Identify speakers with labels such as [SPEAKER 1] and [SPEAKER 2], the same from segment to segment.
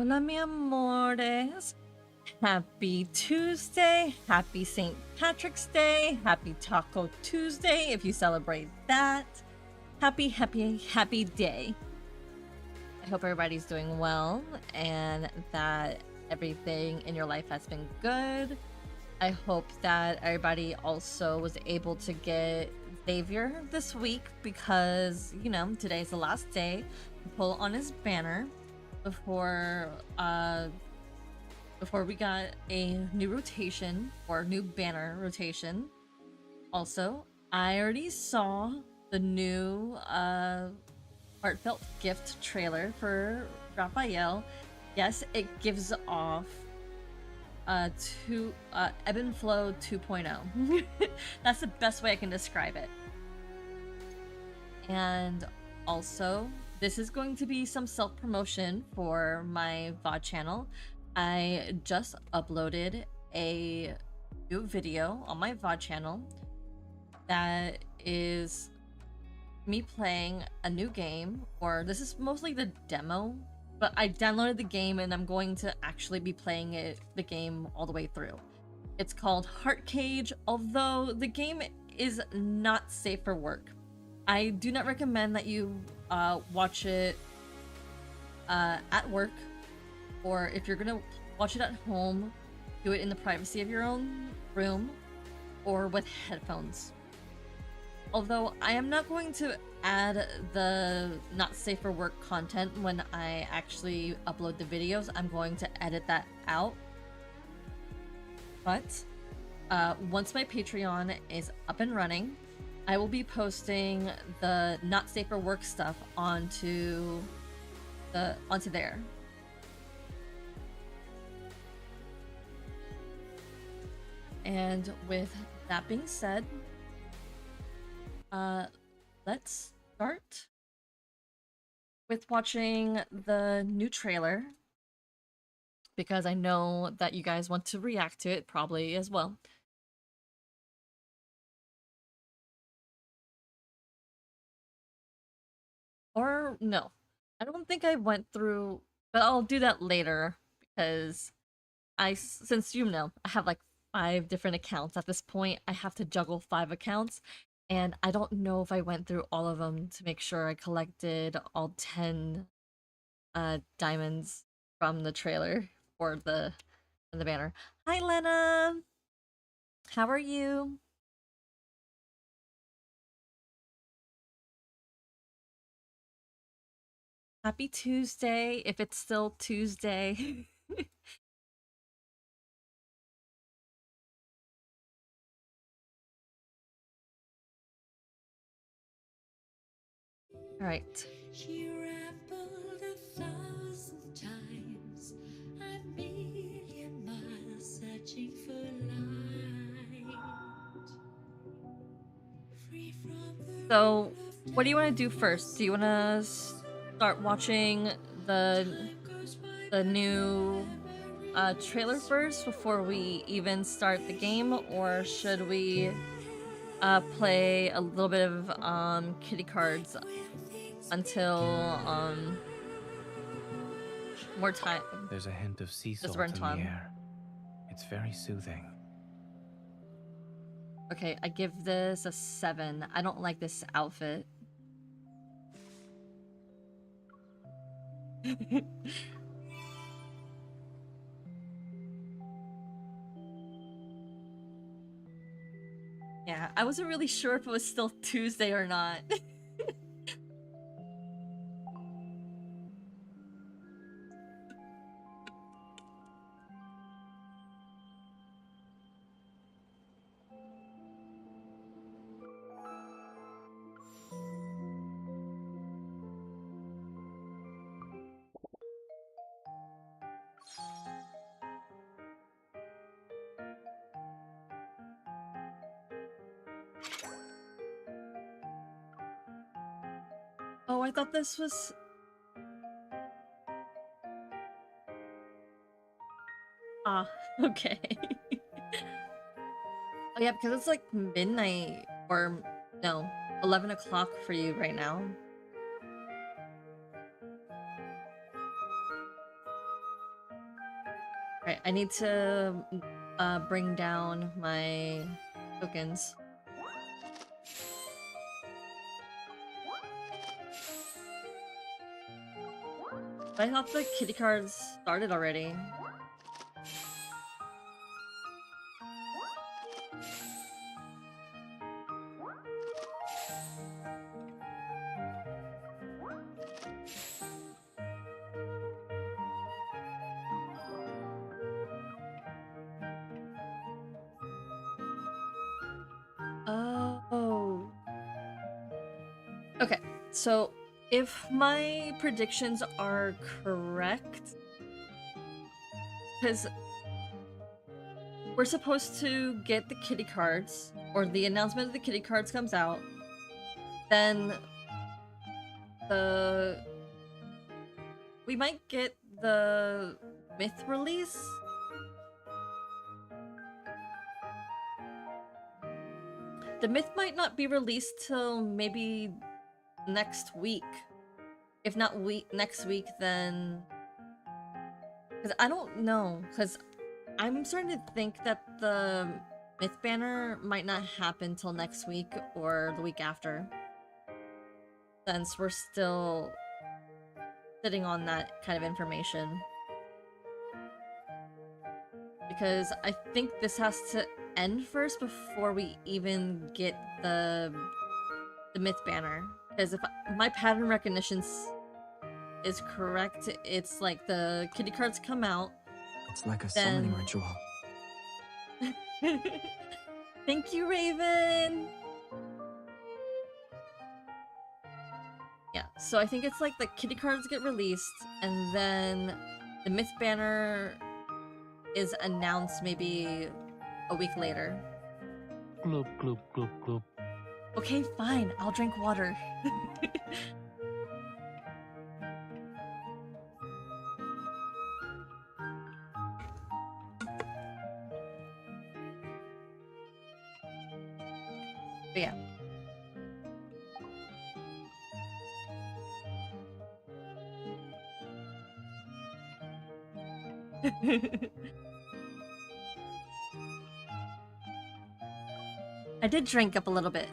[SPEAKER 1] Hola, mi amores. Happy Tuesday. Happy St. Patrick's Day. Happy Taco Tuesday if you celebrate that. Happy, happy, happy day. I hope everybody's doing well and that everything in your life has been good. I hope that everybody also was able to get Xavier this week because, you know, today's the last day to pull on his banner before we got a new rotation or new banner rotation. Also, I already saw the new heartfelt gift trailer for Raphael. Yes, it gives off Ebb and Flow 2.0. That's the best way I can describe it. And also, this is going to be some self-promotion for my VOD channel. I just uploaded a new video on my VOD channel that is me playing a new game, or this is mostly the demo, but I downloaded the game and I'm going to actually be playing the game all the way through. It's called Heart Cage, although the game is not safe for work. I do not recommend that you watch it at work, or if you're gonna watch it at home, do it in the privacy of your own room or with headphones. Although I am not going to add the not safe for work content when I actually upload the videos. I'm going to edit that out. But once my Patreon is up and running, I will be posting the not safe for work stuff onto there. And with that being said, let's start with watching the new trailer, because I know that you guys want to react to it probably as well. Or no, I don't think I went through, but I'll do that later because since you know, I have like 5 different accounts at this point. I have to juggle 5 accounts, and I don't know if I went through all of them to make sure I collected all 10 diamonds from the trailer or the banner. Hi, Lena. How are you? Happy Tuesday, if it's still Tuesday. All right.
[SPEAKER 2] She rambled 1,000 times, a million miles searching for light. Free from the
[SPEAKER 1] So, what do you want to do first? Do you want to start watching the new trailer first before we even start the game, or should we play a little bit of kitty cards until more time?
[SPEAKER 3] There's a hint of sea
[SPEAKER 1] Just
[SPEAKER 3] salt
[SPEAKER 1] run
[SPEAKER 3] in the
[SPEAKER 1] time.
[SPEAKER 3] air. It's very soothing.
[SPEAKER 1] Okay, I give this a 7. I don't like this outfit. Yeah, I wasn't really sure if it was still Tuesday or not. Oh, I thought this was... Ah, okay. Oh yeah, because it's like midnight, or no, 11 o'clock for you right now. Right, I need to bring down my tokens. But I thought the kitty cards started already. Oh. Okay, so if my predictions are correct, because we're supposed to get the kitty cards, or the announcement of the kitty cards comes out, then we might get the myth release. The myth might not be released till maybe next week. If not next week, then... Because I don't know, because I'm starting to think that the myth banner might not happen till next week or the week after. Since we're still sitting on that kind of information. Because I think this has to end first before we even get the myth banner. Because if my pattern recognition is correct, it's like the kitty cards come out.
[SPEAKER 4] It's like a summoning ritual.
[SPEAKER 1] Thank you, Raven! Yeah, so I think it's like the kitty cards get released, and then the myth banner is announced maybe a week later.
[SPEAKER 3] Gloop, gloop, gloop, gloop.
[SPEAKER 1] Okay, fine. I'll drink water. But yeah. I did drink up a little bit.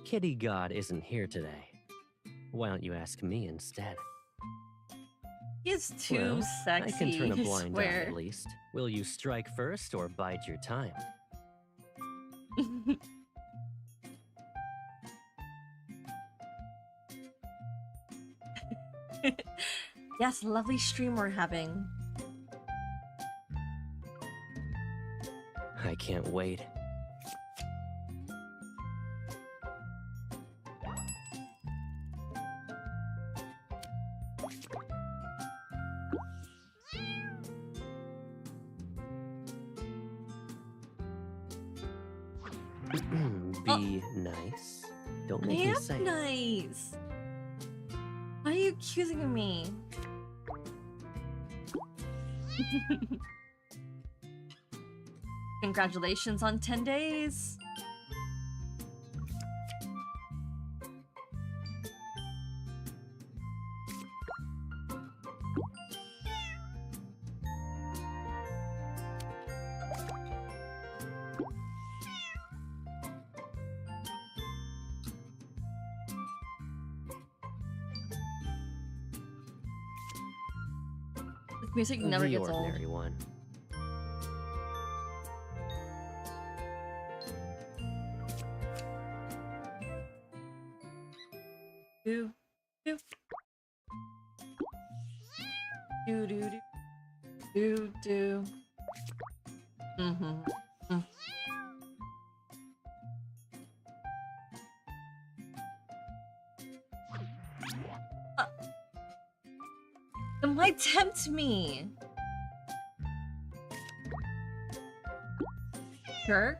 [SPEAKER 5] Kitty God isn't here today. Why don't you ask me instead?
[SPEAKER 1] He is too
[SPEAKER 5] Well,
[SPEAKER 1] sexy,
[SPEAKER 5] I can turn a
[SPEAKER 1] I
[SPEAKER 5] blind eye
[SPEAKER 1] swear.
[SPEAKER 5] at least. Will you strike first or bide your time?
[SPEAKER 1] Yes, lovely stream we're having.
[SPEAKER 5] I can't wait. Be nice. Don't
[SPEAKER 1] I
[SPEAKER 5] make me
[SPEAKER 1] am
[SPEAKER 5] say.
[SPEAKER 1] nice. Why are you accusing me? Congratulations on 10 days. This music never
[SPEAKER 5] The
[SPEAKER 1] gets old.
[SPEAKER 5] ordinary one.
[SPEAKER 1] Do do do do do do. Mm-hmm. Then why tempt me? Jerk.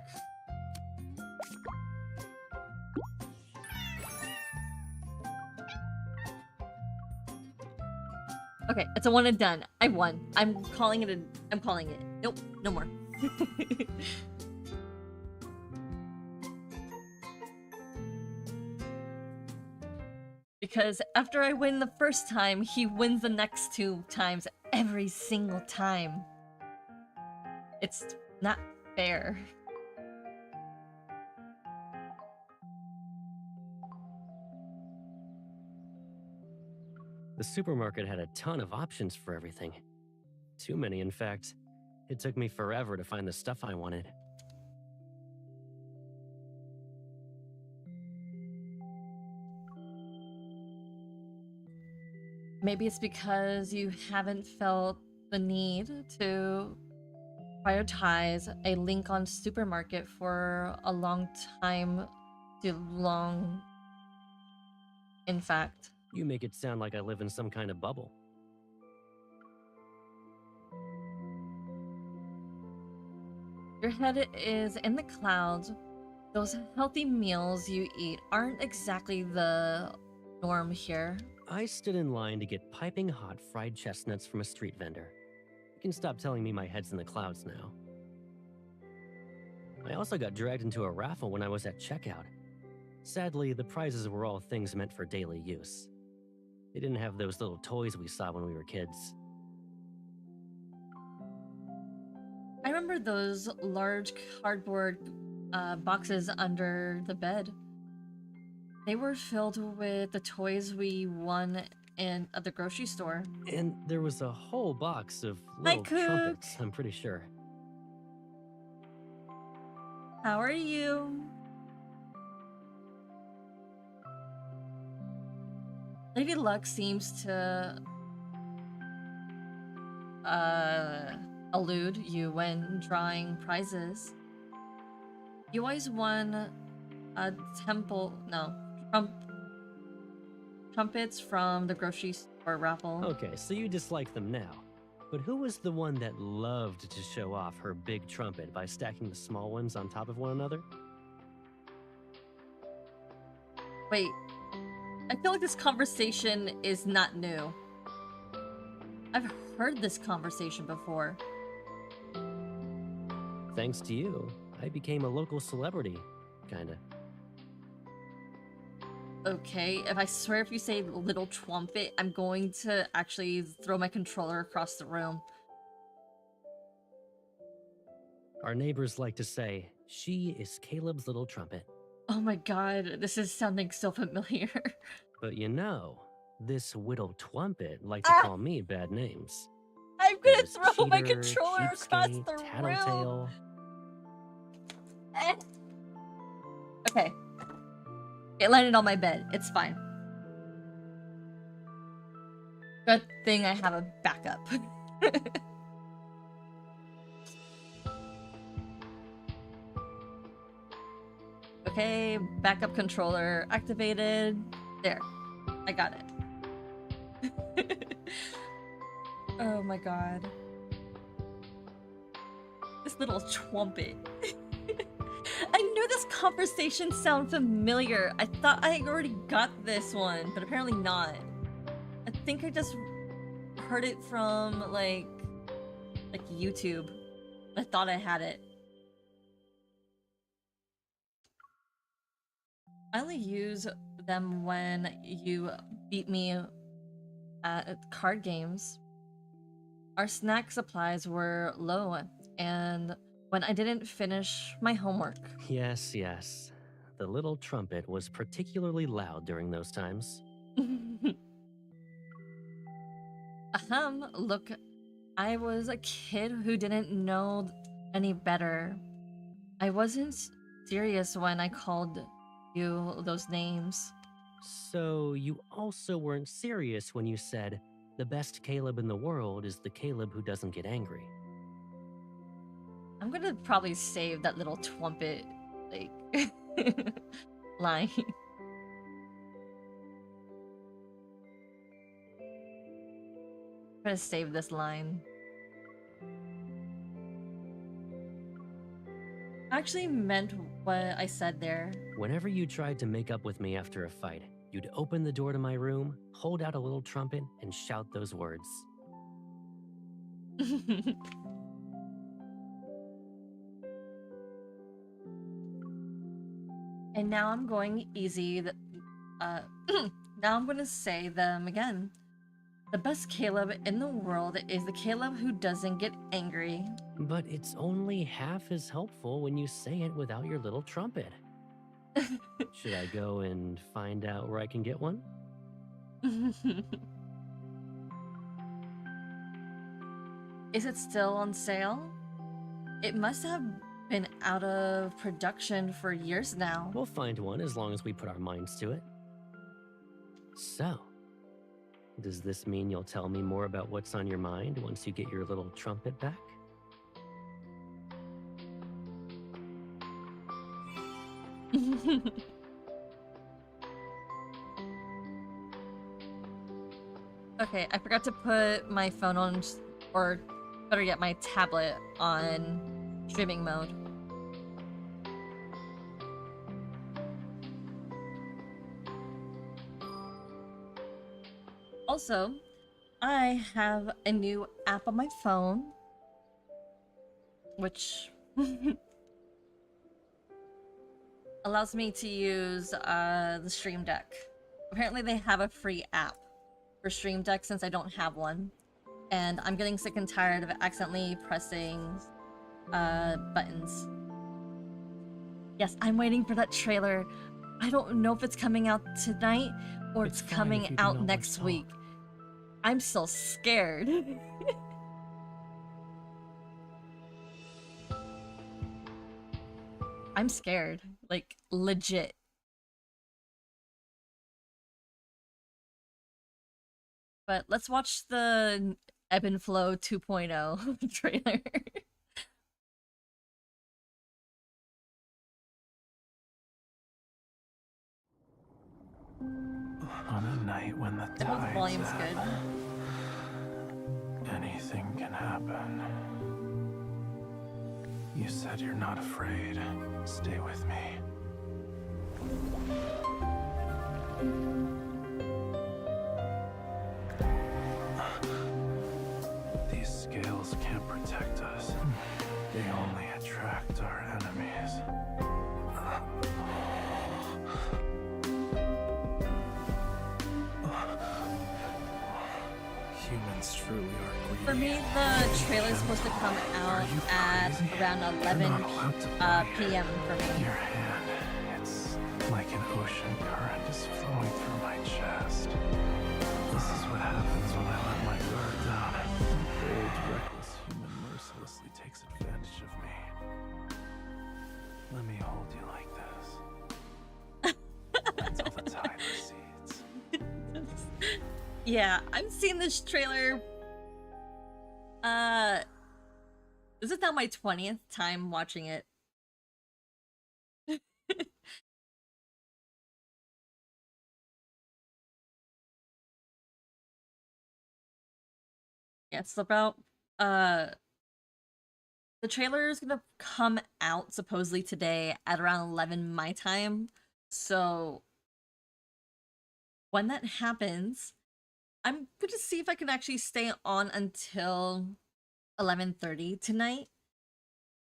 [SPEAKER 1] Okay, it's a one and done. I won. I'm calling it I'm calling it. Nope, no more. Because after I win the first time, he wins the next 2 times every single time. It's not fair.
[SPEAKER 5] The supermarket had a ton of options for everything. Too many, in fact. It took me forever to find the stuff I wanted.
[SPEAKER 1] Maybe it's because you haven't felt the need to prioritize a link on supermarket for a long time. Too long, in fact.
[SPEAKER 5] You make it sound like I live in some kind of bubble.
[SPEAKER 1] Your head is in the clouds. Those healthy meals you eat aren't exactly the norm here.
[SPEAKER 5] I stood in line to get piping hot fried chestnuts from a street vendor. You can stop telling me my head's in the clouds now. I also got dragged into a raffle when I was at checkout. Sadly, the prizes were all things meant for daily use. They didn't have those little toys we saw when we were kids.
[SPEAKER 1] I remember those large cardboard boxes under the bed. They were filled with the toys we won at the grocery store.
[SPEAKER 5] And there was a whole box of
[SPEAKER 1] Hi,
[SPEAKER 5] little
[SPEAKER 1] Cook.
[SPEAKER 5] trumpets, I'm pretty sure.
[SPEAKER 1] How are you? Lady Luck seems to elude you when drawing prizes. You always won a trumpets from the grocery store raffle.
[SPEAKER 5] Okay, so you dislike them now. But who was the one that loved to show off her big trumpet by stacking the small ones on top of one another?
[SPEAKER 1] Wait, I feel like this conversation is not new. I've heard this conversation before.
[SPEAKER 5] Thanks to you, I became a local celebrity, kinda.
[SPEAKER 1] Okay, if you say little trumpet, I'm going to actually throw my controller across the room.
[SPEAKER 5] Our neighbors like to say, she is Caleb's little trumpet.
[SPEAKER 1] Oh my god, this is sounding so familiar.
[SPEAKER 5] But you know, this whittle twumpet like to call me bad names.
[SPEAKER 1] I'm gonna
[SPEAKER 5] There's
[SPEAKER 1] throw my
[SPEAKER 5] cheater,
[SPEAKER 1] controller across
[SPEAKER 5] cheapskate,
[SPEAKER 1] the room.
[SPEAKER 5] tattletale.
[SPEAKER 1] Okay. It landed on my bed. It's fine. Good thing I have a backup. Okay, backup controller activated. There. I got it. Oh my god. This little trumpet. I knew this conversation sounded familiar. I thought I already got this one, but apparently not. I think I just heard it from like YouTube. I thought I had it. I only use them when you beat me at card games. Our snack supplies were low, and when I didn't finish my homework.
[SPEAKER 5] Yes, yes. The little trumpet was particularly loud during those times.
[SPEAKER 1] Look, I was a kid who didn't know any better. I wasn't serious when I called you those names.
[SPEAKER 5] So you also weren't serious when you said, the best Caleb in the world is the Caleb who doesn't get angry.
[SPEAKER 1] I'm gonna probably save that little trumpet, like, line. I'm gonna save this line. I actually meant what I said there.
[SPEAKER 5] Whenever you tried to make up with me after a fight, you'd open the door to my room, hold out a little trumpet, and shout those words.
[SPEAKER 1] And now I'm going easy. Uh, now I'm gonna say them again. The best Caleb in the world is the Caleb who doesn't get angry.
[SPEAKER 5] But it's only half as helpful when you say it without your little trumpet. Should I go and find out where I can get one?
[SPEAKER 1] Is it still on sale? It must have been out of production for years now.
[SPEAKER 5] We'll find one as long as we put our minds to it. So, does this mean you'll tell me more about what's on your mind once you get your little trumpet back?
[SPEAKER 1] Okay, I forgot to put my phone on, or better yet, my tablet on streaming mode. Also, I have a new app on my phone, which allows me to use the Stream Deck. Apparently they have a free app for Stream Deck since I don't have one. And I'm getting sick and tired of accidentally pressing buttons. Yes, I'm waiting for that trailer. I don't know if it's coming out tonight or it's
[SPEAKER 3] It's fine if you
[SPEAKER 1] coming
[SPEAKER 3] do
[SPEAKER 1] out
[SPEAKER 3] not want
[SPEAKER 1] next
[SPEAKER 3] to
[SPEAKER 1] week.
[SPEAKER 3] talk.
[SPEAKER 1] I'm still scared. I'm scared. Like, legit. But let's watch the Ebb and Flow 2.0 trailer.
[SPEAKER 3] On a night when the
[SPEAKER 1] I hope the
[SPEAKER 3] tide's
[SPEAKER 1] volume's
[SPEAKER 3] ebb,
[SPEAKER 1] good.
[SPEAKER 3] anything can happen. You said you're not afraid. Stay with me. These scales can't protect us. They only attract our enemies. Humans truly are greedy.
[SPEAKER 1] For me, the trailer's supposed to come out at around 11 p.m. for me.
[SPEAKER 3] Your hand, it's like an ocean current is flowing through my chest. This is what happens when I let my guard down. Bold, reckless human mercilessly takes advantage of me. Let me hold you like this. Until the tide recedes.
[SPEAKER 1] Yeah, I've seen this trailer. This is now my 20th time watching it. Yeah, it's about the trailer is gonna come out supposedly today at around 11 my time. So when that happens, I'm gonna see if I can actually stay on until 11:30 tonight,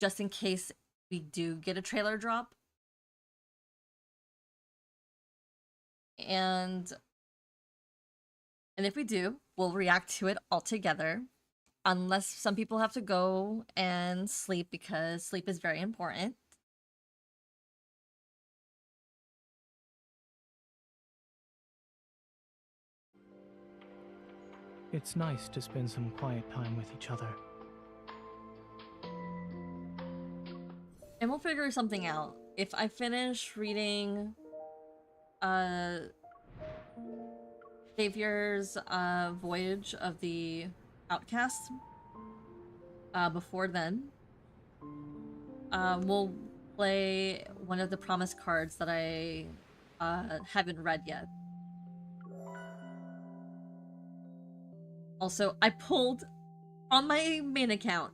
[SPEAKER 1] just in case we do get a trailer drop. And if we do, we'll react to it all together. Unless some people have to go and sleep because sleep is very important.
[SPEAKER 6] It's nice to spend some quiet time with each other.
[SPEAKER 1] And we'll figure something out. If I finish reading Xavier's Voyage of the Outcasts before then, we'll play one of the promise cards that I haven't read yet. Also, I pulled on my main account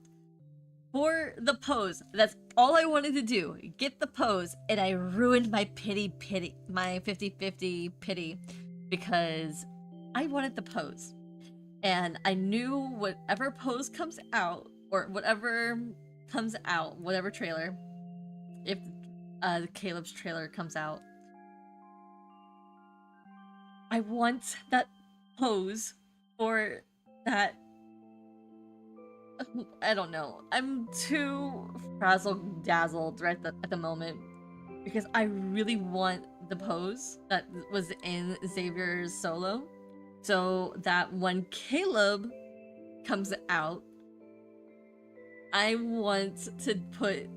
[SPEAKER 1] for the pose. That's all I wanted to do. Get the pose, and I ruined my my 50-50 pity because I wanted the pose. And I knew whatever pose comes out, or whatever comes out, whatever trailer, if Caleb's trailer comes out, I want that pose for that. I don't know. I'm too frazzled dazzled right at the moment because I really want the pose that was in Xavier's solo, so that when Caleb comes out, I want to put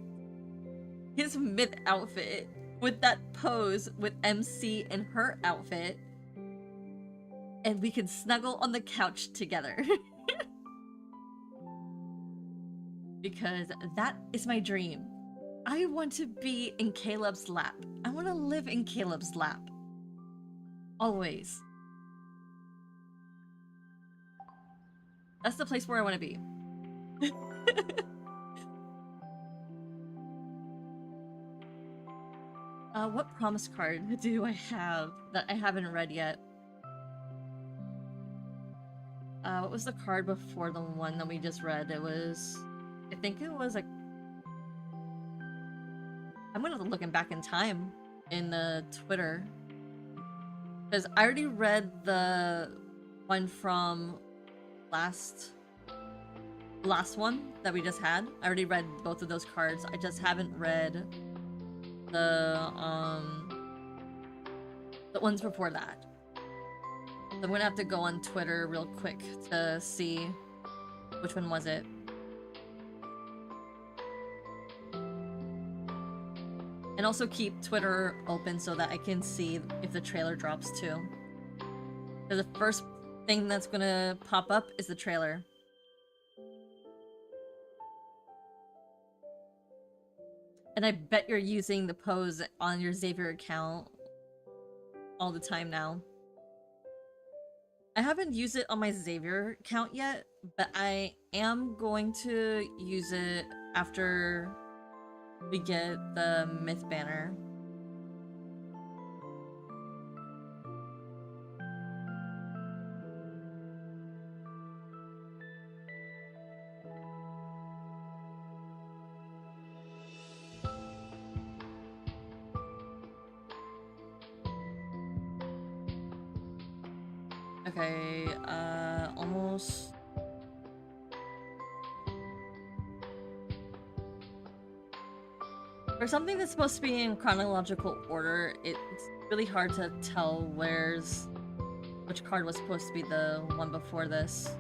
[SPEAKER 1] his myth outfit with that pose with MC in her outfit, and we can snuggle on the couch together. Because that is my dream. I want to be in Caleb's lap. I want to live in Caleb's lap. Always. That's the place where I want to be. What promise card do I have that I haven't read yet? What was the card before the one that we just read? It was... I think it was like... I'm gonna look back in time in the Twitter. Because I already read the one from last one that we just had. I already read both of those cards. I just haven't read the ones before that. So I'm gonna have to go on Twitter real quick to see which one was it. And also keep Twitter open so that I can see if the trailer drops too. Because the first thing that's gonna pop up is the trailer. And I bet you're using the pose on your Xavier account all the time now. I haven't used it on my Xavier account yet, but I am going to use it after we get the myth banner. Okay, almost. For something that's supposed to be in chronological order, it's really hard to tell which card was supposed to be the one before this.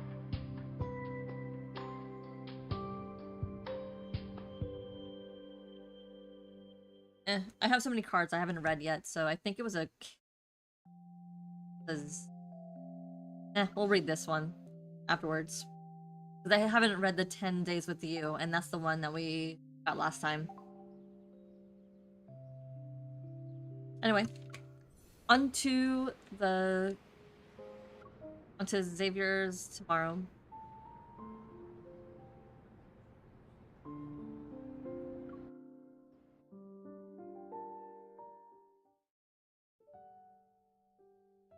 [SPEAKER 1] I have so many cards I haven't read yet, so I think it was a... we'll read this one afterwards. Because I haven't read the 10 Days with You, and that's the one that we got last time. Anyway, onto Xavier's tomorrow.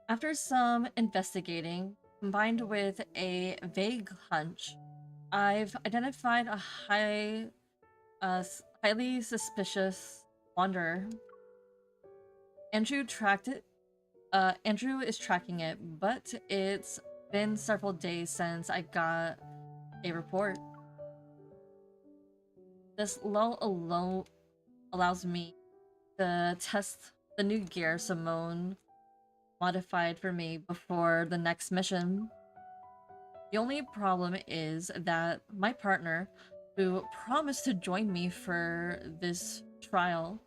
[SPEAKER 1] After some investigating, combined with a vague hunch, I've identified a highly suspicious wanderer. Andrew tracked it. Andrew is tracking it, but it's been several days since I got a report. This lull alone allows me to test the new gear Simone modified for me before the next mission. The only problem is that my partner, who promised to join me for this trial,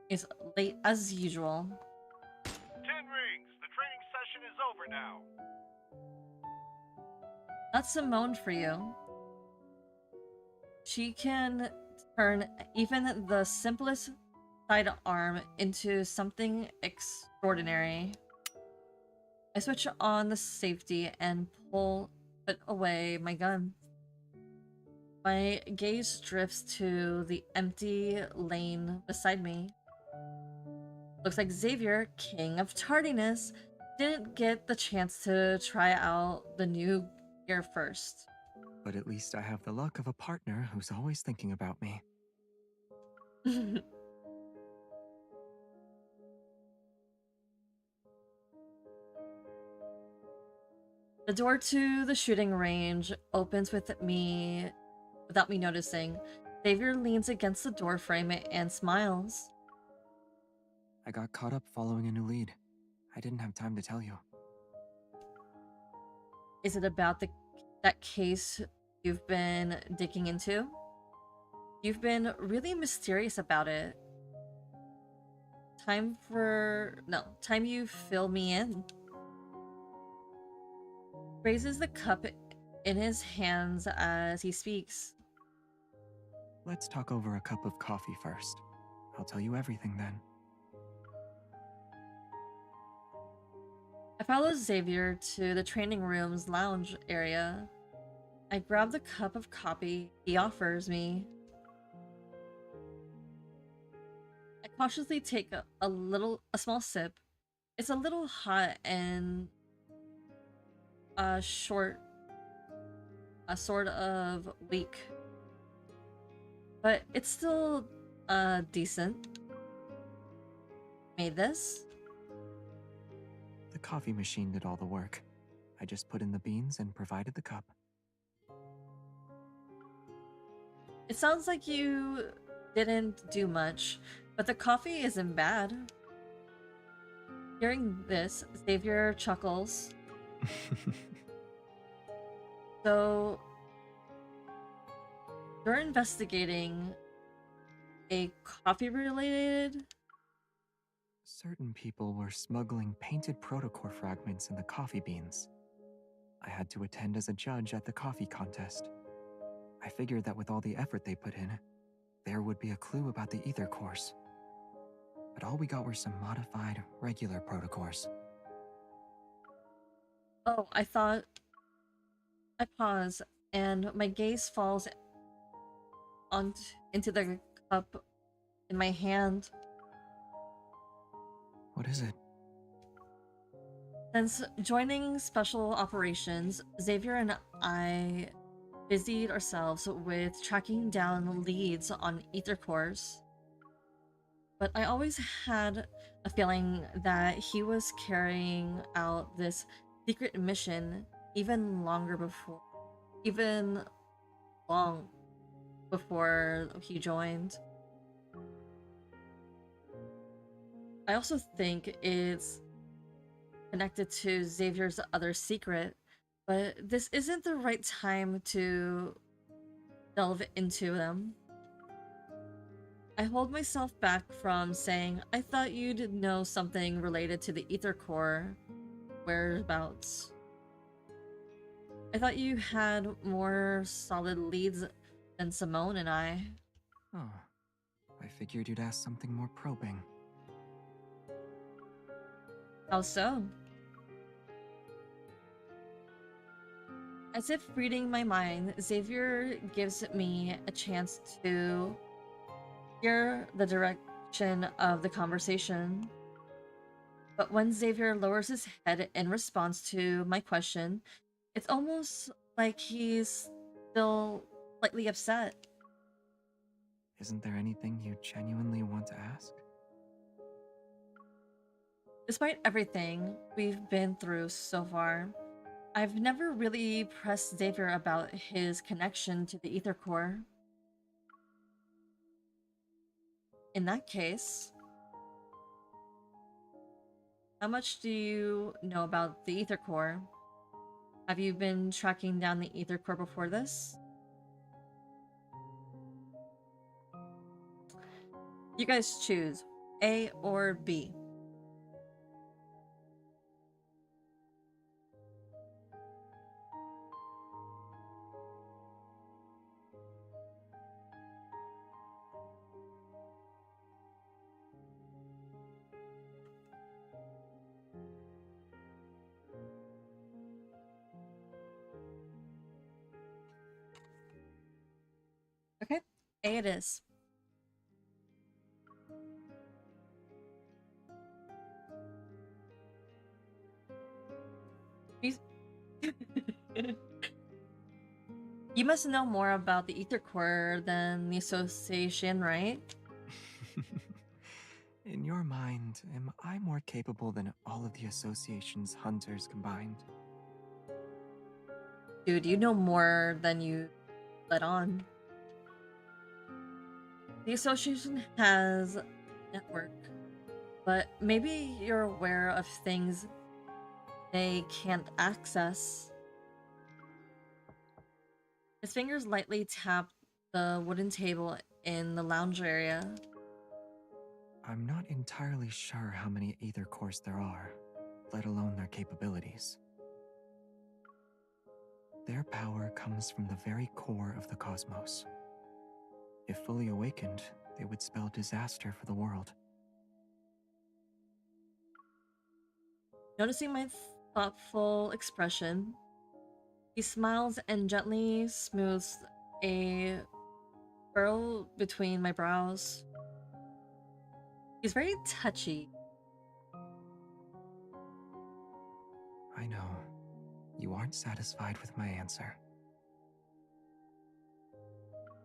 [SPEAKER 1] is late as usual.
[SPEAKER 7] 10 rings! The training session is over now!
[SPEAKER 1] That's Simone for you. She can turn even the simplest sidearm into something extraordinary. I switch on the safety and put away my gun. My gaze drifts to the empty lane beside me. Looks like Xavier, king of tardiness, didn't get the chance to try out the new gear first.
[SPEAKER 4] But at least I have the luck of a partner who's always thinking about me.
[SPEAKER 1] The door to the shooting range opens with me without me noticing. Xavier leans against the door frame and smiles.
[SPEAKER 4] I got caught up following a new lead. I didn't have time to tell you.
[SPEAKER 1] Is it about that case you've been digging into? You've been really mysterious about it. Time you fill me in. Raises the cup in his hands as he speaks.
[SPEAKER 4] Let's talk over a cup of coffee first. I'll tell you everything then.
[SPEAKER 1] I follow Xavier to the training room's lounge area. I grab the cup of coffee he offers me. I cautiously take a small sip. It's a little hot and sort of weak, but it's still decent. Made this?
[SPEAKER 4] The coffee machine did all the work. I just put in the beans and provided the cup.
[SPEAKER 1] It sounds like you didn't do much, but the coffee isn't bad. Hearing this, Xavier chuckles. So, you're investigating a coffee-related?
[SPEAKER 4] Certain people were smuggling painted protocore fragments in the coffee beans. I had to attend as a judge at the coffee contest. I figured that with all the effort they put in, there would be a clue about the ether cores. But all we got were some modified, regular protocores.
[SPEAKER 1] Oh, I pause, and my gaze falls into the cup in my hand.
[SPEAKER 4] What is it?
[SPEAKER 1] Since joining Special Operations, Xavier and I busied ourselves with tracking down leads on ether cores. But I always had a feeling that he was carrying out this secret mission even long before he joined. I also think it's connected to Xavier's other secret, but this isn't the right time to delve into them. I hold myself back from saying, I thought you'd know something related to the ether core whereabouts. I thought you had more solid leads than Simone and I.
[SPEAKER 4] Oh, I figured you'd ask something more probing.
[SPEAKER 1] How so? As if reading my mind, Xavier gives me a chance to hear the direction of the conversation. But when Xavier lowers his head in response to my question, it's almost like he's still slightly upset.
[SPEAKER 4] Isn't there anything you genuinely want to ask?
[SPEAKER 1] Despite everything we've been through so far, I've never really pressed Xavier about his connection to the ether core. In that case, how much do you know about the ether core? Have you been tracking down the ether core before this? You guys choose A or B. Okay, A it is. You You must know more about the ether core than the association, right?
[SPEAKER 4] In your mind, am I more capable than all of the association's hunters combined?
[SPEAKER 1] Dude, you know more than you let on. The association has a network, but maybe you're aware of things they can't access. His fingers lightly tap the wooden table in the lounge area.
[SPEAKER 4] I'm not entirely sure how many Aether cores there are, let alone their capabilities. Their power comes from the very core of the cosmos. If fully awakened, they would spell disaster for the world.
[SPEAKER 1] Noticing my thoughtful expression, he smiles and gently smooths a furrow between my brows. He's very touchy.
[SPEAKER 4] I know. You aren't satisfied with my answer.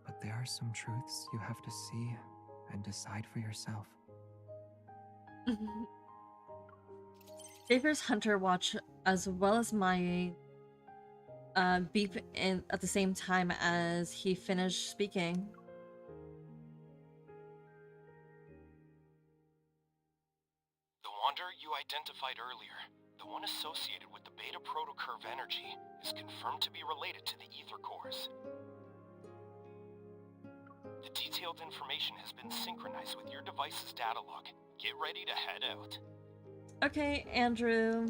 [SPEAKER 4] But there are some truths you have to see and decide for yourself.
[SPEAKER 1] Xavier's hunter watch, as well as my beep in at the same time as he finished speaking.
[SPEAKER 8] The wander you identified earlier, the one associated with the beta protocurve energy, is confirmed to be related to the ether cores. The detailed information has been synchronized with your device's data log. Get ready to head out.
[SPEAKER 1] Okay, Andrew.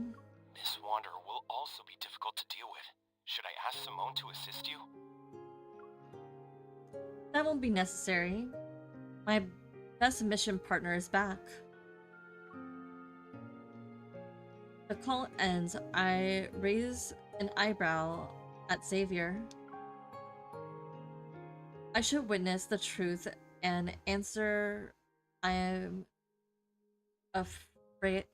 [SPEAKER 8] This wander will also be difficult to deal with. Should I ask Simone to assist you?
[SPEAKER 1] That won't be necessary. My best mission partner is back. The call ends. I raise an eyebrow at Xavier. I should witness the truth and answer. I am afraid.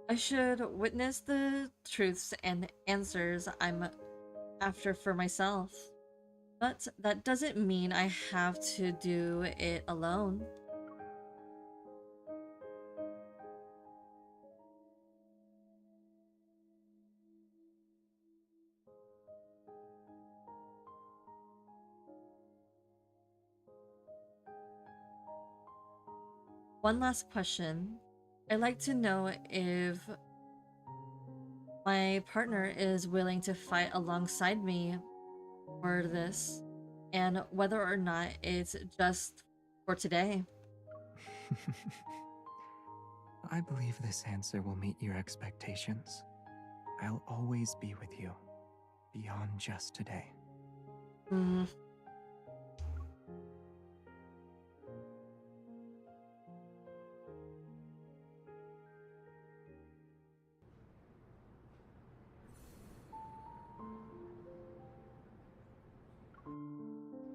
[SPEAKER 1] I should witness the truths and answers I'm after for myself. But that doesn't mean I have to do it alone. One last question. I'd like to know if my partner is willing to fight alongside me for this, and whether or not it's just for today.
[SPEAKER 4] I believe this answer will meet your expectations. I'll always be with you, beyond just today.
[SPEAKER 1] Hmm.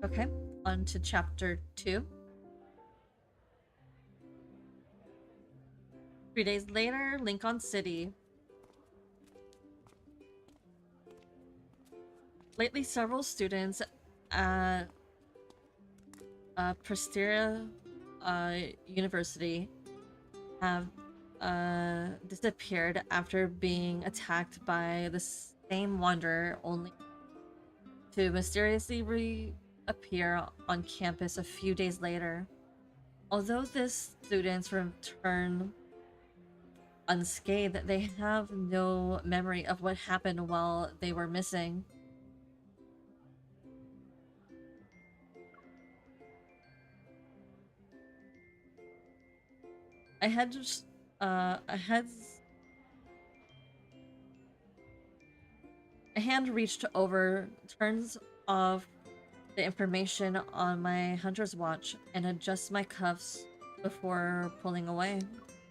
[SPEAKER 1] Okay, on to chapter 2. 3 days later, Lincoln City. Lately, several students at Presteria University have disappeared after being attacked by the same wanderer, only to mysteriously reappear on campus a few days later. Although these students return unscathed, they have no memory of what happened while they were missing. I had just, I had a hand reached over, turns off the information on my hunter's watch, and adjusts my cuffs before pulling away.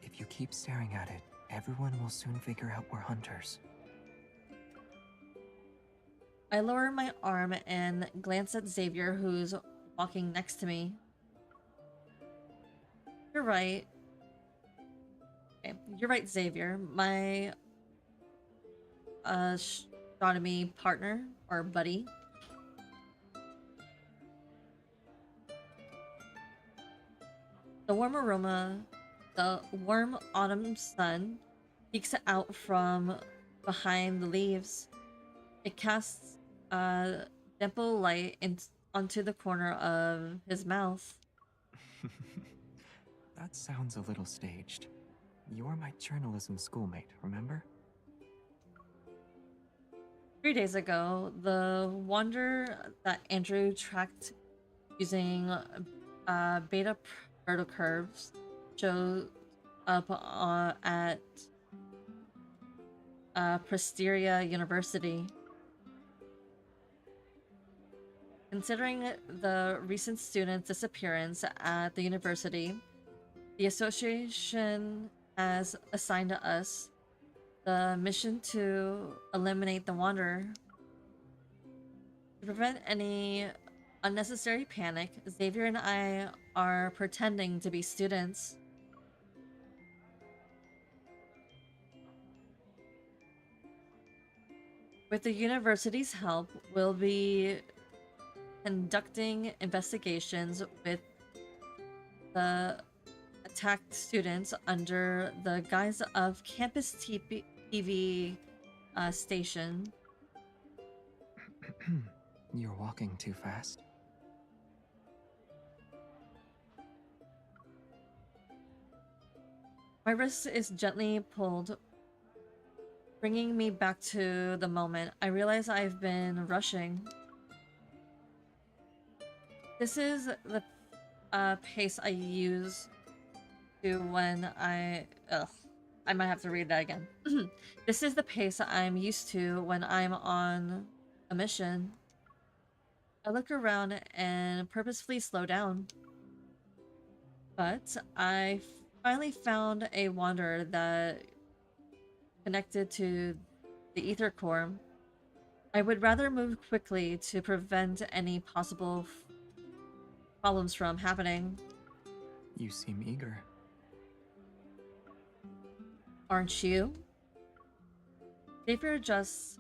[SPEAKER 4] If you keep staring at it, everyone will soon figure out we're hunters.
[SPEAKER 1] I lower my arm and glance at Xavier, who's walking next to me. You're right. Okay, you're right, Xavier. My astronomy partner or buddy. The warm autumn sun peeks out from behind the leaves. It casts dimple light onto the corner of his mouth.
[SPEAKER 4] That sounds a little staged. You're my journalism schoolmate, remember?
[SPEAKER 1] 3 days ago, the wander that Andrew tracked using beta protocurves showed up at Presteria University. Considering the recent student disappearance at the university, the association has assigned to us the mission to eliminate the Wanderer. To prevent any unnecessary panic, Xavier and I are pretending to be students. With the university's help, we'll be conducting investigations with the attacked students under the guise of campus TV station.
[SPEAKER 4] You're walking too fast.
[SPEAKER 1] My wrist is gently pulled, bringing me back to the moment. I realize I've been rushing. This is the pace I use to when I might have to read that again. This is the pace I'm used to when I'm on a mission. I look around and purposefully slow down. But I finally found a wanderer that connected to the ether core. I would rather move quickly to prevent any possible problems from happening.
[SPEAKER 4] You seem eager.
[SPEAKER 1] Aren't you? Xavier adjusts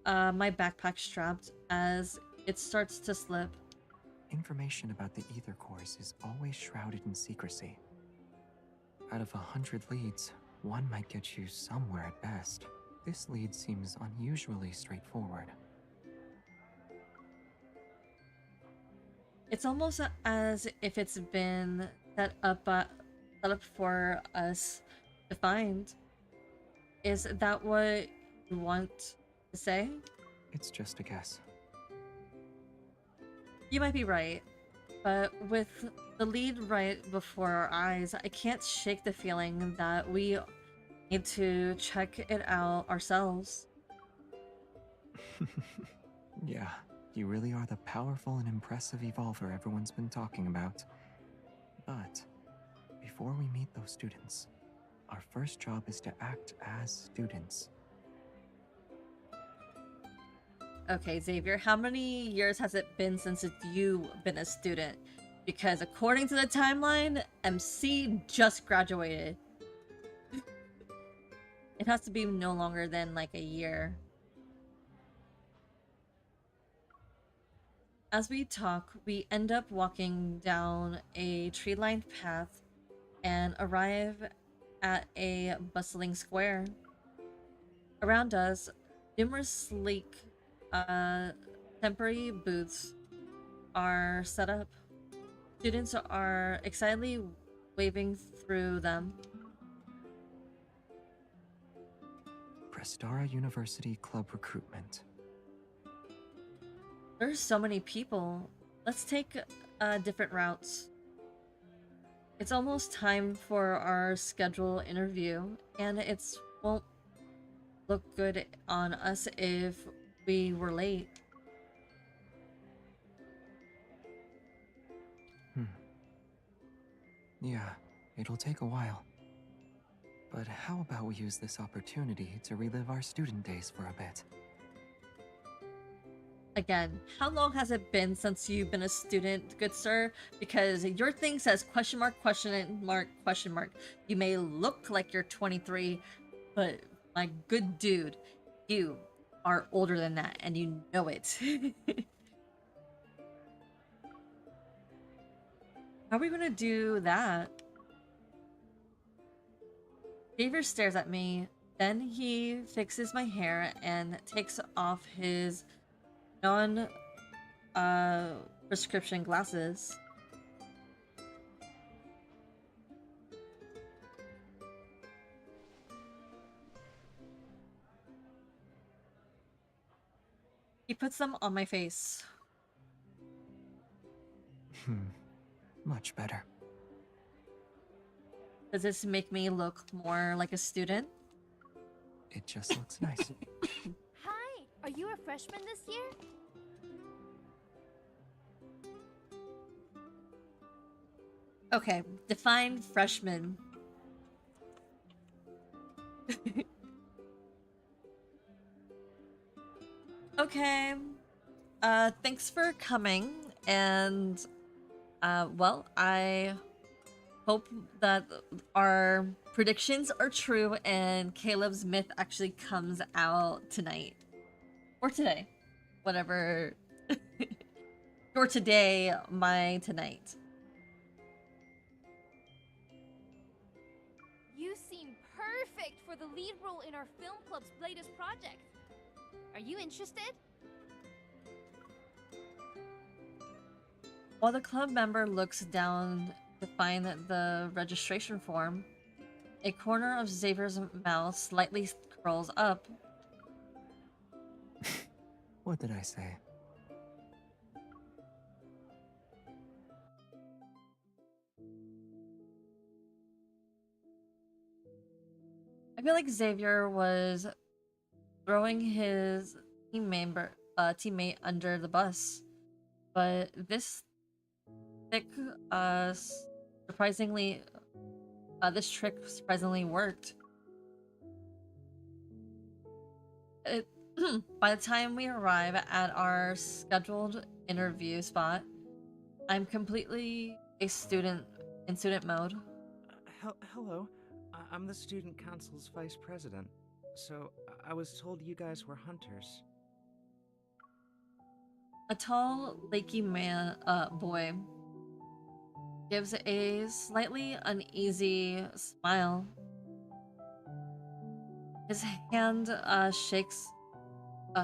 [SPEAKER 1] my backpack strapped as it starts to slip.
[SPEAKER 4] Information about the ether cores is always shrouded in secrecy. Out of 100 leads, one might get you somewhere at best. This lead seems unusually straightforward.
[SPEAKER 1] It's almost as if it's been set up for us to find. Is that what you want to say?
[SPEAKER 4] It's just a guess.
[SPEAKER 1] You might be right, but with the lead right before our eyes, I can't shake the feeling that we need to check it out ourselves.
[SPEAKER 4] Yeah, you really are the powerful and impressive evolver everyone's been talking about. But before we meet those students, our first job is to act as students.
[SPEAKER 1] Okay, Xavier, how many years has it been since you've been a student? Because according to the timeline, MC just graduated. It has to be no longer than like a year. As we talk, we end up walking down a tree-lined path and arrive at a bustling square. Around us, numerous sleek temporary booths are set up. Students are excitedly waving through them.
[SPEAKER 4] Prestara University Club recruitment.
[SPEAKER 1] There's so many people. Let's take different routes. It's almost time for our scheduled interview, and it won't look good on us if we were late.
[SPEAKER 4] Yeah, it'll take a while. But how about we use this opportunity to relive our student days for a bit?
[SPEAKER 1] Again, how long has it been since you've been a student, good sir? Because your thing says question mark, question mark, question mark. You may look like you're 23, but my good dude, you are older than that, and you know it. How are we gonna do that? Xavier stares at me, Then he fixes my hair and takes off his non prescription glasses. He puts them on my face.
[SPEAKER 4] Much better.
[SPEAKER 1] Does this make me look more like a student?
[SPEAKER 4] It just looks nice.
[SPEAKER 9] Hi, are you a freshman this year?
[SPEAKER 1] Okay, define freshman. Okay. Thanks for coming, and well, I hope that our predictions are true and Caleb's myth actually comes out tonight. Or today. Whatever. Or today, my tonight.
[SPEAKER 9] You seem perfect for the lead role in our film club's latest project. Are you interested?
[SPEAKER 1] While the club member looks down to find the registration form, a corner of Xavier's mouth slightly curls up.
[SPEAKER 4] What did I say?
[SPEAKER 1] I feel like Xavier was throwing his teammate under the bus, but this trick surprisingly worked. By the time we arrive at our scheduled interview spot, I'm completely in student mode.
[SPEAKER 10] Hello. I'm the student council's vice president. So, I was told you guys were hunters.
[SPEAKER 1] A tall, lanky boy gives a slightly uneasy smile. His hand shakes.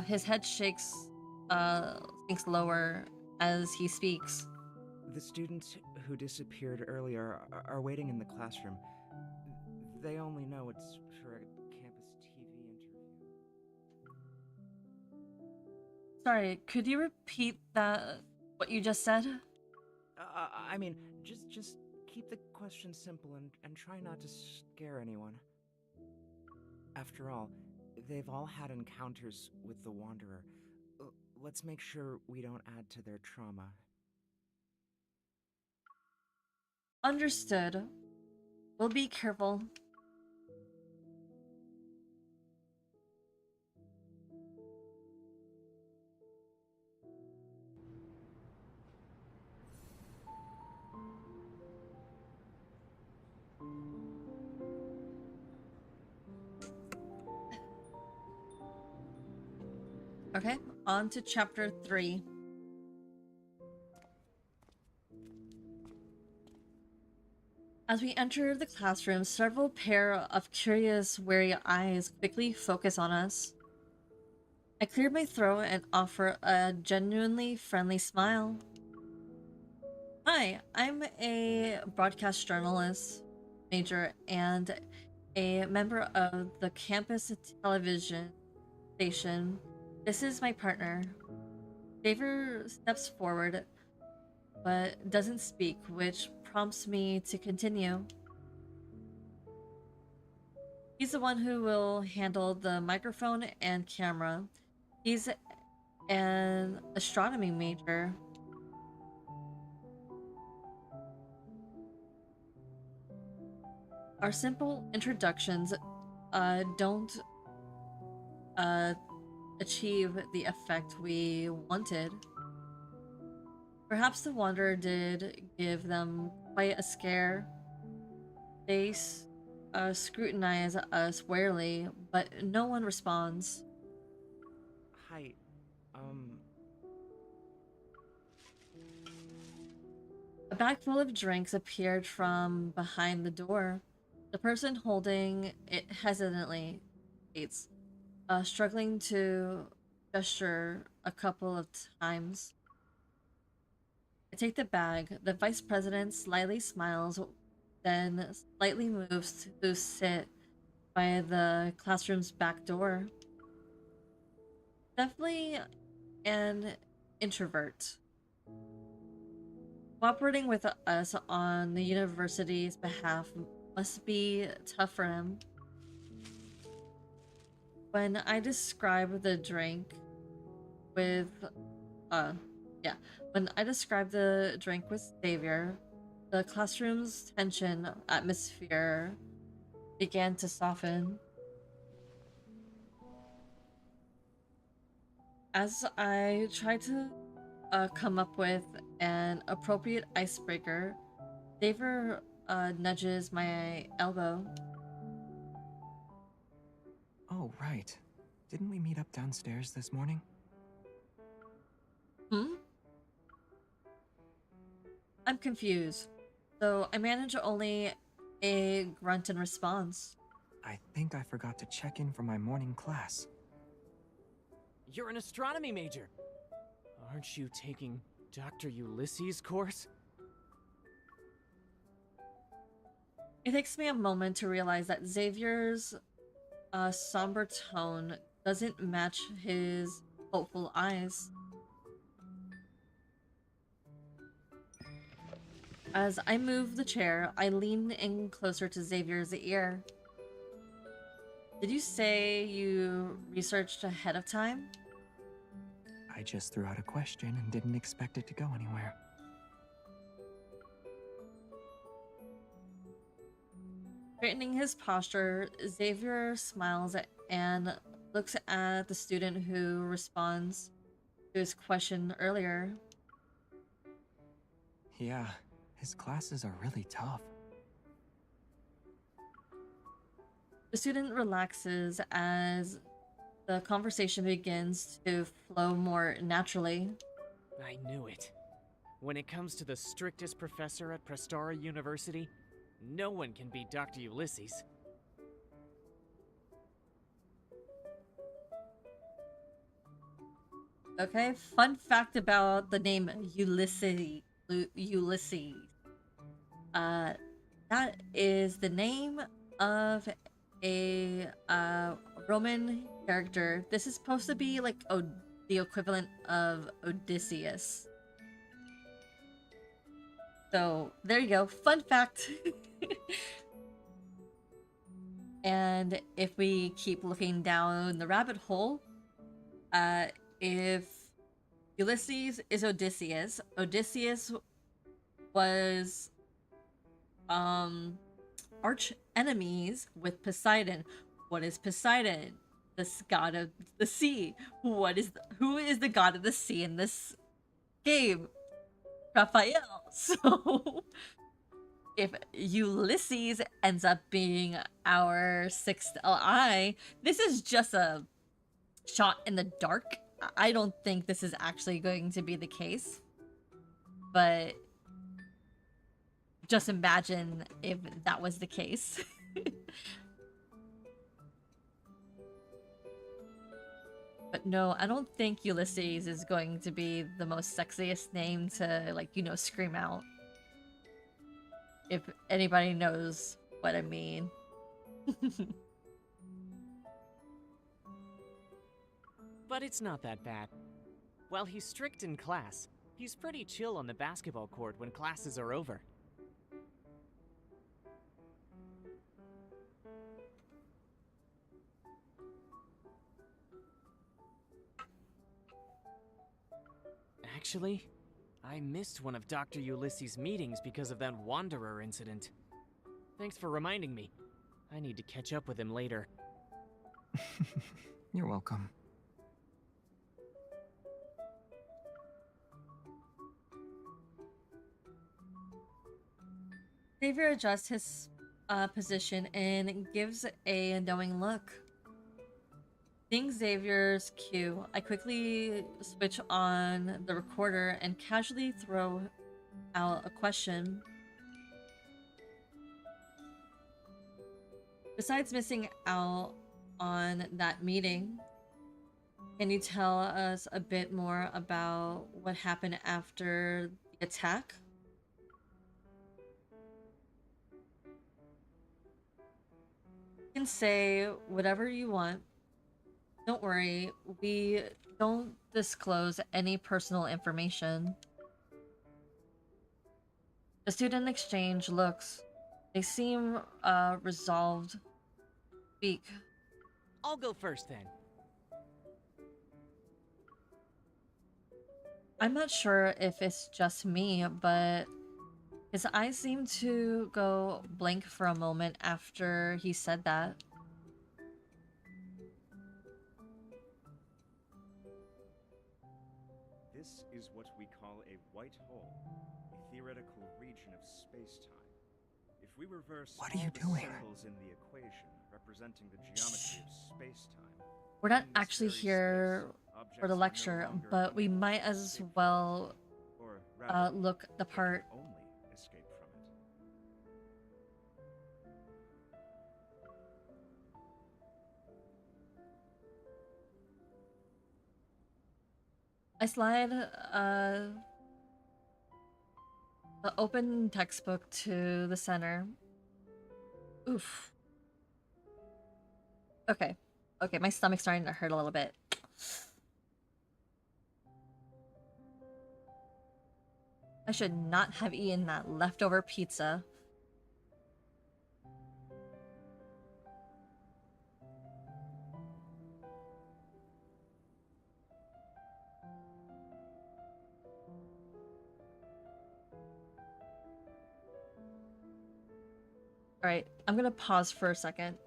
[SPEAKER 1] His head shakes, sinks lower as he speaks.
[SPEAKER 10] The students who disappeared earlier are waiting in the classroom. They only know it's for a campus TV interview.
[SPEAKER 1] Sorry, could you repeat what you just said?
[SPEAKER 10] I mean, just keep the questions simple and try not to scare anyone. After all, they've all had encounters with the Wanderer. Let's make sure we don't add to their trauma.
[SPEAKER 1] Understood. We'll be careful. Okay, on to chapter 3. As we enter the classroom, several pair of curious, wary eyes quickly focus on us. I clear my throat and offer a genuinely friendly smile. Hi, I'm a broadcast journalist major and a member of the campus television station. This is my partner. Xavier steps forward, but doesn't speak, which prompts me to continue. He's the one who will handle the microphone and camera. He's an astronomy major. Our simple introductions don't achieve the effect we wanted. Perhaps the Wanderer did give them quite a scare. They scrutinize us warily, but no one responds.
[SPEAKER 10] Hi,
[SPEAKER 1] A bag full of drinks appeared from behind the door. The person holding it hesitantly hesitates, struggling to gesture a couple of times. I take the bag. The vice president slightly smiles, then slightly moves to sit by the classroom's back door. Definitely an introvert. Cooperating with us on the university's behalf must be tough for him. When I describe the drink with, yeah, when I describe the drink with Xavier, the classroom's tension atmosphere began to soften. As I tried to come up with an appropriate icebreaker, Xavier nudges my elbow.
[SPEAKER 4] Oh, right. Didn't we meet up downstairs this morning?
[SPEAKER 1] Hmm? I'm confused, so I manage only a grunt in response.
[SPEAKER 4] I think I forgot to check in for my morning class.
[SPEAKER 11] You're an astronomy major. Aren't you taking Dr. Ulysses' course?
[SPEAKER 1] It takes me a moment to realize that Xavier's somber tone doesn't match his hopeful eyes. As I move the chair, I lean in closer to Xavier's ear. Did you say you researched ahead of time?
[SPEAKER 4] I just threw out a question and didn't expect it to go anywhere.
[SPEAKER 1] Straightening his posture, Xavier smiles and looks at the student who responds to his question earlier.
[SPEAKER 4] Yeah, his classes are really tough.
[SPEAKER 1] The student relaxes as the conversation begins to flow more naturally.
[SPEAKER 11] I knew it. When it comes to the strictest professor at Prestara University, no one can beat Dr. Ulysses.
[SPEAKER 1] Okay, fun fact about the name Ulysses. Ulysses. That is the name of a Roman character. This is supposed to be like the equivalent of Odysseus. So there you go. Fun fact. And if we keep looking down the rabbit hole, if Ulysses is Odysseus, Odysseus was arch enemies with Poseidon. What is Poseidon? This god of the sea. Who is the god of the sea in this game? Raphael. So if Ulysses ends up being our sixth eye, this is just a shot in the dark. I don't think this is actually going to be the case. But just imagine if that was the case. But no, I don't think Ulysses is going to be the most sexiest name to, like, scream out. If anybody knows what I mean.
[SPEAKER 11] But it's not that bad. While he's strict in class, he's pretty chill on the basketball court when classes are over. Actually, I missed one of Dr. Ulysses' meetings because of that Wanderer incident. Thanks for reminding me. I need to catch up with him later.
[SPEAKER 4] You're welcome.
[SPEAKER 1] Xavier adjusts his position and gives a knowing look. Seeing Xavier's cue, I quickly switch on the recorder and casually throw out a question. Besides missing out on that meeting. Can you tell us a bit more about what happened after the attack? You can say whatever you want. Don't worry, we don't disclose any personal information. The student exchange looks. They seem resolved. Speak.
[SPEAKER 11] I'll go first then.
[SPEAKER 1] I'm not sure if it's just me, but his eyes seemed to go blank for a moment after he said that.
[SPEAKER 12] This is what we call a white hole, a theoretical region of space-time. If we reverse
[SPEAKER 4] What are
[SPEAKER 12] all
[SPEAKER 4] you
[SPEAKER 12] the
[SPEAKER 4] doing?
[SPEAKER 12] symbols in the equation representing the geometry of space-time,
[SPEAKER 1] We're not
[SPEAKER 12] in this
[SPEAKER 1] actually
[SPEAKER 12] very
[SPEAKER 1] here
[SPEAKER 12] space,
[SPEAKER 1] for the
[SPEAKER 12] objects are no
[SPEAKER 1] lecture,
[SPEAKER 12] longer
[SPEAKER 1] but we
[SPEAKER 12] unable
[SPEAKER 1] might
[SPEAKER 12] to
[SPEAKER 1] as
[SPEAKER 12] escape from
[SPEAKER 1] well
[SPEAKER 12] it. Or rather,
[SPEAKER 1] look the
[SPEAKER 12] they can
[SPEAKER 1] part.
[SPEAKER 12] only escape from it.
[SPEAKER 1] I slide the open textbook to the center. Oof. Okay. Okay, my stomach's starting to hurt a little bit. I should not have eaten that leftover pizza. Alright, I'm gonna pause for a second.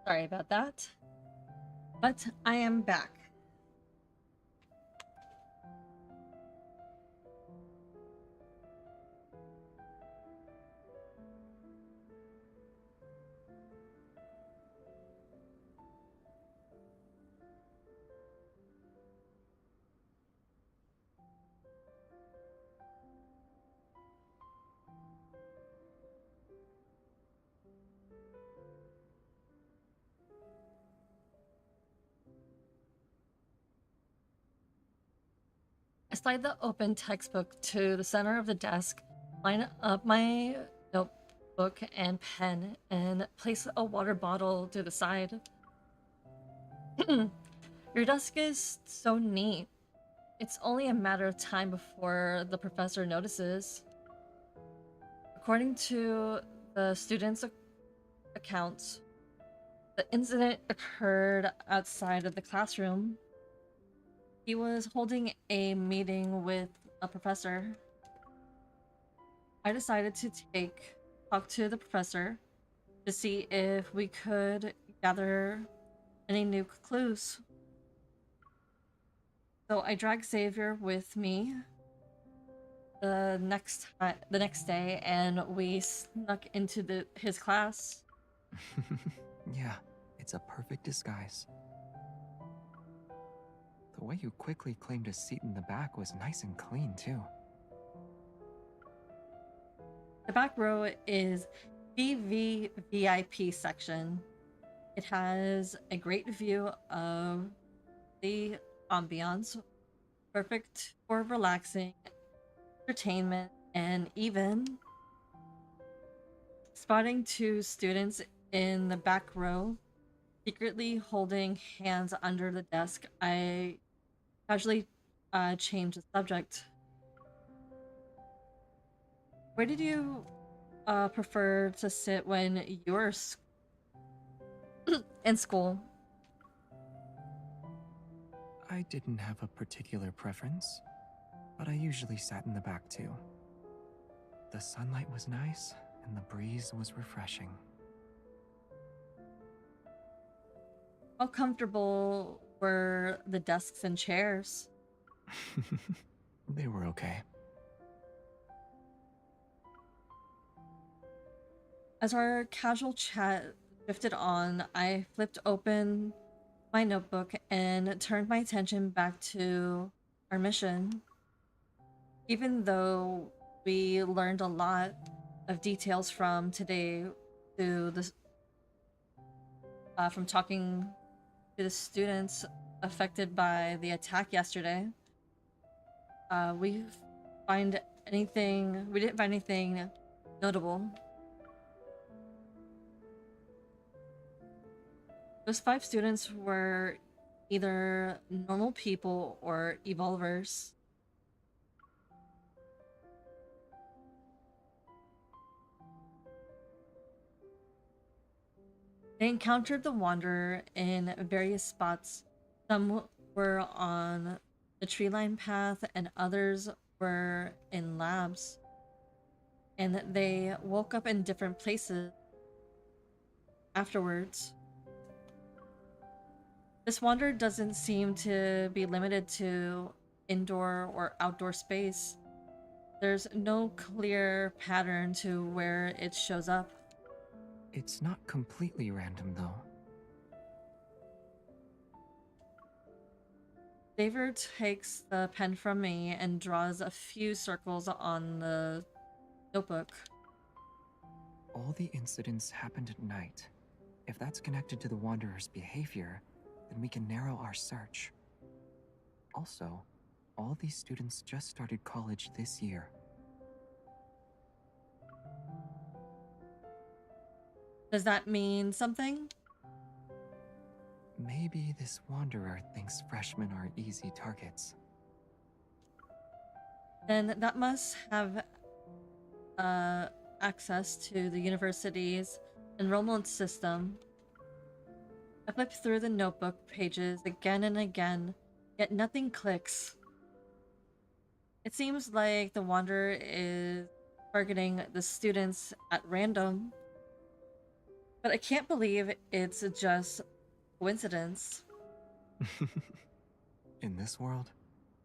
[SPEAKER 1] Sorry about that. But I am back. I slide the open textbook to the center of the desk, line up my notebook and pen, and place a water bottle to the side. Your desk is so neat. It's only a matter of time before the professor notices. According to the students' accounts, the incident occurred outside of the classroom. He was holding a meeting with a professor. I decided to talk to the professor to see if we could gather any new clues. So I dragged Xavier with me the next day, and we snuck into his class.
[SPEAKER 4] Yeah, it's a perfect disguise. The way you quickly claimed a seat in the back was nice and clean, too.
[SPEAKER 1] The back row is the VIP section. It has a great view of the ambiance, perfect for relaxing, entertainment, and even spotting two students in the back row secretly holding hands under the desk. I casually changed the subject. Where did you prefer to sit when you were in school?
[SPEAKER 4] I didn't have a particular preference, but I usually sat in the back too. The sunlight was nice, and the breeze was refreshing.
[SPEAKER 1] How comfortable were the desks and chairs?
[SPEAKER 4] They were okay.
[SPEAKER 1] As our casual chat drifted on, I flipped open my notebook and turned my attention back to our mission. Even though we learned a lot of details from today to this, from talking to the students affected by the attack yesterday, we didn't find anything notable. Those 5 students were either normal people or evolvers. They encountered the Wanderer in various spots. Some were on the tree line path, and others were in labs. And they woke up in different places afterwards. This Wanderer doesn't seem to be limited to indoor or outdoor space. There's no clear pattern to where it shows up.
[SPEAKER 4] It's not completely random, though.
[SPEAKER 1] David takes the pen from me and draws a few circles on the notebook.
[SPEAKER 4] All the incidents happened at night. If that's connected to the Wanderer's behavior, then we can narrow our search. Also, all these students just started college this year.
[SPEAKER 1] Does that mean something?
[SPEAKER 4] Maybe this Wanderer thinks freshmen are easy targets.
[SPEAKER 1] Then that must have access to the university's enrollment system. I flip through the notebook pages again and again, yet nothing clicks. It seems like the Wanderer is targeting the students at random. But I can't believe it's just coincidence.
[SPEAKER 4] In this world,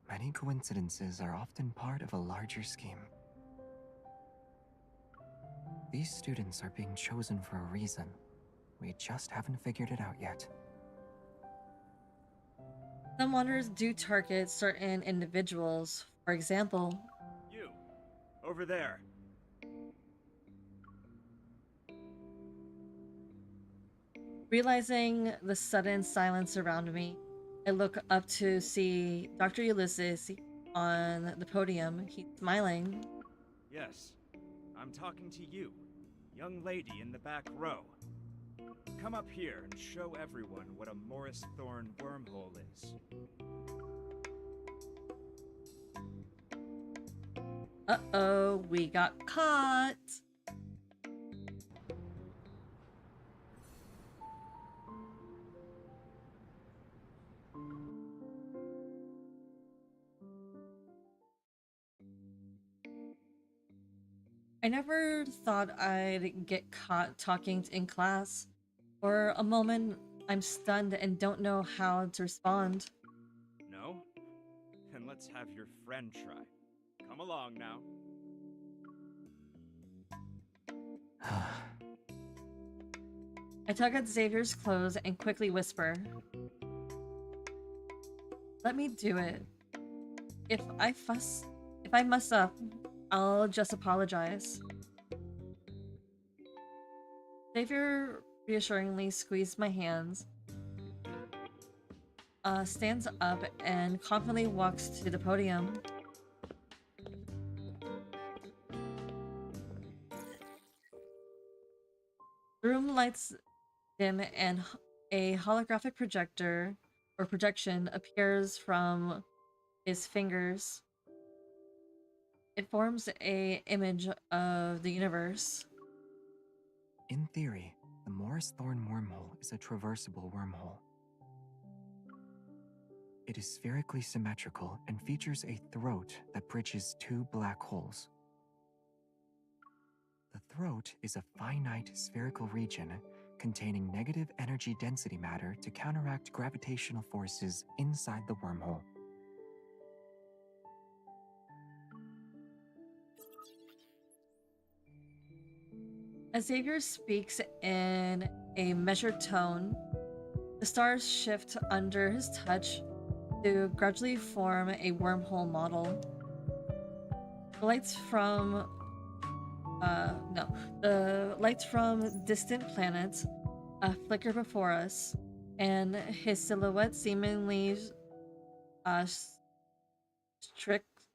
[SPEAKER 4] many coincidences are often part of a larger scheme. These students are being chosen for a reason. We just haven't figured it out yet.
[SPEAKER 1] Some wanderers do target certain individuals. For example,
[SPEAKER 12] You! Over there!
[SPEAKER 1] realizing the sudden silence around me, I look up to see Dr. Ulysses on the podium. He's smiling.
[SPEAKER 12] Yes, I'm talking to you, young lady in the back row. Come up here and show everyone what a Morris Thorn wormhole is.
[SPEAKER 1] Uh-oh, we got caught. I never thought I'd get caught talking in class. For a moment, I'm stunned and don't know how to respond.
[SPEAKER 12] No? Then let's have your friend try. Come along now.
[SPEAKER 1] I tug at Xavier's clothes and quickly whisper, "Let me do it. If I mess up, I'll just apologize." Xavier reassuringly squeezed my hands, stands up, and confidently walks to the podium. The room lights dim and a holographic projector or projection appears from his fingers. It forms a image of the universe.
[SPEAKER 4] In theory, the Morris Thorn wormhole is a traversable wormhole. It is spherically symmetrical and features a throat that bridges two black holes. The throat is a finite spherical region containing negative energy density matter to counteract gravitational forces inside the wormhole.
[SPEAKER 1] As Xavier speaks in a measured tone, the stars shift under his touch to gradually form a wormhole model. The lights from the lights from distant planets flicker before us, and his silhouette seemingly uh,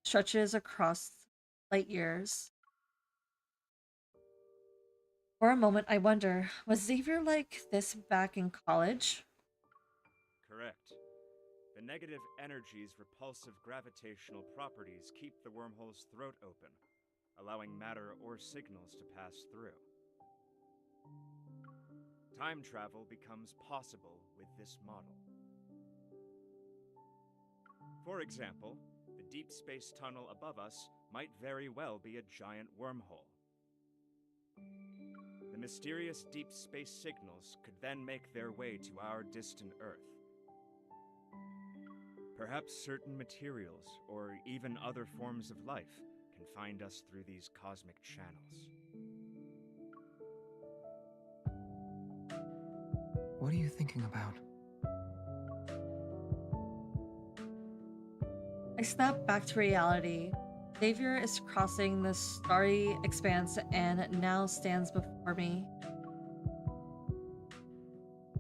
[SPEAKER 1] stretches across light years. For a moment, I wonder, was Xavier like this back in college?
[SPEAKER 12] Correct. The negative energy's repulsive gravitational properties keep the wormhole's throat open, allowing matter or signals to pass through. Time travel becomes possible with this model. For example, the deep space tunnel above us might very well be a giant wormhole. The mysterious deep space signals could then make their way to our distant Earth. Perhaps certain materials, or even other forms of life, can find us through these cosmic channels.
[SPEAKER 4] What are you thinking about?
[SPEAKER 1] I snap back to reality. Xavier is crossing the starry expanse and now stands before me.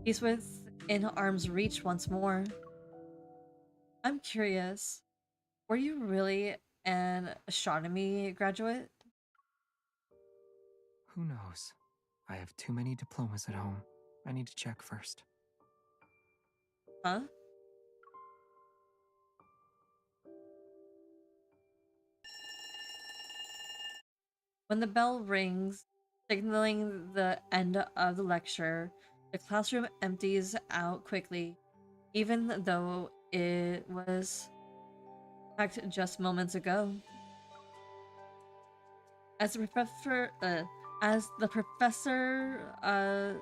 [SPEAKER 1] He's within arm's reach once more. I'm curious, were you really an astronomy graduate?
[SPEAKER 4] Who knows? I have too many diplomas at home. I need to check first.
[SPEAKER 1] Huh? When the bell rings, signaling the end of the lecture, the classroom empties out quickly, even though it was packed just moments ago. As the As the professor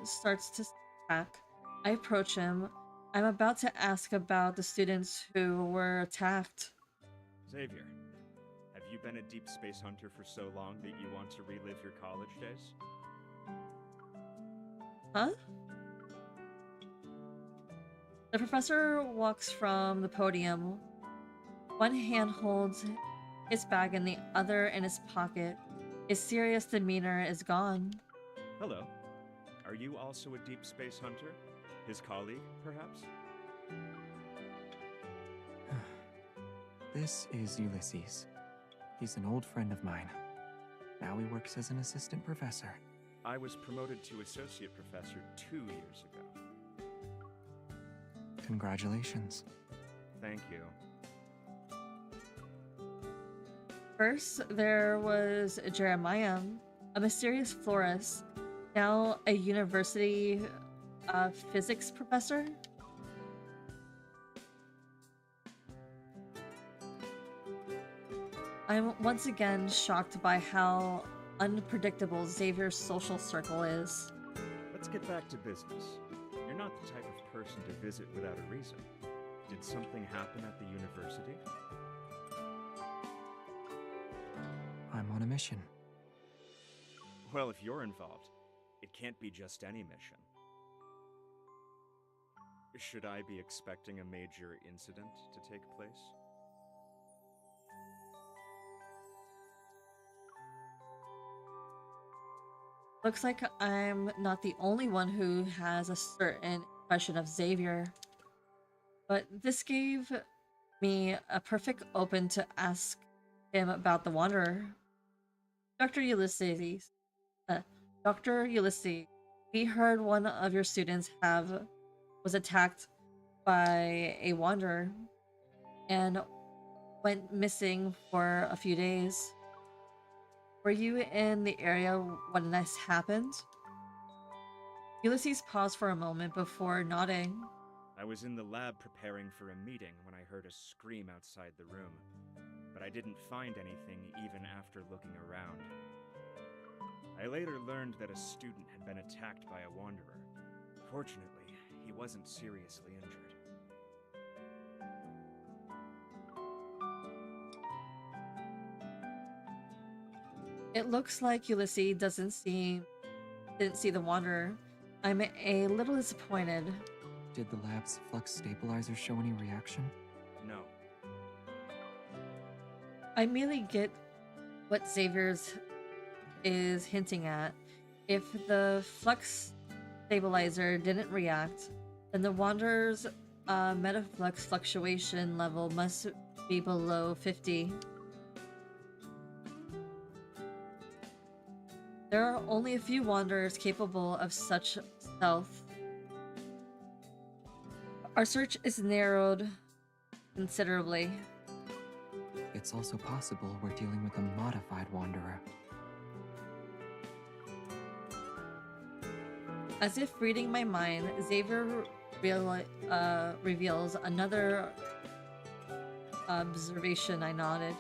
[SPEAKER 1] starts to attack, I approach him. I'm about to ask about the students who were attacked.
[SPEAKER 12] Xavier, have you been a deep space hunter for so long that you want to relive your college days?
[SPEAKER 1] Huh? The professor walks from the podium. One hand holds his bag and the other in his pocket. His serious demeanor is gone.
[SPEAKER 12] Hello. Are you also a deep space hunter? His colleague, perhaps?
[SPEAKER 4] This is Ulysses. He's an old friend of mine. Now he works as an assistant professor.
[SPEAKER 12] I was promoted to associate professor 2 years ago.
[SPEAKER 4] Congratulations.
[SPEAKER 12] Thank you.
[SPEAKER 1] First, there was Jeremiah, a mysterious florist, now a university physics professor. I'm once again shocked by how unpredictable Xavier's social circle is.
[SPEAKER 12] Let's get back to business. You're not the type of person to visit without a reason. Did something happen at the university?
[SPEAKER 4] I'm on a mission.
[SPEAKER 12] Well, if you're involved, it can't be just any mission. Should I be expecting a major incident to take place?
[SPEAKER 1] Looks like I'm not the only one who has a certain impression of Xavier. But this gave me a perfect open to ask him about the Wanderer. Dr. Ulysses, Dr. Ulysses, we heard one of your students was attacked by a Wanderer and went missing for a few days. Were you in the area when this happened? Ulysses paused for a moment before nodding.
[SPEAKER 12] I was in the lab preparing for a meeting when I heard a scream outside the room, but I didn't find anything even after looking around. I later learned that a student had been attacked by a Wanderer. Fortunately, he wasn't seriously injured.
[SPEAKER 1] It looks like Ulysses didn't see the Wanderer. I'm a little disappointed.
[SPEAKER 4] Did the lab's flux stabilizer show any reaction?
[SPEAKER 12] No.
[SPEAKER 1] I merely get what Xavier's is hinting at. If the flux stabilizer didn't react, then the Wanderer's metaflux fluctuation level must be below 50. There are only a few Wanderers capable of such stealth. Our search is narrowed considerably.
[SPEAKER 4] It's also possible we're dealing with a modified Wanderer.
[SPEAKER 1] As if reading my mind, Xavier reveals another observation. I nodded.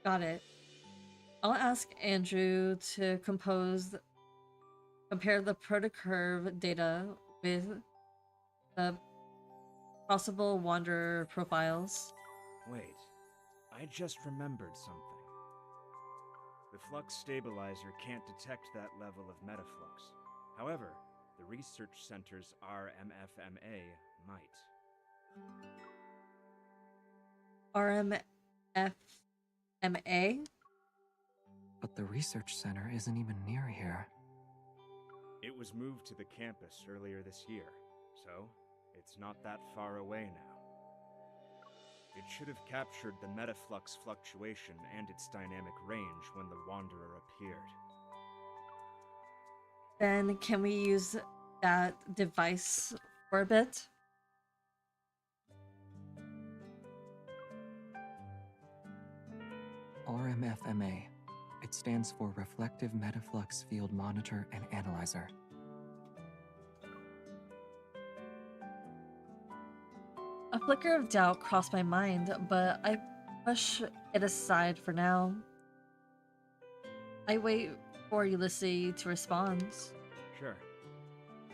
[SPEAKER 1] Got it. I'll ask Andrew to compare the protocurve data with the possible Wanderer profiles.
[SPEAKER 12] Wait, I just remembered something. The flux stabilizer can't detect that level of metaflux. However, the research center's RMFMA might.
[SPEAKER 1] RMFMA?
[SPEAKER 4] But the research center isn't even near here.
[SPEAKER 12] It was moved to the campus earlier this year, so it's not that far away now. It should have captured the metaflux fluctuation and its dynamic range when the Wanderer appeared.
[SPEAKER 1] Then can we use that device for a bit?
[SPEAKER 4] RMFMA. It stands for Reflective Metaflux Field Monitor and Analyzer.
[SPEAKER 1] A flicker of doubt crossed my mind, but I push it aside for now. I wait for Ulysses to respond.
[SPEAKER 12] Sure.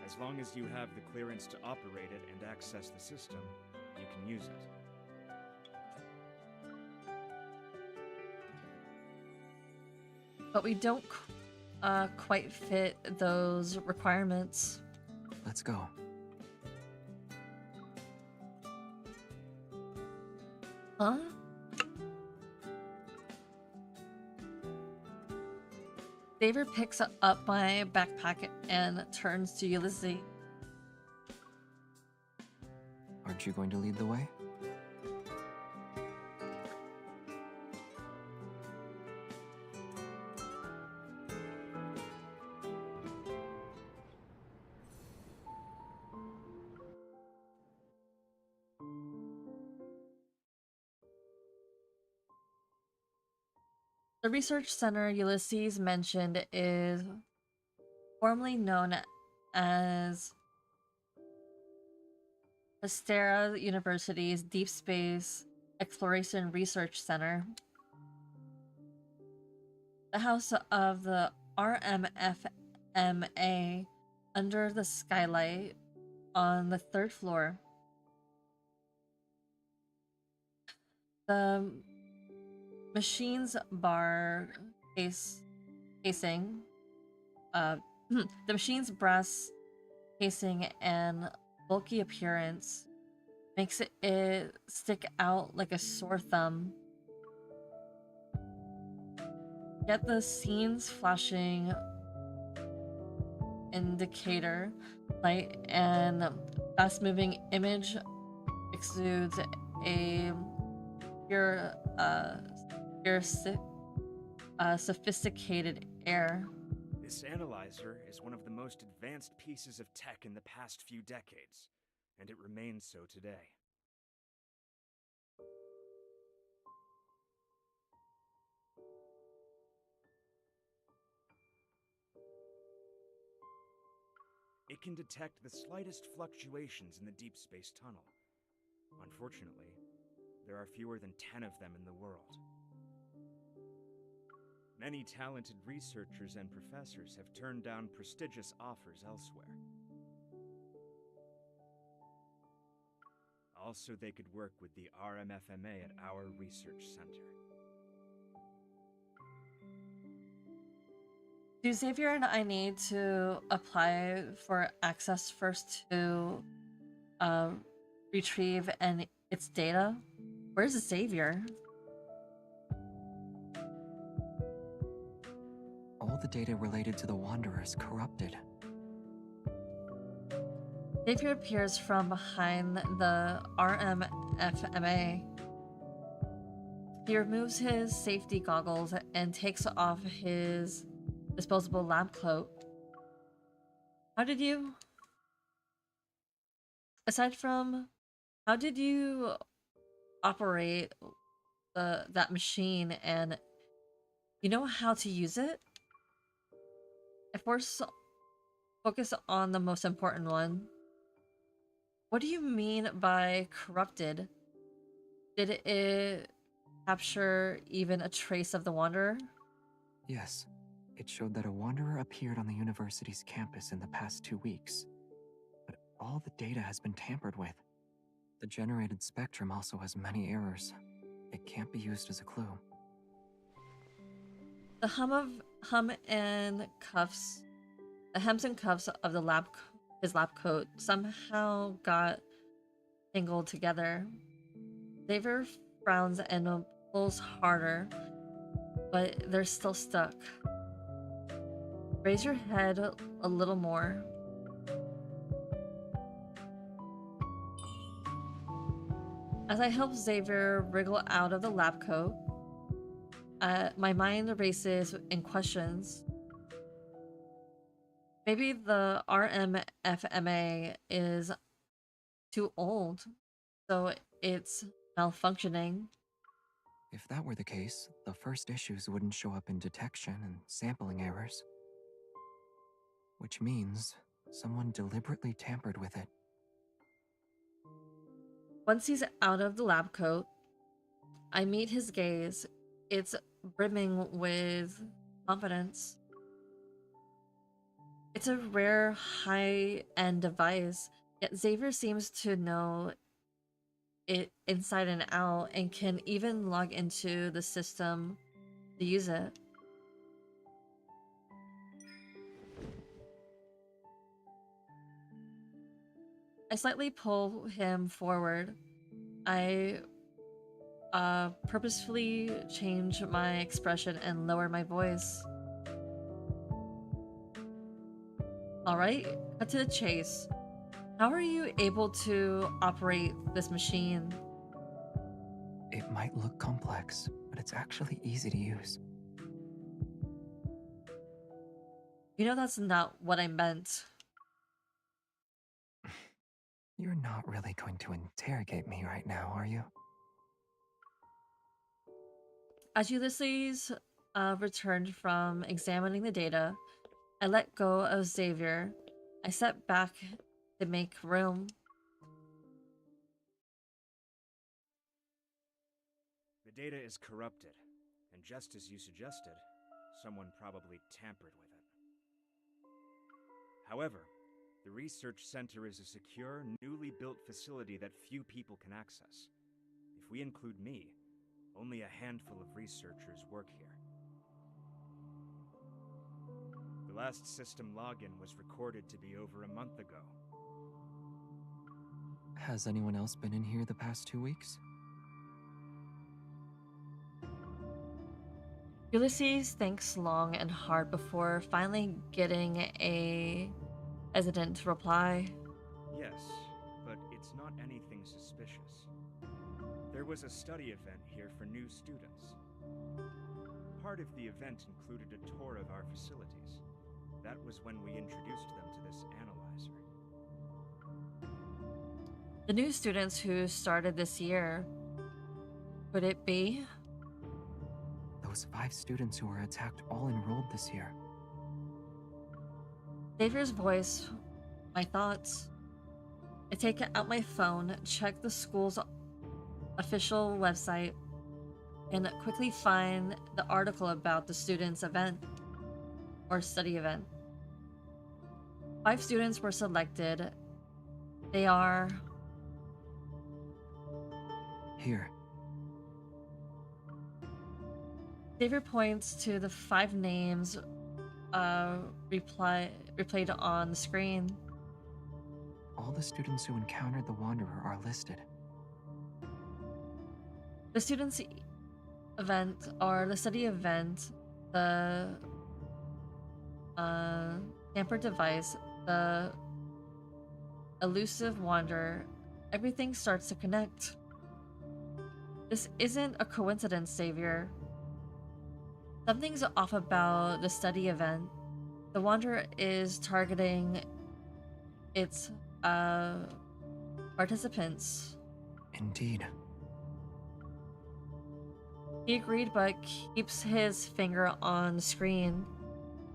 [SPEAKER 12] As long as you have the clearance to operate it and access the system, you can use it.
[SPEAKER 1] But we don't quite fit those requirements.
[SPEAKER 4] Let's go.
[SPEAKER 1] Huh? Xavier picks up my backpack and turns to Ulysses.
[SPEAKER 4] Aren't you going to lead the way?
[SPEAKER 1] The research center Ulysses mentioned is formerly known as Hastera University's Deep Space Exploration Research Center. The house of the RMFMA under the skylight on the 3rd floor. The machine's bar casing, the machine's brass casing and bulky appearance makes it stick out like a sore thumb. Yet the scene's flashing indicator light and fast-moving image exudes a sophisticated air.
[SPEAKER 12] This analyzer is one of the most advanced pieces of tech in the past few decades, and it remains so today. It can detect the slightest fluctuations in the deep space tunnel. Unfortunately, there are fewer than 10 of them in the world. Many talented researchers and professors have turned down prestigious offers elsewhere. Also, they could work with the RMFMA at our research center.
[SPEAKER 1] Do Xavier and I need to apply for access first to retrieve its data? Where's Xavier?
[SPEAKER 4] All the data related to the Wanderer is corrupted.
[SPEAKER 1] Xavier appears from behind the RMFMA. He removes his safety goggles and takes off his disposable lab coat. How did you operate that machine, and you know how to use it? If we're focus on the most important one, what do you mean by corrupted? Did it capture even a trace of the Wanderer?
[SPEAKER 4] Yes. It showed that a Wanderer appeared on the university's campus in the past 2 weeks. But all the data has been tampered with. The generated spectrum also has many errors. It can't be used as a clue.
[SPEAKER 1] The hems and cuffs of the his lab coat somehow got tangled together. Xavier frowns and pulls harder, but they're still stuck. Raise your head a little more. As I help Xavier wriggle out of the lab coat, my mind races in questions. Maybe the RMFMA is too old, so it's malfunctioning.
[SPEAKER 4] If that were the case, the first issues wouldn't show up in detection and sampling errors. Which means someone deliberately tampered with it.
[SPEAKER 1] Once he's out of the lab coat, I meet his gaze. It's brimming with confidence. It's a rare high-end device, yet Xavier seems to know it inside and out and can even log into the system to use it. I slightly pull him forward. I purposefully change my expression and lower my voice. Alright, cut to the chase. How are you able to operate this machine?
[SPEAKER 4] It might look complex, but it's actually easy to use.
[SPEAKER 1] You know that's not what I meant.
[SPEAKER 4] You're not really going to interrogate me right now, are you?
[SPEAKER 1] As Ulysses returned from examining the data, I let go of Xavier. I stepped back to make room.
[SPEAKER 12] The data is corrupted, and just as you suggested, someone probably tampered with it. However, the research center is a secure, newly built facility that few people can access. If we include me, only a handful of researchers work here. The last system login was recorded to be over a month ago.
[SPEAKER 4] Has anyone else been in here the past 2 weeks?
[SPEAKER 1] Ulysses thinks long and hard before finally getting a hesitant reply.
[SPEAKER 12] Yes, but it's not anything suspicious. There was a study event here for new students. Part of the event included a tour of our facilities. That was when we introduced them to this analyzer.
[SPEAKER 1] The new students who started this year, could it be?
[SPEAKER 4] Those 5 students who were attacked all enrolled this year.
[SPEAKER 1] Xavier's voice, my thoughts. I take out my phone, check the school's official website, and quickly find the article about the students' event or study event. 5 students were selected. They are...
[SPEAKER 4] Here.
[SPEAKER 1] Xavier points to the 5 names replayed on the screen.
[SPEAKER 4] All the students who encountered the Wanderer are listed.
[SPEAKER 1] The students' event, or the study event, the tampered device, the elusive Wanderer, everything starts to connect. This isn't a coincidence, Xavier. Something's off about the study event. The Wanderer is targeting its participants.
[SPEAKER 4] Indeed.
[SPEAKER 1] He agreed, but keeps his finger on the screen.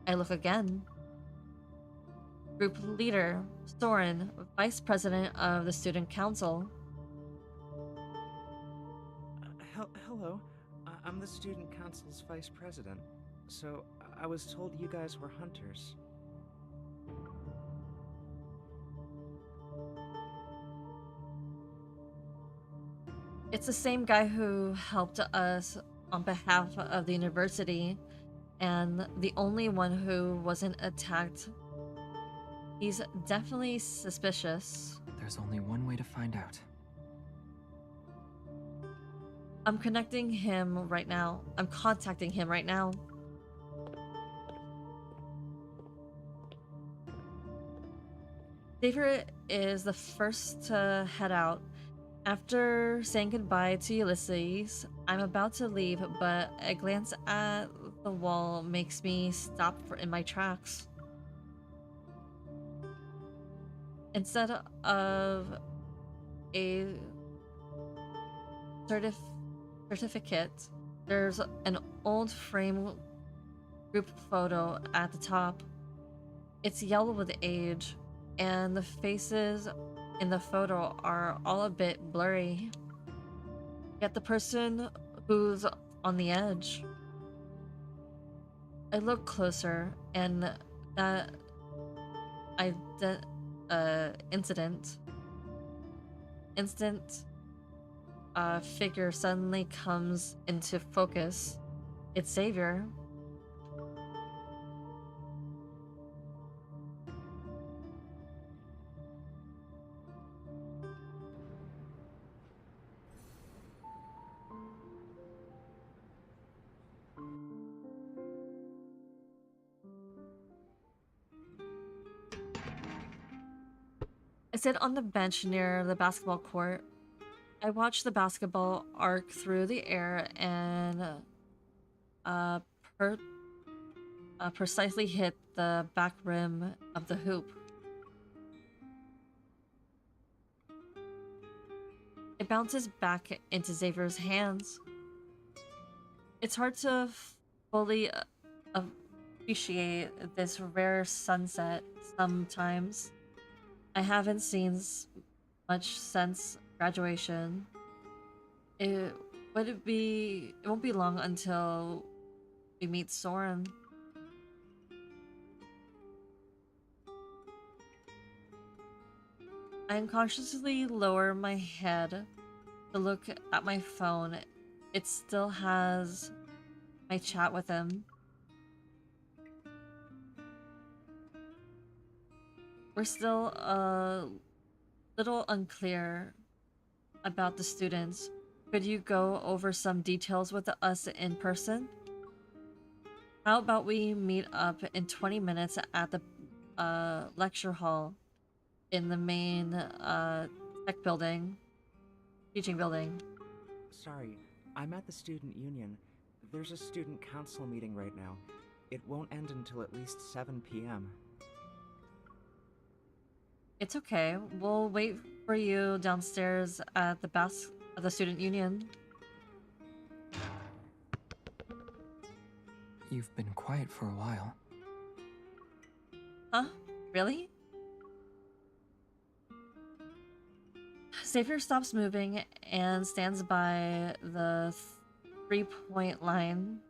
[SPEAKER 1] I look again. Group leader, Soren, vice president of the student council.
[SPEAKER 10] Hello. I'm the student council's vice president. So, I was told you guys were hunters.
[SPEAKER 1] It's the same guy who helped us on behalf of the university, and the only one who wasn't attacked. He's definitely suspicious.
[SPEAKER 4] There's only one way to find out.
[SPEAKER 1] I'm connecting him right now. I'm contacting him right now. Xavier is the first to head out. After saying goodbye to Ulysses, I'm about to leave, but a glance at the wall makes me stop in my tracks. Instead of a certificate, there's an old frame group photo at the top. It's yellow with age, and the faces in the photo are all a bit blurry. Yet the person who's on the edge. I look closer, and that incident instant figure suddenly comes into focus. It's Xavier. I sit on the bench near the basketball court. I watch the basketball arc through the air and uh, per- precisely hit the back rim of the hoop. It bounces back into Xavier's hands. It's hard to fully appreciate this rare sunset sometimes. I haven't seen much since graduation. It it won't be long until we meet Soren. I unconsciously lower my head to look at my phone. It still has my chat with him. We're still a little unclear about the students. Could you go over some details with us in person? How about we meet up in 20 minutes at the lecture hall in the main tech building, teaching building?
[SPEAKER 10] Sorry, I'm at the student union. There's a student council meeting right now. It won't end until at least 7 p.m.
[SPEAKER 1] It's okay. We'll wait for you downstairs at the student union.
[SPEAKER 4] You've been quiet for a while.
[SPEAKER 1] Huh? Really? Xavier stops moving and stands by the 3-point line.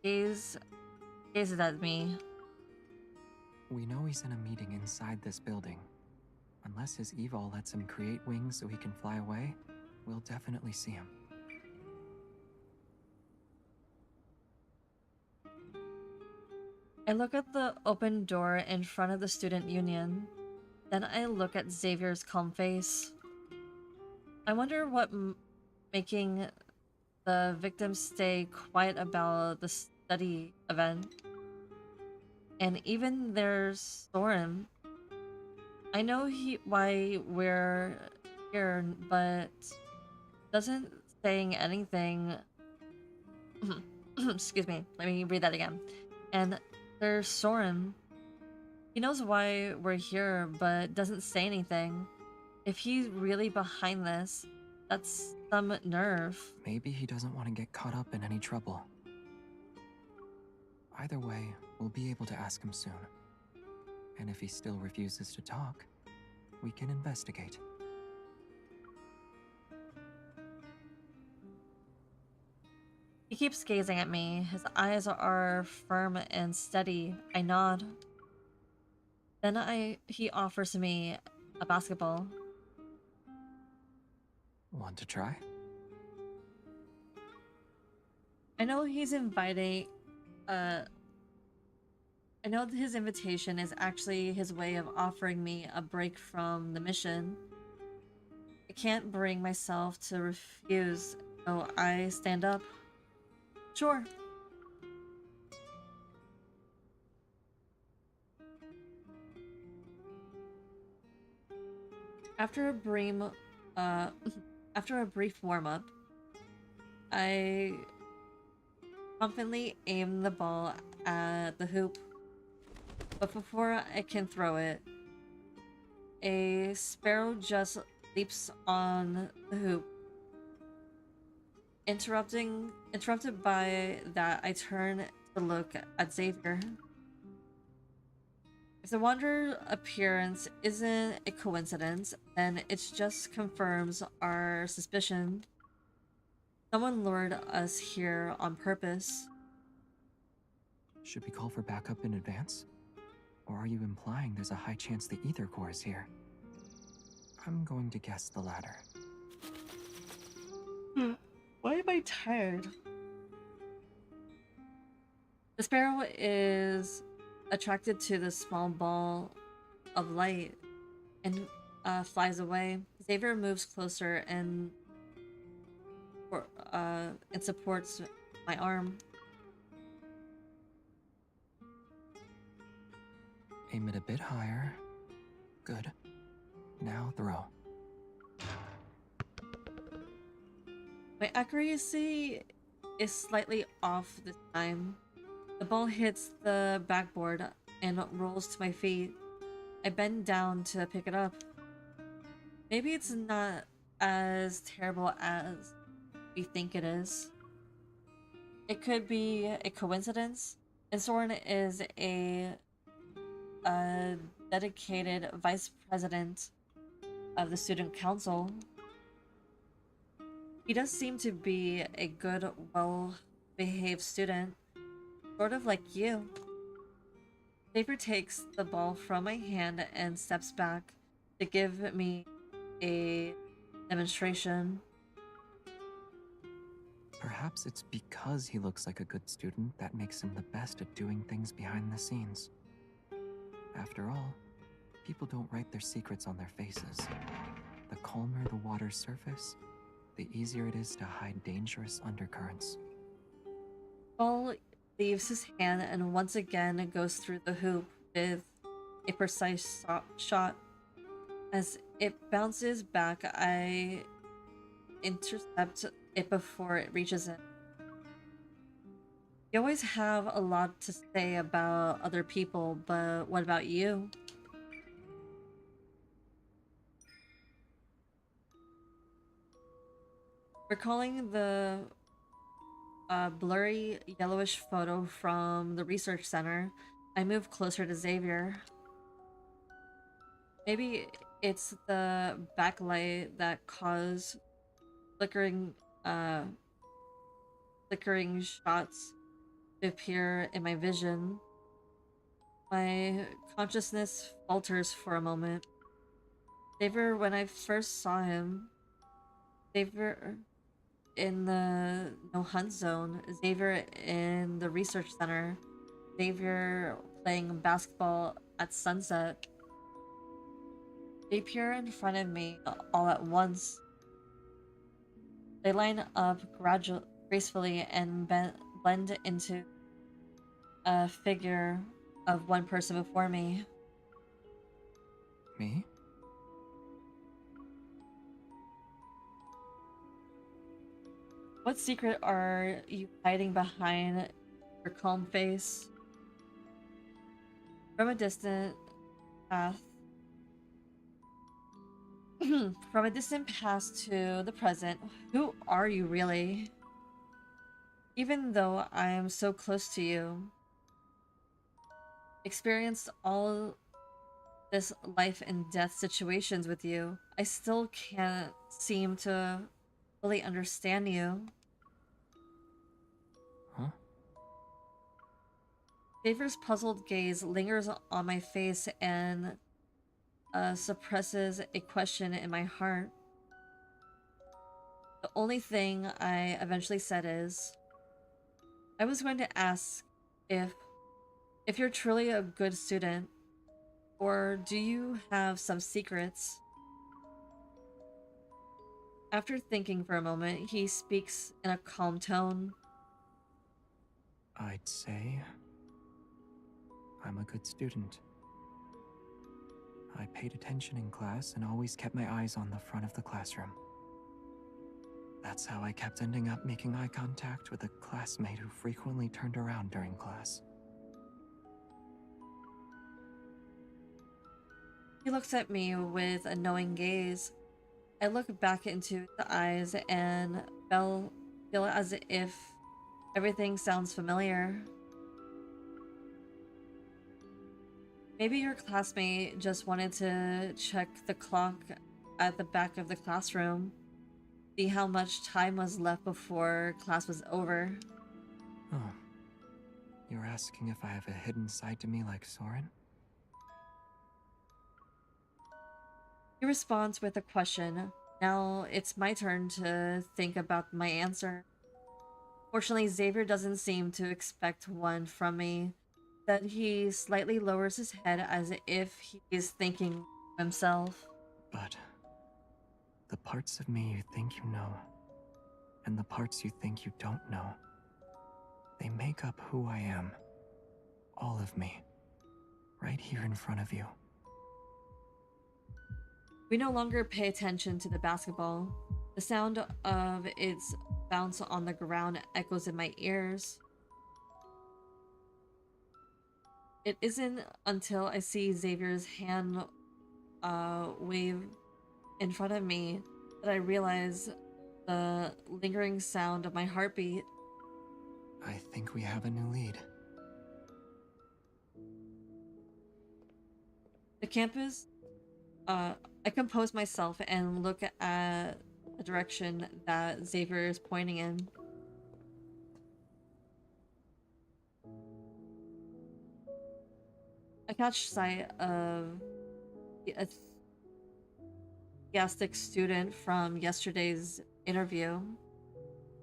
[SPEAKER 1] Gazes at me.
[SPEAKER 4] We know he's in a meeting inside this building. Unless his evil lets him create wings so he can fly away, we'll definitely see him.
[SPEAKER 1] I look at the open door in front of the student union. Then I look at Xavier's calm face. I wonder what making the victims stay quiet about the study event. And even there's Soren. I know why we're here, but doesn't saying anything. Excuse me. Let me read that again. And there's Soren. He knows why we're here, but doesn't say anything. If he's really behind this, that's some nerve.
[SPEAKER 4] Maybe he doesn't want to get caught up in any trouble. Either way, we'll be able to ask him soon. And if he still refuses to talk, we can investigate.
[SPEAKER 1] He keeps gazing at me. His eyes are firm and steady. I nod. Then he offers me a basketball.
[SPEAKER 4] Want to try?
[SPEAKER 1] I know he's inviting. I know that his invitation is actually his way of offering me a break from the mission. I can't bring myself to refuse, so I stand up. Sure. After a brief warm-up, I confidently aim the ball at the hoop. But before I can throw it, a sparrow just leaps on the hoop. Interrupted by that, I turn to look at Xavier. If the Wanderer's appearance isn't a coincidence, then it just confirms our suspicion. Someone lured us here on purpose.
[SPEAKER 4] Should we call for backup in advance? Or are you implying there's a high chance the ether core is here? I'm going to guess the latter.
[SPEAKER 1] Why am I tired? The sparrow is attracted to the small ball of light and flies away. Xavier moves closer and supports my arm.
[SPEAKER 4] Aim it a bit higher. Good. Now throw.
[SPEAKER 1] My accuracy is slightly off this time. The ball hits the backboard and rolls to my feet. I bend down to pick it up. Maybe it's not as terrible as we think it is. It could be a coincidence. And Soren is a dedicated vice president of the student council. He does seem to be a good, well-behaved student, sort of like you. Xavier takes the ball from my hand and steps back to give me a demonstration.
[SPEAKER 4] Perhaps it's because he looks like a good student that makes him the best at doing things behind the scenes. After all, people don't write their secrets on their faces. The calmer the water's surface, the easier it is to hide dangerous undercurrents.
[SPEAKER 1] Ball leaves his hand and once again goes through the hoop with a precise shot. As it bounces back, I intercept it before it reaches it. You always have a lot to say about other people, but what about you? Recalling the blurry yellowish photo from the research center, I move closer to Xavier. Maybe it's the backlight that caused flickering shots to appear in my vision. My consciousness falters for a moment. Xavier, when I first saw him, Xavier in the no hunt zone, Xavier in the research center, Xavier playing basketball at sunset. They appear in front of me all at once. They line up gracefully and blend into a figure of one person before me.
[SPEAKER 4] Me?
[SPEAKER 1] What secret are you hiding behind your calm face? From a distant path. From a distant past to the present, who are you really? Even though I am so close to you, experienced all this life and death situations with you, I still can't seem to fully understand you.
[SPEAKER 4] Huh?
[SPEAKER 1] Xavier's puzzled gaze lingers on my face and suppresses a question in my heart. The only thing I eventually said is, I was going to ask if you're truly a good student, or do you have some secrets? After thinking for a moment, he speaks in a calm tone.
[SPEAKER 4] I'd say I'm a good student. I paid attention in class and always kept my eyes on the front of the classroom. That's how I kept ending up making eye contact with a classmate who frequently turned around during class.
[SPEAKER 1] He looks at me with a knowing gaze. I look back into the eyes and feel as if everything sounds familiar. Maybe your classmate just wanted to check the clock at the back of the classroom, see how much time was left before class was over.
[SPEAKER 4] Oh, You're asking if I have a hidden side to me like Soren?
[SPEAKER 1] He responds with a question. Now it's my turn to think about my answer. Fortunately, Xavier doesn't seem to expect one from me. That he slightly lowers his head as if he's thinking to himself.
[SPEAKER 4] But the parts of me you think you know, and the parts you think you don't know, they make up who I am. All of me. Right here in front of you.
[SPEAKER 1] We no longer pay attention to the basketball. The sound of its bounce on the ground echoes in my ears. It isn't until I see Xavier's hand wave in front of me that I realize the lingering sound of my heartbeat.
[SPEAKER 4] I think we have a new lead.
[SPEAKER 1] The campus, I compose myself and look at the direction that Xavier is pointing in. I catch sight of the enthusiastic student from yesterday's interview.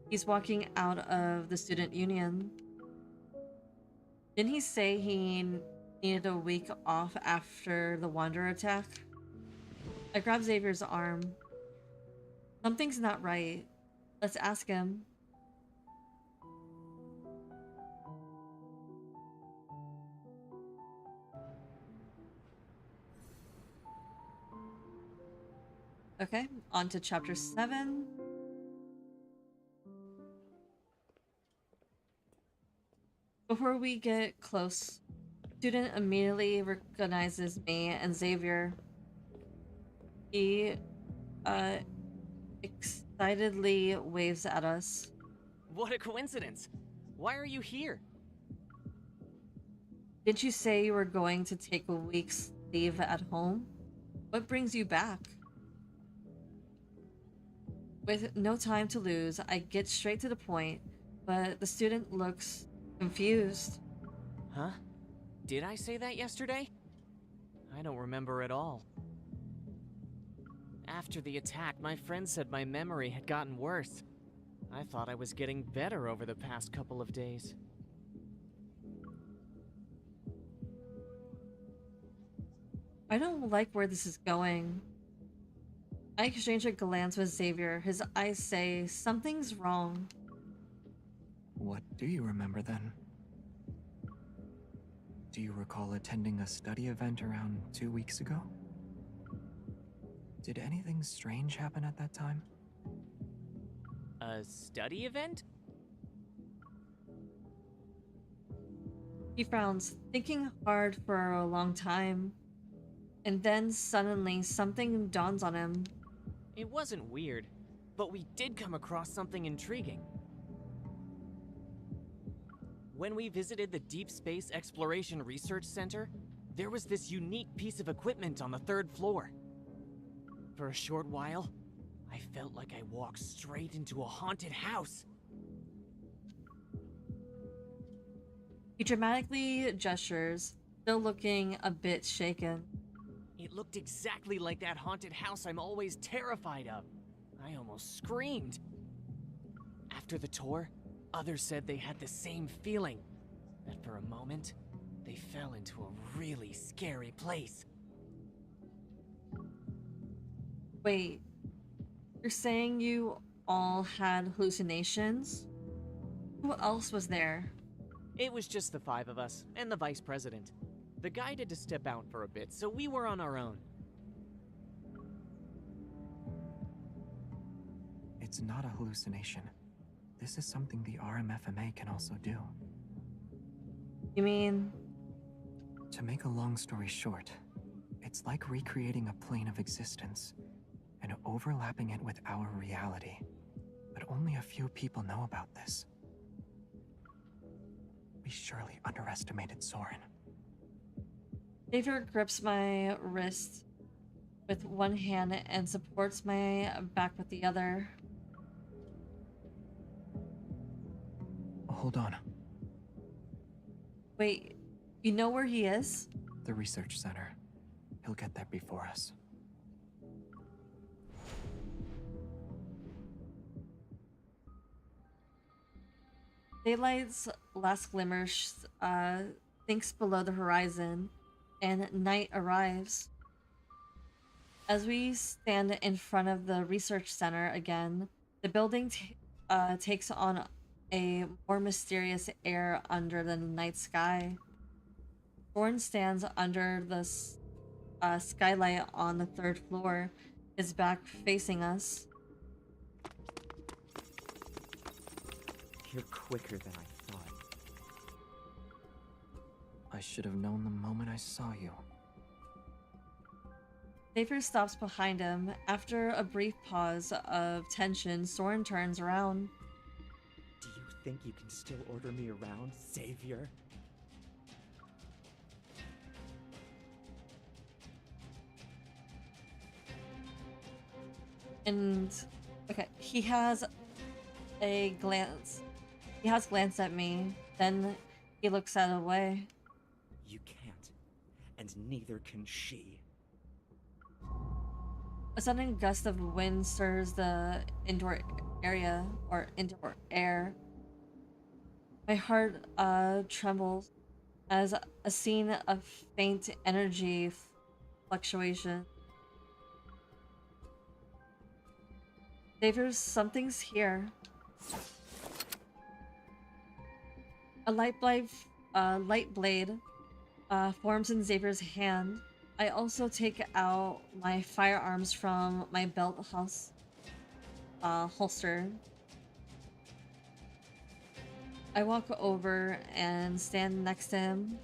[SPEAKER 1] He's walking out of the student union. Didn't he say he needed a week off after the Wanderer attack? I grab Xavier's arm. Something's not right. Let's ask him. Okay, on to chapter 7. Before we get close, student immediately recognizes me and Xavier. He excitedly waves at us.
[SPEAKER 11] What a coincidence! Why are you here?
[SPEAKER 1] Didn't you say you were going to take a week's leave at home? What brings you back? With no time to lose, I get straight to the point, but the student looks confused.
[SPEAKER 11] Huh? Did I say that yesterday? I don't remember at all. After the attack, my friend said my memory had gotten worse. I thought I was getting better over the past couple of days.
[SPEAKER 1] I don't like where this is going. I exchange a glance with Xavier. His eyes say something's wrong.
[SPEAKER 4] What do you remember then? Do you recall attending a study event around 2 weeks ago? Did anything strange happen at that time?
[SPEAKER 11] A study event?
[SPEAKER 1] He frowns, thinking hard for a long time. And then suddenly something dawns on him.
[SPEAKER 11] It wasn't weird, but we did come across something intriguing. When we visited the Deep Space Exploration Research Center, there was this unique piece of equipment on the 3rd floor. For a short while, I felt like I walked straight into a haunted house.
[SPEAKER 1] He dramatically gestures, still looking a bit shaken.
[SPEAKER 11] It looked exactly like that haunted house I'm always terrified of. I almost screamed. After the tour, others said they had the same feeling. That for a moment, they fell into a really scary place.
[SPEAKER 1] Wait, you're saying you all had hallucinations? Who else was there?
[SPEAKER 11] It was just the 5 of us, and the vice president. The guy had to step out for a bit, so we were on our own.
[SPEAKER 4] It's not a hallucination. This is something the RMFMA can also do.
[SPEAKER 1] You mean?
[SPEAKER 4] To make a long story short, it's like recreating a plane of existence and overlapping it with our reality. But only a few people know about this. We surely underestimated Soren.
[SPEAKER 1] Xavier grips my wrist with one hand and supports my back with the other.
[SPEAKER 4] Hold on.
[SPEAKER 1] Wait, you know where he is?
[SPEAKER 4] The research center. He'll get there before us.
[SPEAKER 1] Daylight's last glimmer sinks below the horizon, and night arrives. As we stand in front of the research center again, the building takes on a more mysterious air under the night sky. Thorn stands under the skylight on the third floor, his back facing us.
[SPEAKER 10] You're quicker than I thought.
[SPEAKER 4] I should have known the moment I saw you.
[SPEAKER 1] Xavier stops behind him. After a brief pause of tension, Soren turns around.
[SPEAKER 10] Do you think you can still order me around, Xavier?
[SPEAKER 1] And okay, he has a glance. He has glanced at me. Then he looks out of the way.
[SPEAKER 10] You can't, and neither can she.
[SPEAKER 1] A sudden gust of wind stirs the indoor area or indoor air. My heart trembles as a scene of faint energy fluctuation. Xavier, something's here. A light blade forms in Xavier's hand. I also take out my firearms from my belt holster. I walk over and stand next to him.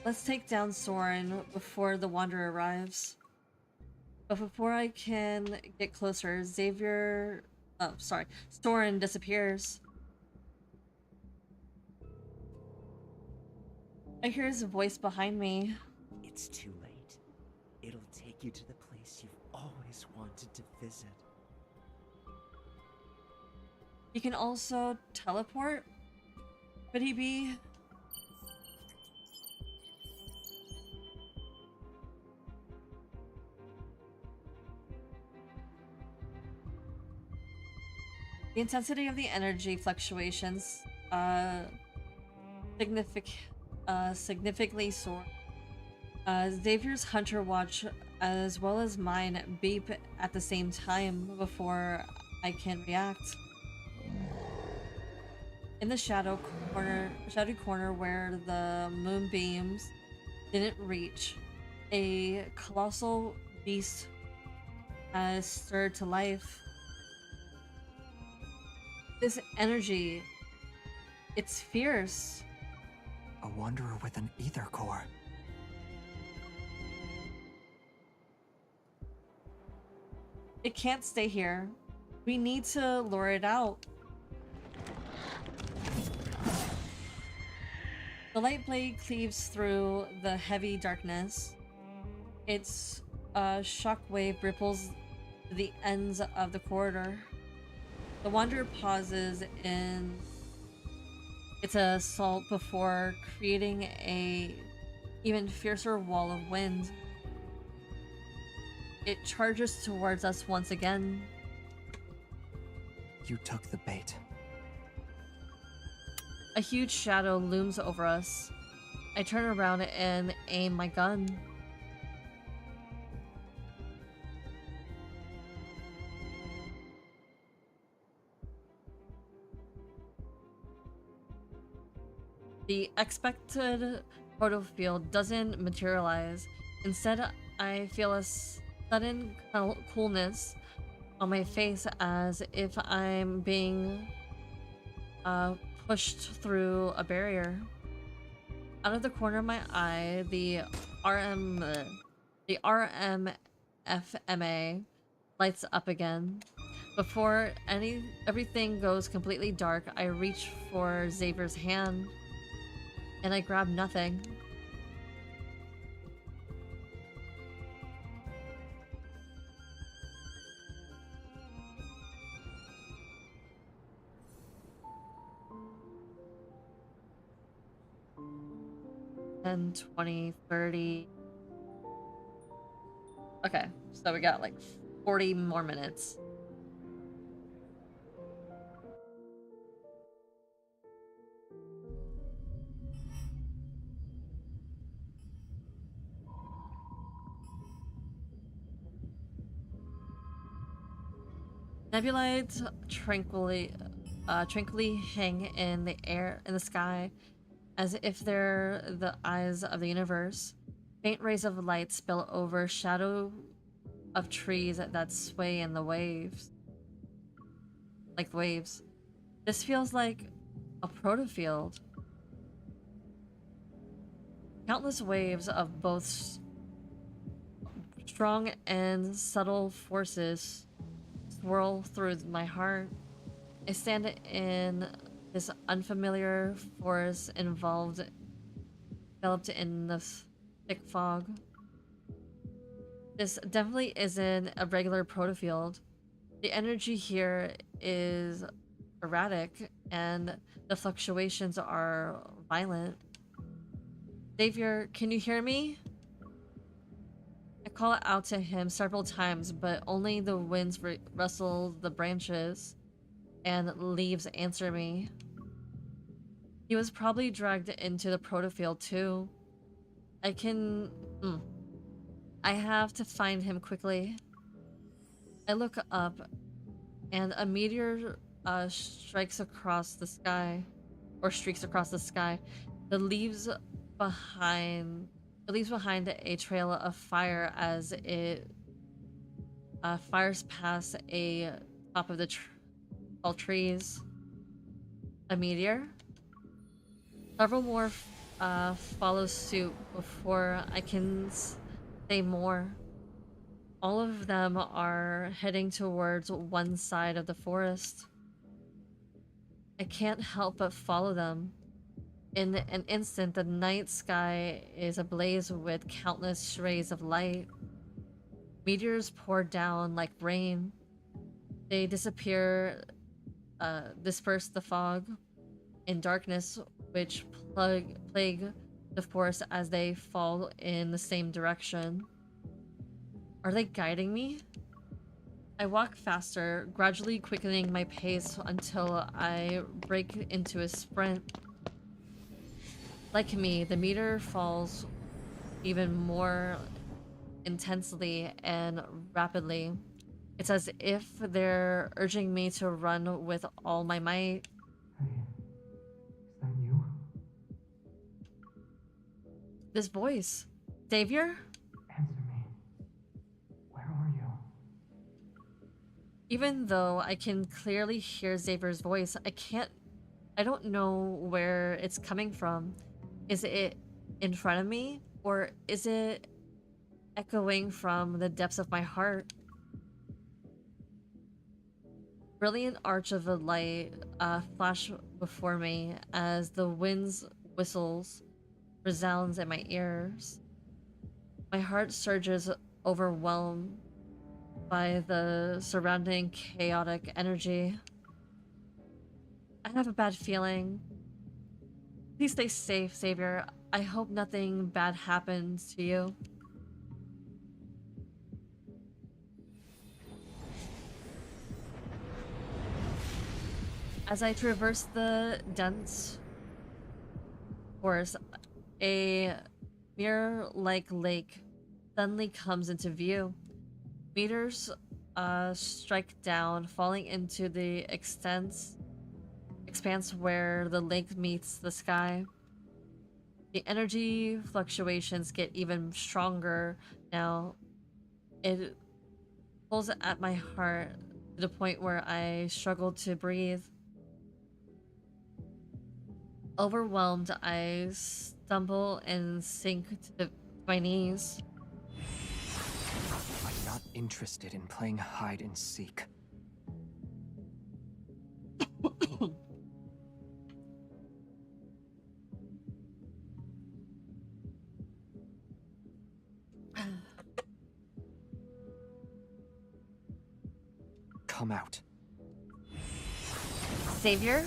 [SPEAKER 1] Let's take down Soren before the Wanderer arrives. But before I can get closer, Soren disappears. I hear his voice behind me.
[SPEAKER 10] It's too late. It'll take you to the place you've always wanted to visit.
[SPEAKER 1] He can also teleport? Could he be? The intensity of the energy fluctuations significantly soar. Xavier's Hunter Watch, as well as mine, beep at the same time before I can react. In the shadowy corner where the moonbeams didn't reach, a colossal beast has stirred to life. This energy, it's fierce.
[SPEAKER 4] A wanderer with an ether core.
[SPEAKER 1] It can't stay here. We need to lure it out. The light blade cleaves through the heavy darkness. Its shockwave ripples to the ends of the corridor. The wanderer pauses in its assault before creating a even fiercer wall of wind. It charges towards us once again.
[SPEAKER 4] You took the bait.
[SPEAKER 1] A huge shadow looms over us. I turn around and aim my gun. The expected portal field doesn't materialize. Instead, I feel a sudden coolness on my face as if I'm being pushed through a barrier. Out of the corner of my eye, the RMFMA lights up again. Before everything goes completely dark, I reach for Xavier's hand, and I grab nothing. 10, 20, 30. Okay, so we got like 40 more minutes. Nebulites tranquilly hang in the air, in the sky, as if they're the eyes of the universe. Faint rays of light spill over shadow of trees that sway in the waves. Like waves. This feels like a protofield. Countless waves of both strong and subtle forces swirl through my heart. I stand in this unfamiliar forest enveloped in the thick fog. This definitely isn't a regular protofield. The energy here is erratic and the fluctuations are violent. Xavier, can you hear me? I call out to him several times, but only the winds rustle the branches and leaves answer me. He was probably dragged into the protofield too. I have to find him quickly. I look up and a meteor streaks across the sky. The leaves behind a trail of fire as it fires past a top of the tall trees. A meteor? Several more follow suit before I can say more. All of them are heading towards one side of the forest. I can't help but follow them. In an instant, the night sky is ablaze with countless rays of light. Meteors pour down like rain. They disperse the fog in darkness, which plague the forest as they fall in the same direction. Are they guiding me? I walk faster, gradually quickening my pace until I break into a sprint. Like me, the meter falls even more intensely and rapidly. It's as if they're urging me to run with all my might.
[SPEAKER 4] Hey, is that you?
[SPEAKER 1] This voice. Xavier?
[SPEAKER 4] Answer me. Where are you?
[SPEAKER 1] Even though I can clearly hear Xavier's voice, I don't know where it's coming from. Is it in front of me? Or is it echoing from the depths of my heart? Brilliant arch of a light flash before me as the wind's whistles resounds in my ears. My heart surges, overwhelmed by the surrounding chaotic energy. I have a bad feeling. Please stay safe, Xavier. I hope nothing bad happens to you. As I traverse the dense forest, a mirror-like lake suddenly comes into view. Meters strike down, falling into the expanse where the lake meets the sky. The energy fluctuations get even stronger now. It pulls at my heart to the point where I struggle to breathe. Overwhelmed, I stumble and sink to my knees.
[SPEAKER 4] I'm not interested in playing hide and seek. Come out.
[SPEAKER 1] Xavier?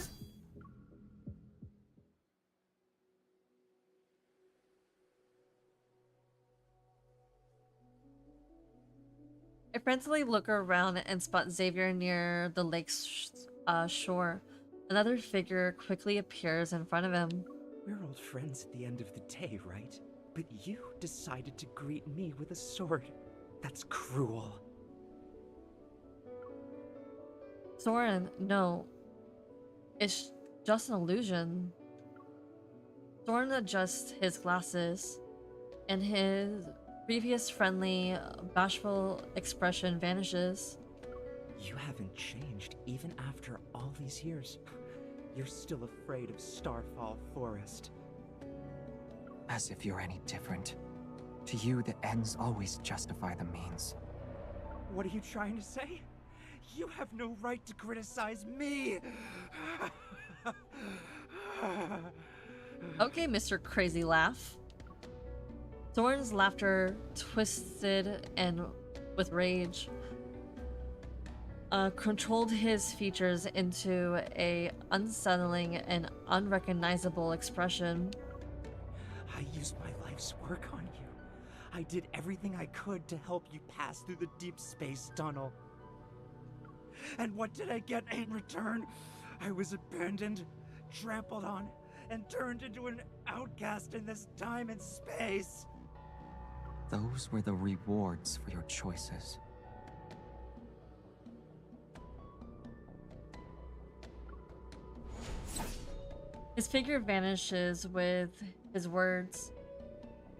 [SPEAKER 1] I frantically look around and spot Xavier near the lake's shore. Another figure quickly appears in front of him.
[SPEAKER 10] We're old friends at the end of the day, right? But you decided to greet me with a sword. That's cruel.
[SPEAKER 1] Soren, no. It's just an illusion. Soren adjusts his glasses, and his previous friendly, bashful expression vanishes.
[SPEAKER 10] You haven't changed even after all these years. You're still afraid of Starfall Forest.
[SPEAKER 4] As if you're any different. To you, the ends always justify the means.
[SPEAKER 10] What are you trying to say? You have no right to criticize me!
[SPEAKER 1] Okay, Mr. Crazy Laugh. Soren's laughter twisted and with rage controlled his features into a unsettling and unrecognizable expression.
[SPEAKER 10] I used my life's work on you. I did everything I could to help you pass through the deep space tunnel. And what did I get in return? I was abandoned, trampled on, and turned into an outcast in this time and space.
[SPEAKER 4] Those were the rewards for your choices.
[SPEAKER 1] His figure vanishes with his words.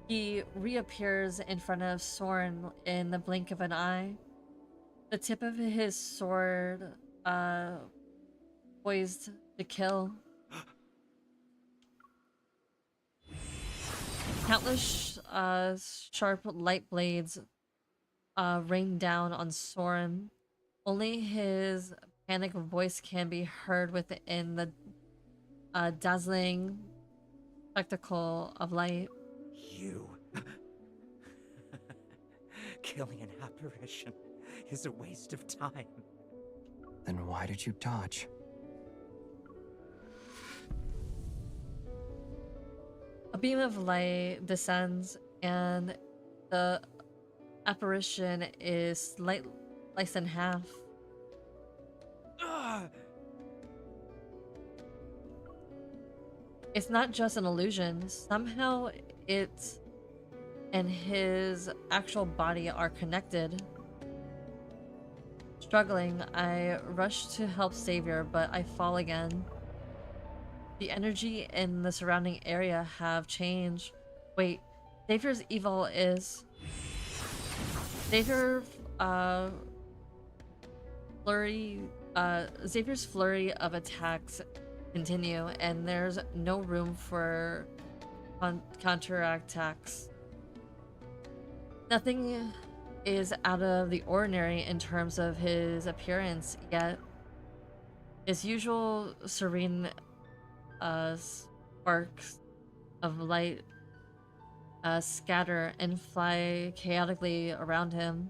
[SPEAKER 1] He reappears in front of Soren in the blink of an eye. The tip of his sword, poised to kill. Countless sharp light blades rain down on Soren. Only his panicked voice can be heard within the dazzling spectacle of light.
[SPEAKER 10] You. Killing an apparition is a waste of time.
[SPEAKER 4] Then why did you dodge?
[SPEAKER 1] A beam of light descends, and the apparition is sliced in half. It's not just an illusion. Somehow it and his actual body are connected. Struggling, I rush to help Xavier, but I fall again. The energy in the surrounding area have changed. Wait, Xavier's evil is... Xavier's flurry of attacks continue, and there's no room for counterattacks. Nothing is out of the ordinary in terms of his appearance, yet his usual serene sparks of light scatter and fly chaotically around him,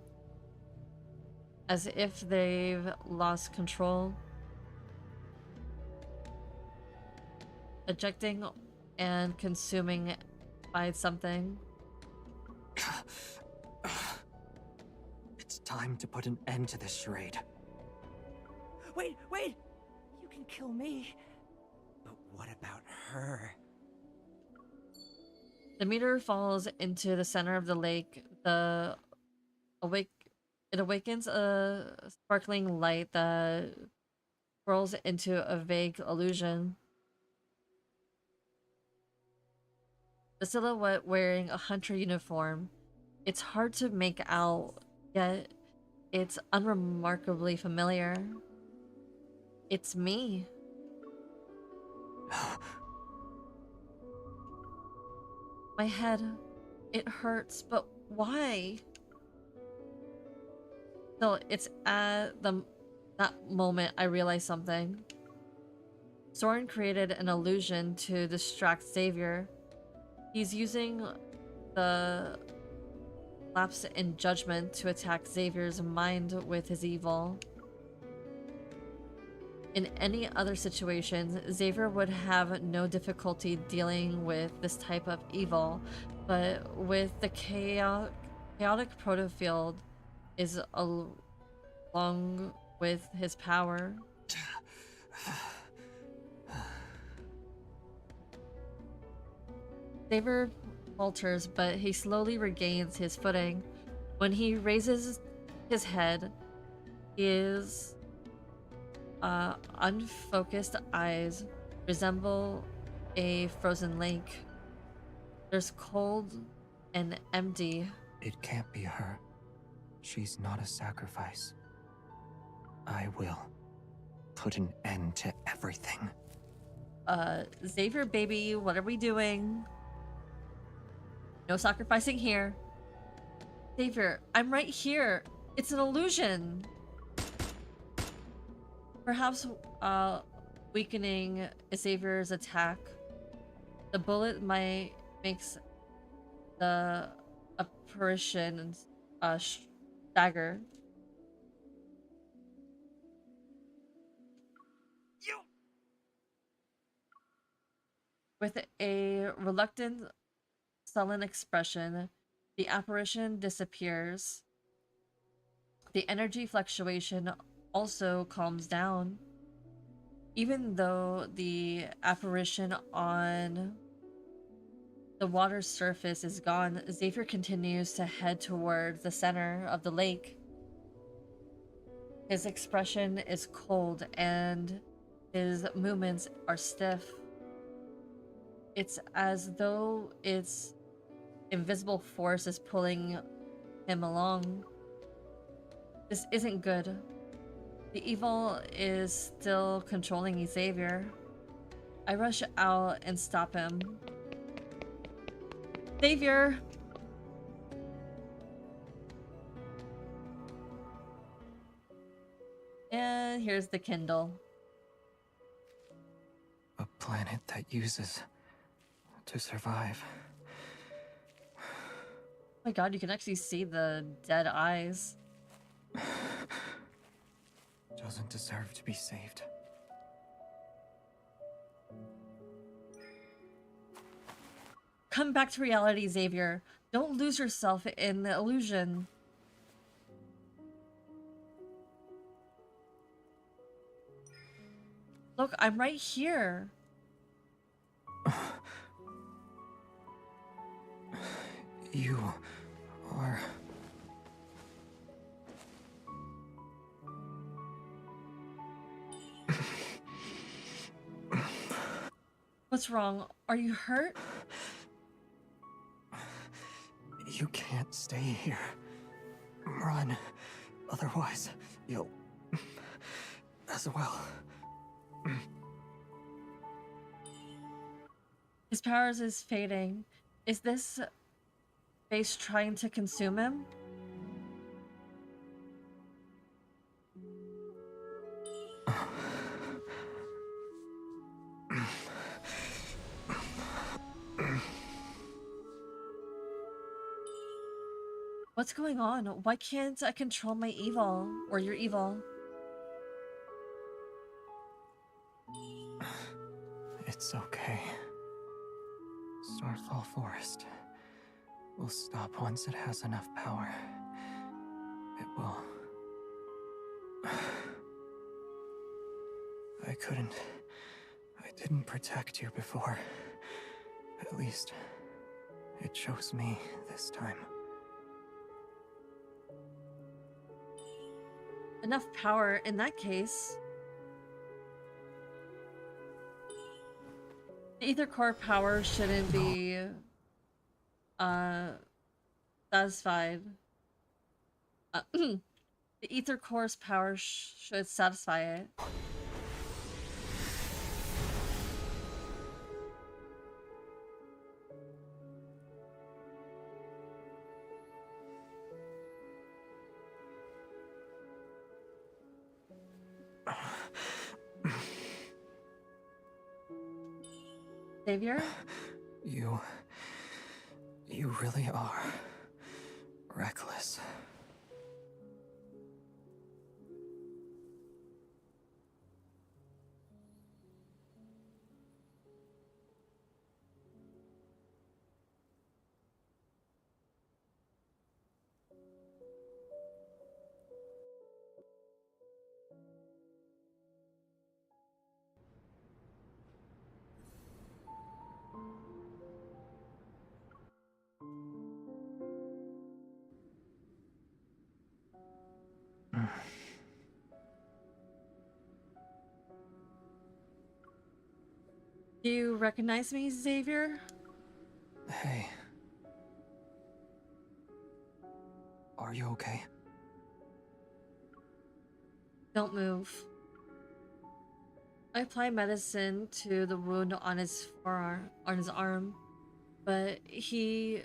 [SPEAKER 1] as if they've lost control. Ejecting and consuming by something.
[SPEAKER 4] It's time to put an end to this charade.
[SPEAKER 10] Wait! You can kill me. But what about her?
[SPEAKER 1] The meteor falls into the center of the lake. It awakens a sparkling light that swirls into a vague illusion. The silhouette wearing a hunter uniform. It's hard to make out, yet it's unremarkably familiar. It's me. My head, it hurts, but why? So it's at that moment I realize something. Soren created an illusion to distract Xavier. He's using the lapse in judgment to attack Xavier's mind with his evil. In any other situation, Xavier would have no difficulty dealing with this type of evil, but with the chaotic protofield is along with his power. Xavier falters, but he slowly regains his footing. When he raises his head, his unfocused eyes resemble a frozen lake. There's cold and empty.
[SPEAKER 4] It can't be her. She's not a sacrifice. I will put an end to everything.
[SPEAKER 1] Xavier, baby, what are we doing? No sacrificing here. Xavier, I'm right here. It's an illusion. Perhaps, weakening Xavier's attack. The bullet might makes the apparition stagger. With a reluctant, sullen expression, the apparition disappears. The energy fluctuation also calms down. Even though the apparition on the water's surface is gone, Xavier continues to head toward the center of the lake. His expression is cold and his movements are stiff. It's as though its invisible force is pulling him along. This isn't good. The evil is still controlling Xavier. I rush out and stop him. Xavier! And here's the Kindle.
[SPEAKER 4] A planet that uses to survive.
[SPEAKER 1] Oh my god, you can actually see the dead eyes.
[SPEAKER 4] Doesn't deserve to be saved.
[SPEAKER 1] Come back to reality, Xavier. Don't lose yourself in the illusion. Look, I'm right here.
[SPEAKER 4] You are...
[SPEAKER 1] What's wrong? Are you hurt?
[SPEAKER 4] You can't stay here. Run. Otherwise, you'll... as well.
[SPEAKER 1] His powers is fading. Is this face trying to consume him? What's going on? Why can't I control my evil? Or your evil?
[SPEAKER 4] It's okay. Starfall Forest will stop once it has enough power. It will... I didn't protect you before. At least, it chose me this time.
[SPEAKER 1] Enough power in that case. The ether core power shouldn't be satisfied. The ether core's power should satisfy it. Xavier?
[SPEAKER 4] You really are reckless.
[SPEAKER 1] Do you recognize me, Xavier?
[SPEAKER 4] Hey. Are you okay?
[SPEAKER 1] Don't move. I apply medicine to the wound on his forearm, on his arm, but he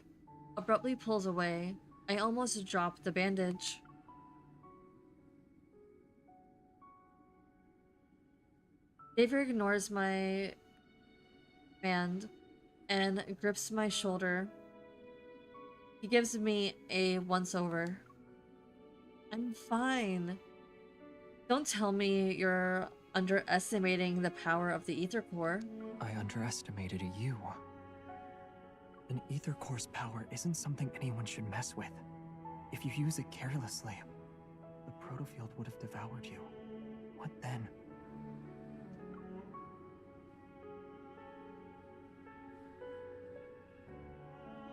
[SPEAKER 1] abruptly pulls away. I almost drop the bandage. Xavier ignores my hand and grips my shoulder. He gives me a once-over. I'm fine. Don't tell me you're underestimating the power of the ether core.
[SPEAKER 4] I underestimated you. An ether core's power isn't something anyone should mess with. If you use it carelessly, the protofield would have devoured you. What then?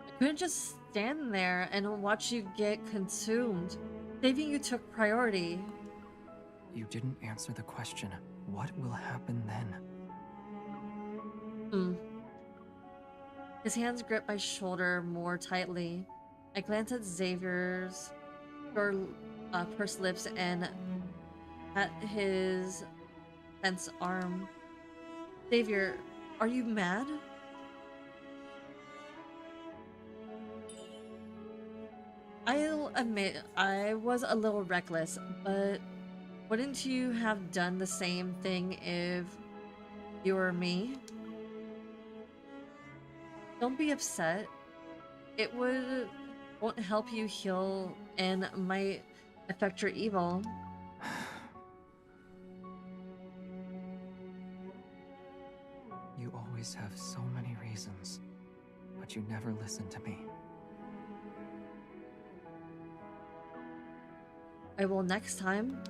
[SPEAKER 1] I couldn't just stand there and watch you get consumed. Saving you took priority.
[SPEAKER 4] You didn't answer the question. What will happen then?
[SPEAKER 1] His hands grip my shoulder more tightly. I glance at Xavier's pursed lips and at his tense arm. Xavier, are you mad? I'll admit I was a little reckless, but wouldn't you have done the same thing if you were me? Don't be upset. It won't help you heal and might affect your evil.
[SPEAKER 4] You always have so many reasons, but you never listen to me.
[SPEAKER 1] I will next time.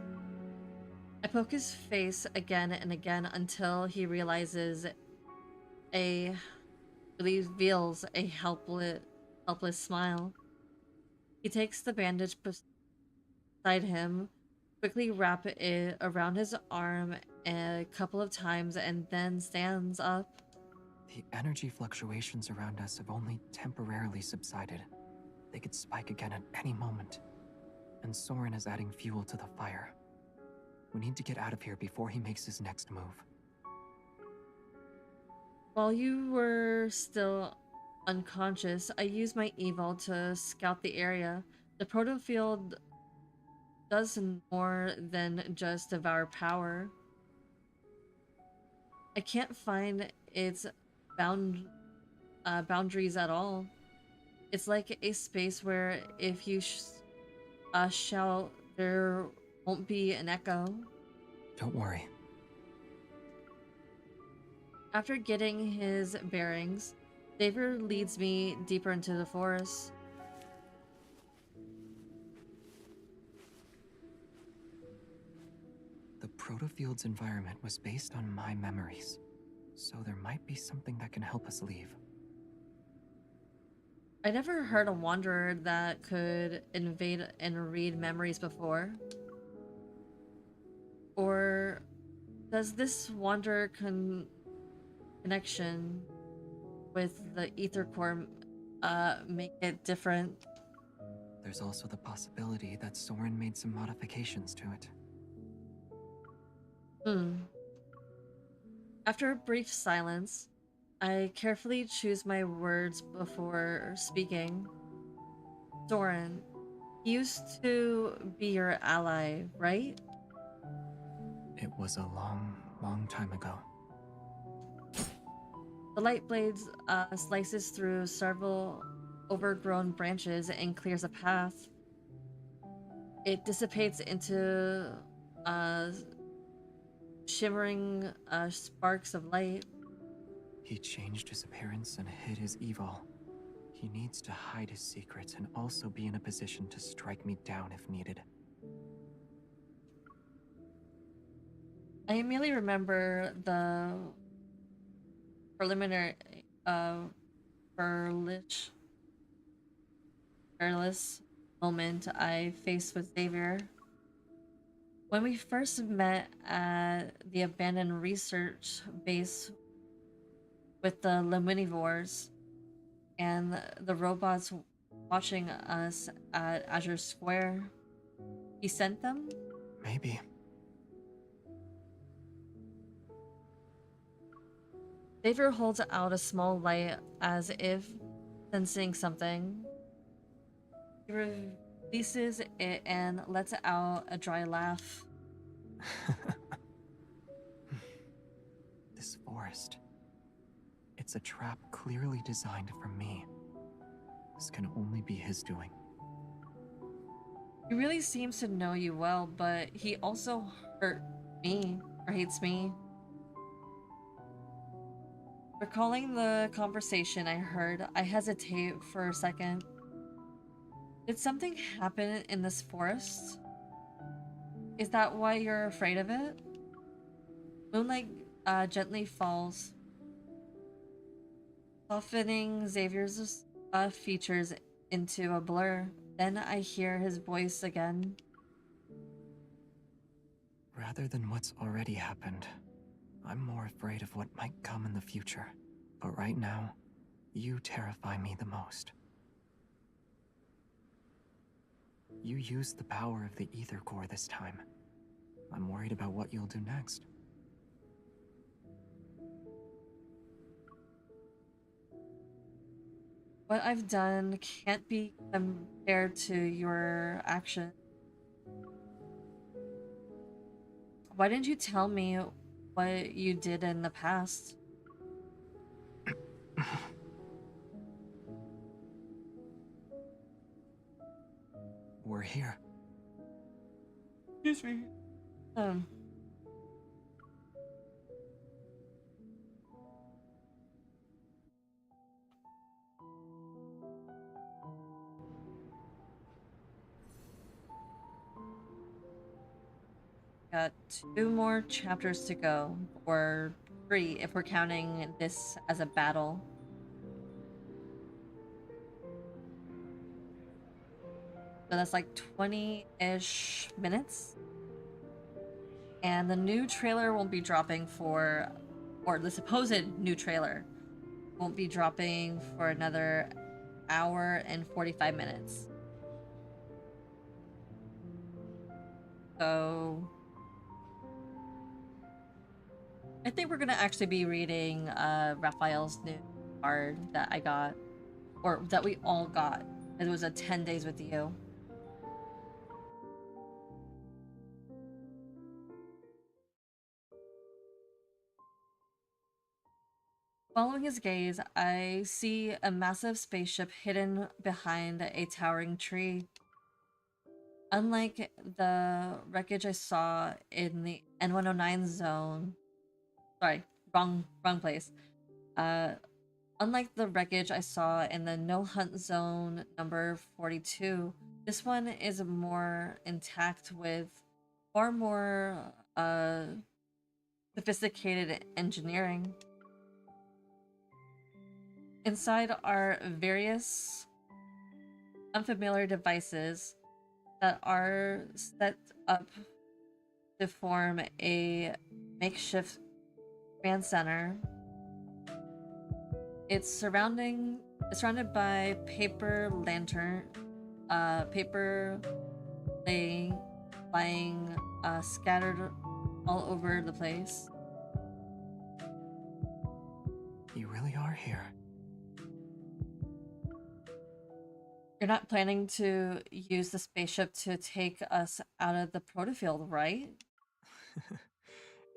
[SPEAKER 1] I poke his face again and again until he realizes reveals a helpless smile. He takes the bandage beside him, quickly wrap it around his arm a couple of times, and then stands up.
[SPEAKER 4] The energy fluctuations around us have only temporarily subsided. They could spike again at any moment. And Soren is adding fuel to the fire. We need to get out of here before he makes his next move.
[SPEAKER 1] While you were still unconscious, I used my evil to scout the area. The protofield does more than just devour power. I can't find its boundaries at all. It's like a space where if you shout, there won't be an echo.
[SPEAKER 4] Don't worry.
[SPEAKER 1] After getting his bearings, Xavier leads me deeper into the forest.
[SPEAKER 4] The protofield's environment was based on my memories, so there might be something that can help us leave.
[SPEAKER 1] I never heard a wanderer that could invade and read memories before. Or does this wanderer connection with the ether core make it different?
[SPEAKER 4] There's also the possibility that Soren made some modifications to it.
[SPEAKER 1] After a brief silence, I carefully choose my words before speaking. Soren, he used to be your ally, right?
[SPEAKER 4] It was a long, long time ago.
[SPEAKER 1] The light blades slices through several overgrown branches and clears a path. It dissipates into shimmering sparks of light.
[SPEAKER 4] He changed his appearance and hid his evil. He needs to hide his secrets and also be in a position to strike me down if needed.
[SPEAKER 1] I immediately remember the preliminary careless moment I faced with Xavier. When we first met at the abandoned research base with the Leminivores and the robots watching us at Azure Square. He sent them?
[SPEAKER 4] Maybe.
[SPEAKER 1] Xavier holds out a small light as if sensing something. He releases it and lets out a dry laugh.
[SPEAKER 4] This forest. It's a trap clearly designed for me. This can only be his doing.
[SPEAKER 1] He really seems to know you well, but he also hurt me, or hates me. Recalling the conversation I heard, I hesitate for a second. Did something happen in this forest? Is that why you're afraid of it? Moonlight gently falls, softening Xavier's features into a blur. Then I hear his voice again.
[SPEAKER 4] Rather than what's already happened, I'm more afraid of what might come in the future. But right now, you terrify me the most. You used the power of the ether core this time. I'm worried about what you'll do next.
[SPEAKER 1] What I've done can't be compared to your action. Why didn't you tell me what you did in the past?
[SPEAKER 4] We're here.
[SPEAKER 1] Excuse me. Got 2 more chapters to go, or 3 if we're counting this as a battle. So that's like 20-ish minutes. And the new trailer won't be dropping for, or the supposed new trailer won't be dropping for another hour and 45 minutes. So I think we're gonna actually be reading Raphael's new card that I got, or that we all got. It was a 10 days with you. Following his gaze, I see a massive spaceship hidden behind a towering tree. Unlike the wreckage I saw in the N109 zone, sorry, wrong place. Unlike the wreckage I saw in the no hunt zone number 42, this one is more intact with far more sophisticated engineering. Inside are various unfamiliar devices that are set up to form a makeshift command center. It's surrounded by paper lying scattered all over the place.
[SPEAKER 4] You really are here.
[SPEAKER 1] You're not planning to use the spaceship to take us out of the protofield, right?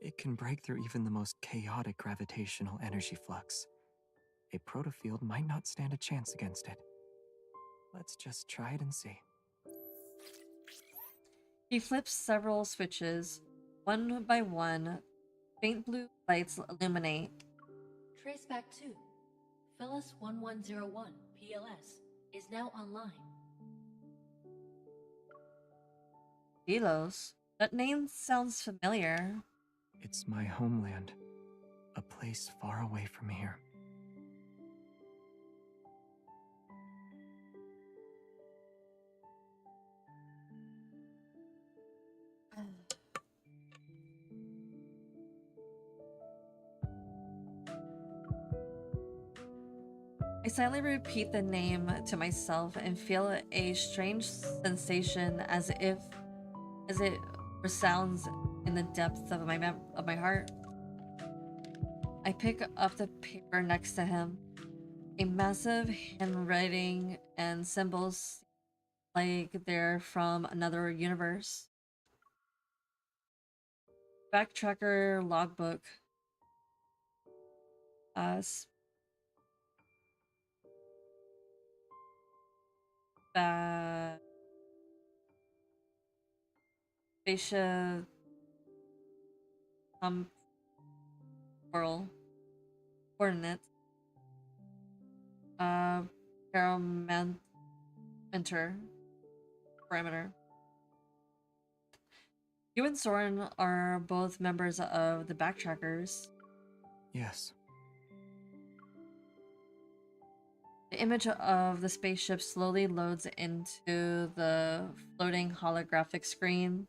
[SPEAKER 4] It can break through even the most chaotic gravitational energy flux. A protofield might not stand a chance against it. Let's just try it and see.
[SPEAKER 1] He flips several switches. One by one, faint blue lights illuminate.
[SPEAKER 2] Traceback 2, Phyllis 1101, PLS, is now online.
[SPEAKER 1] Delos? That name sounds familiar.
[SPEAKER 4] It's my homeland. A place far away from here.
[SPEAKER 1] I silently repeat the name to myself and feel a strange sensation as it resounds in the depths of my heart. I pick up the paper next to him. A massive handwriting and symbols like they're from another universe. Backtracker logbook. Uh, spa- Spatial temporal coordinates. Uh, parameter. Parameter. You and Soren are both members of the Backtrackers.
[SPEAKER 4] Yes.
[SPEAKER 1] The image of the spaceship slowly loads into the floating holographic screen.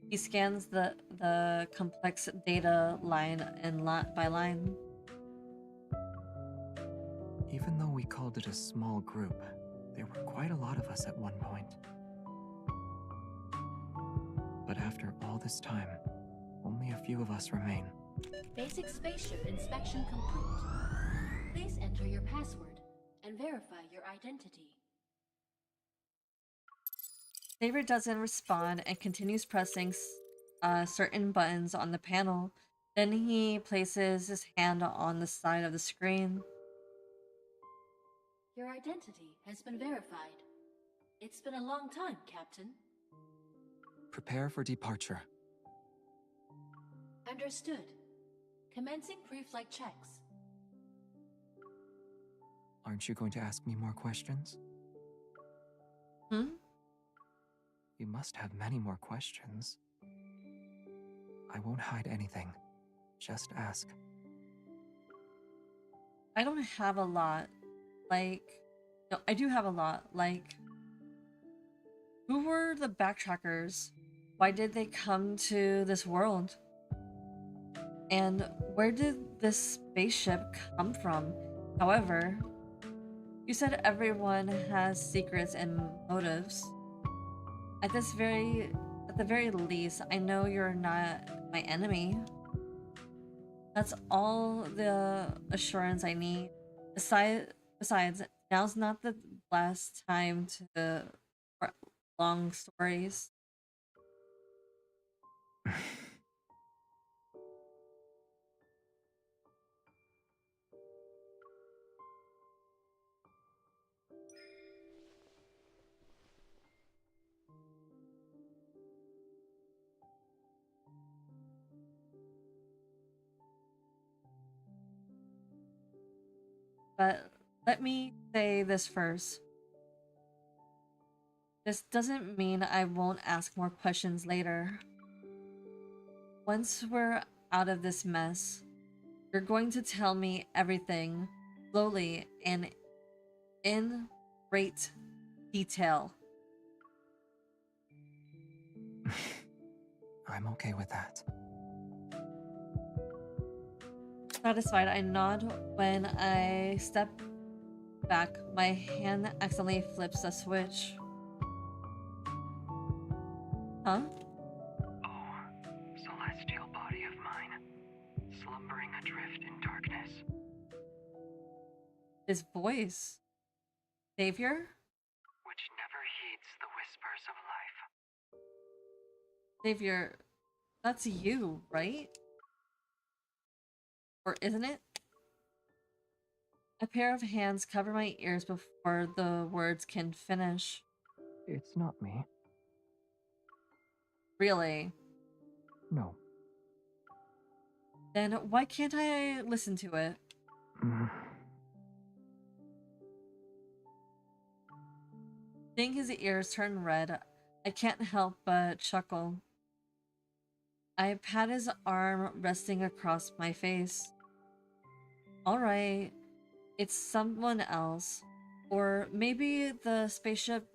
[SPEAKER 1] He scans the complex data line and by line.
[SPEAKER 4] Even though we called it a small group, there were quite a lot of us at one point. But after all this time, only a few of us remain.
[SPEAKER 2] Basic spaceship inspection complete. Please enter your password and verify your identity.
[SPEAKER 1] Xavier doesn't respond and continues pressing certain buttons on the panel. Then he places his hand on the side of the screen.
[SPEAKER 2] Your identity has been verified. It's been a long time, Captain.
[SPEAKER 4] Prepare for departure.
[SPEAKER 2] Understood. Commencing pre-flight checks.
[SPEAKER 4] Aren't you going to ask me more questions?
[SPEAKER 1] Hmm?
[SPEAKER 4] You must have many more questions. I won't hide anything. Just ask.
[SPEAKER 1] I don't have a lot. No, I do have a lot. Who were the Backtrackers? Why did they come to this world? And where did this spaceship come from? However, you said everyone has secrets and motives. At the very least, I know you're not my enemy. That's all the assurance I need. Besides, now's not the last time to long stories. But let me say this first. This doesn't mean I won't ask more questions later. Once we're out of this mess, you're going to tell me everything slowly and in great detail.
[SPEAKER 4] I'm okay with that.
[SPEAKER 1] Satisfied, I nod. When I step back, my hand accidentally flips a switch. Huh?
[SPEAKER 4] Oh, celestial body of mine, slumbering adrift in darkness.
[SPEAKER 1] His voice. Savior?
[SPEAKER 4] Which never heeds the whispers of life.
[SPEAKER 1] Savior, that's you, right? Or isn't it? A pair of hands cover my ears before the words can finish.
[SPEAKER 4] It's not me.
[SPEAKER 1] Really?
[SPEAKER 4] No.
[SPEAKER 1] Then why can't I listen to it? Seeing his ears turn red, I can't help but chuckle. I pat his arm resting across my face. Alright, it's someone else. Or maybe the spaceship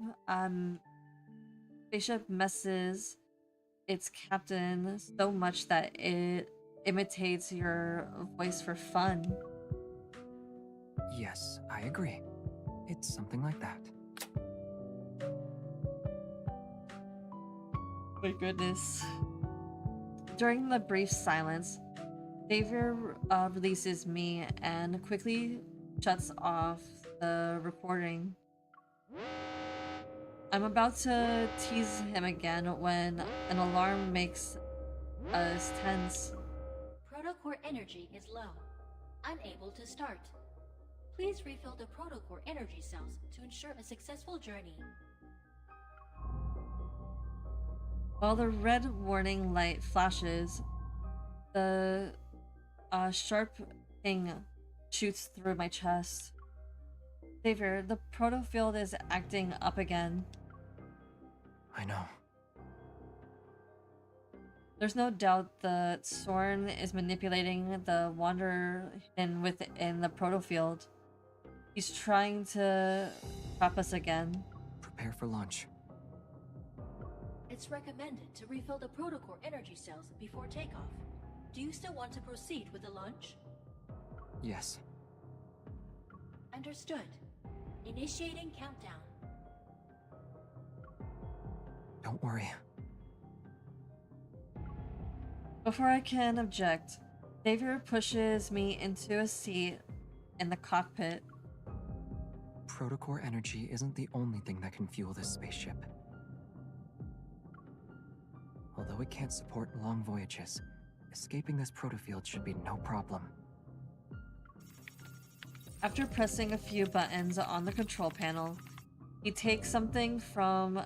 [SPEAKER 1] messes its captain so much that it imitates your voice for fun.
[SPEAKER 4] Yes, I agree. It's something like that.
[SPEAKER 1] My goodness. During the brief silence, Xavier releases me and quickly shuts off the recording. I'm about to tease him again when an alarm makes us tense.
[SPEAKER 2] Protocore energy is low. Unable to start. Please refill the protocore energy cells to ensure a successful journey.
[SPEAKER 1] While the red warning light flashes, the sharp ping shoots through my chest. Xavier, the protofield is acting up again.
[SPEAKER 4] I know.
[SPEAKER 1] There's no doubt that Soren is manipulating the Wanderer hidden within the protofield. He's trying to trap us again.
[SPEAKER 4] Prepare for launch.
[SPEAKER 2] It's recommended to refill the protocore energy cells before takeoff. Do you still want to proceed with the launch?
[SPEAKER 4] Yes.
[SPEAKER 2] Understood. Initiating countdown.
[SPEAKER 4] Don't worry.
[SPEAKER 1] Before I can object, Xavier pushes me into a seat in the cockpit.
[SPEAKER 4] Protocore energy isn't the only thing that can fuel this spaceship. Although it can't support long voyages, escaping this protofield should be no problem.
[SPEAKER 1] After pressing a few buttons on the control panel, he takes something from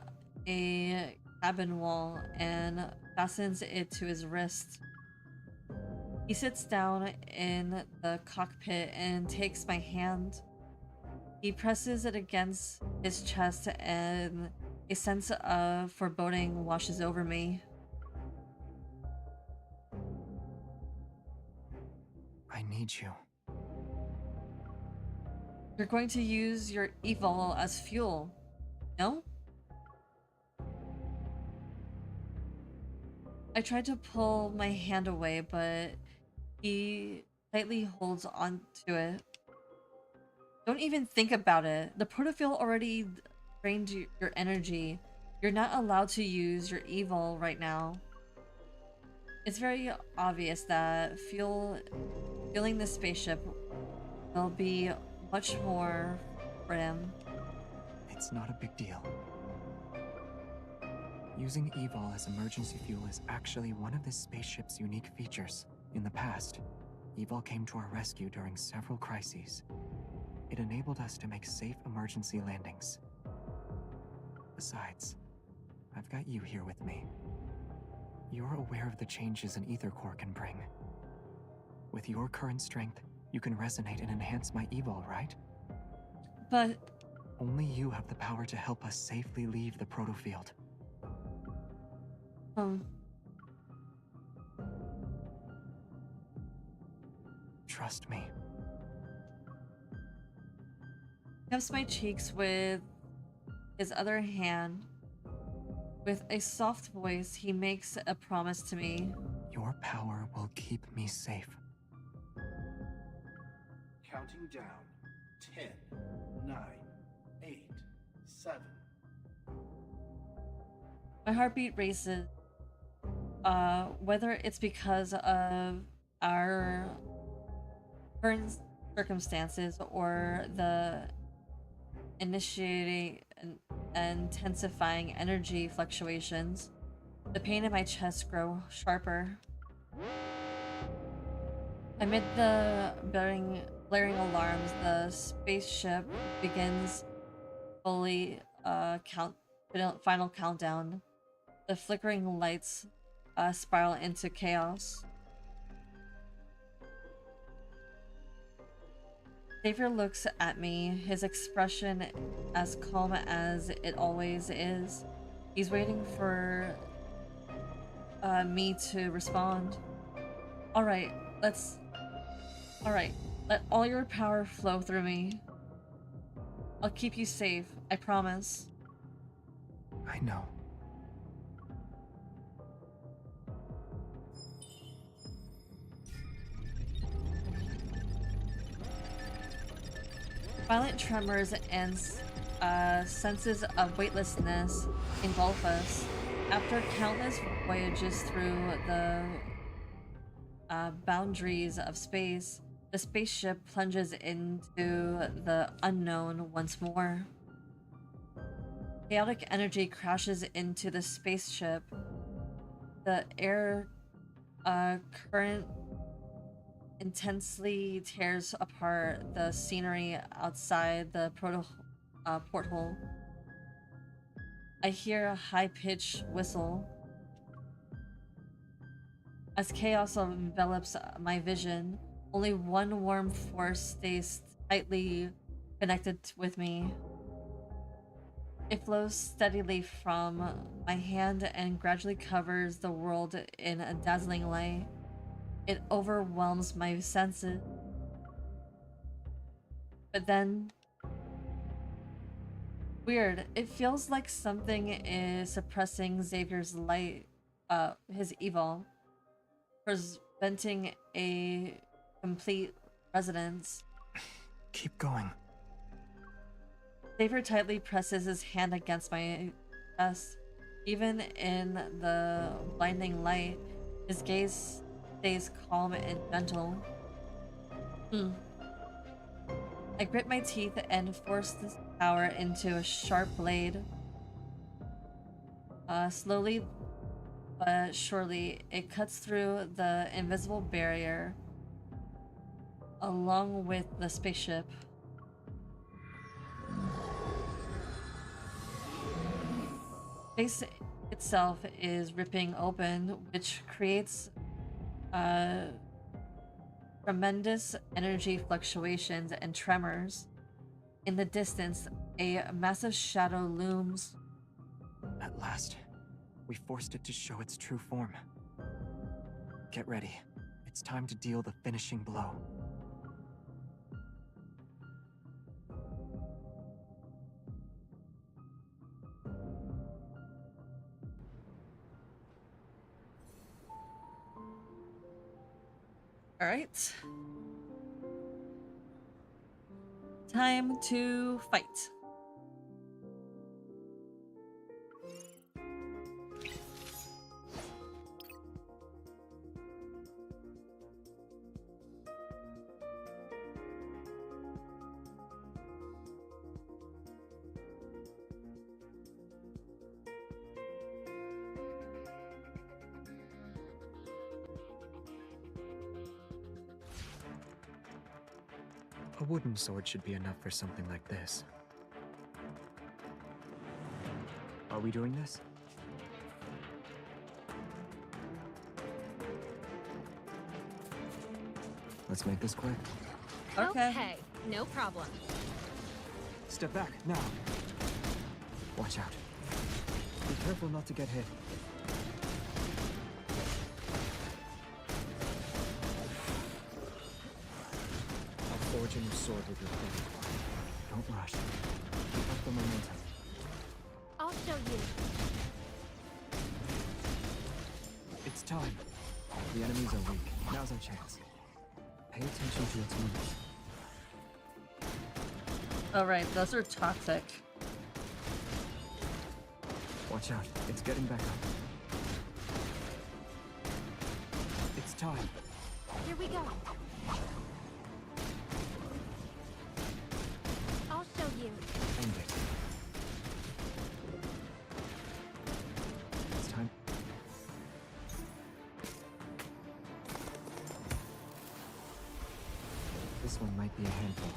[SPEAKER 1] a cabin wall and fastens it to his wrist. He sits down in the cockpit and takes my hand. He presses it against his chest and a sense of foreboding washes over me.
[SPEAKER 4] I need you.
[SPEAKER 1] You're going to use your evil as fuel, no? I tried to pull my hand away, but he tightly holds on to it. Don't even think about it. The protofield already drained your energy. You're not allowed to use your evil right now. It's very obvious that fueling this spaceship will be much more for him.
[SPEAKER 4] It's not a big deal. Using evil as emergency fuel is actually one of this spaceship's unique features. In the past, evil came to our rescue during several crises. It enabled us to make safe emergency landings. Besides, I've got you here with me. You're aware of the changes an ether core can bring. With your current strength, you can resonate and enhance my evil, right?
[SPEAKER 1] But
[SPEAKER 4] only you have the power to help us safely leave the protofield. Trust me.
[SPEAKER 1] Cups my cheeks with his other hand. With a soft voice, he makes a promise to me.
[SPEAKER 4] Your power will keep me safe.
[SPEAKER 3] Counting down. 10, 9, 8, 7.
[SPEAKER 1] My heartbeat races. Whether it's because of our current circumstances or the initiating and intensifying energy fluctuations, the pain in my chest grow sharper. Amid the blaring alarms, the spaceship begins final countdown. The flickering lights spiral into chaos. Xavier looks at me, his expression as calm as it always is. He's waiting for me to respond. Alright, let all your power flow through me. I'll keep you safe, I promise.
[SPEAKER 4] I know.
[SPEAKER 1] Violent tremors and senses of weightlessness engulf us. After countless voyages through the boundaries of space, the spaceship plunges into the unknown once more. Chaotic energy crashes into the spaceship. The air current intensely tears apart the scenery outside the porthole. I hear a high-pitched whistle. As chaos envelops my vision, only one warm force stays tightly connected with me. It flows steadily from my hand and gradually covers the world in a dazzling light. It overwhelms my senses. But then, weird, it feels like something is suppressing Xavier's light, his evil, preventing a complete resonance.
[SPEAKER 4] Keep going.
[SPEAKER 1] Xavier tightly presses his hand against my chest. Even in the blinding light, his gaze stays calm and gentle. I grit my teeth and force this power into a sharp blade. Slowly but surely, it cuts through the invisible barrier along with the spaceship. Space itself is ripping open, which creates tremendous energy fluctuations and tremors. In the distance, a massive shadow looms.
[SPEAKER 4] At last, we forced it to show its true form. Get ready. It's time to deal the finishing blow.
[SPEAKER 1] All right. Time to fight.
[SPEAKER 4] A wooden sword should be enough for something like this. Are we doing this? Let's make this quick.
[SPEAKER 1] Okay.
[SPEAKER 9] No problem.
[SPEAKER 4] Step back, now. Watch out. Be careful not to get hit. I'll forge a new sword with your blade. Don't rush. Keep up the momentum.
[SPEAKER 9] I'll show you.
[SPEAKER 4] It's time. The enemies are weak. Now's our chance. Pay attention to its moves.
[SPEAKER 1] All right, those are toxic.
[SPEAKER 4] Watch out. It's getting back up. It's time.
[SPEAKER 9] Here we go. I'll show you.
[SPEAKER 4] End it. It's time. This one might be a handful.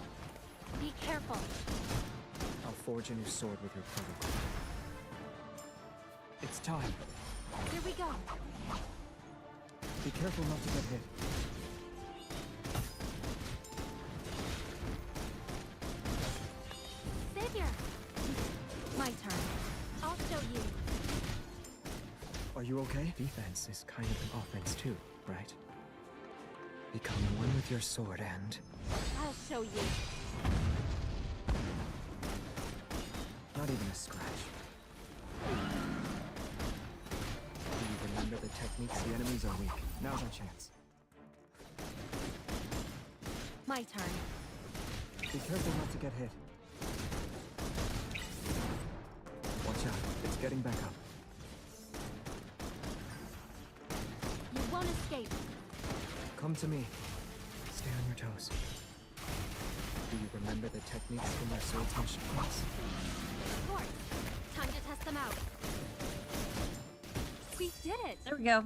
[SPEAKER 9] Be careful.
[SPEAKER 4] I'll forge a new sword with your protocol. It's time.
[SPEAKER 9] Here we go.
[SPEAKER 4] Be careful not to get hit.
[SPEAKER 9] Xavier! My turn. I'll show you.
[SPEAKER 4] Are you okay? Defense is kind of an offense too, right? Become one with your sword and...
[SPEAKER 9] I'll show you.
[SPEAKER 4] Not even a scratch. Do you remember the techniques? The enemies are weak. Now's our chance.
[SPEAKER 9] My turn.
[SPEAKER 4] Be careful not to get hit. Watch out, it's getting back up.
[SPEAKER 9] You won't escape.
[SPEAKER 4] Come to me. Stay on your toes. Do you remember the techniques from our swordsmanship class?
[SPEAKER 9] Of course. Time to test them out. We did it!
[SPEAKER 1] There we go.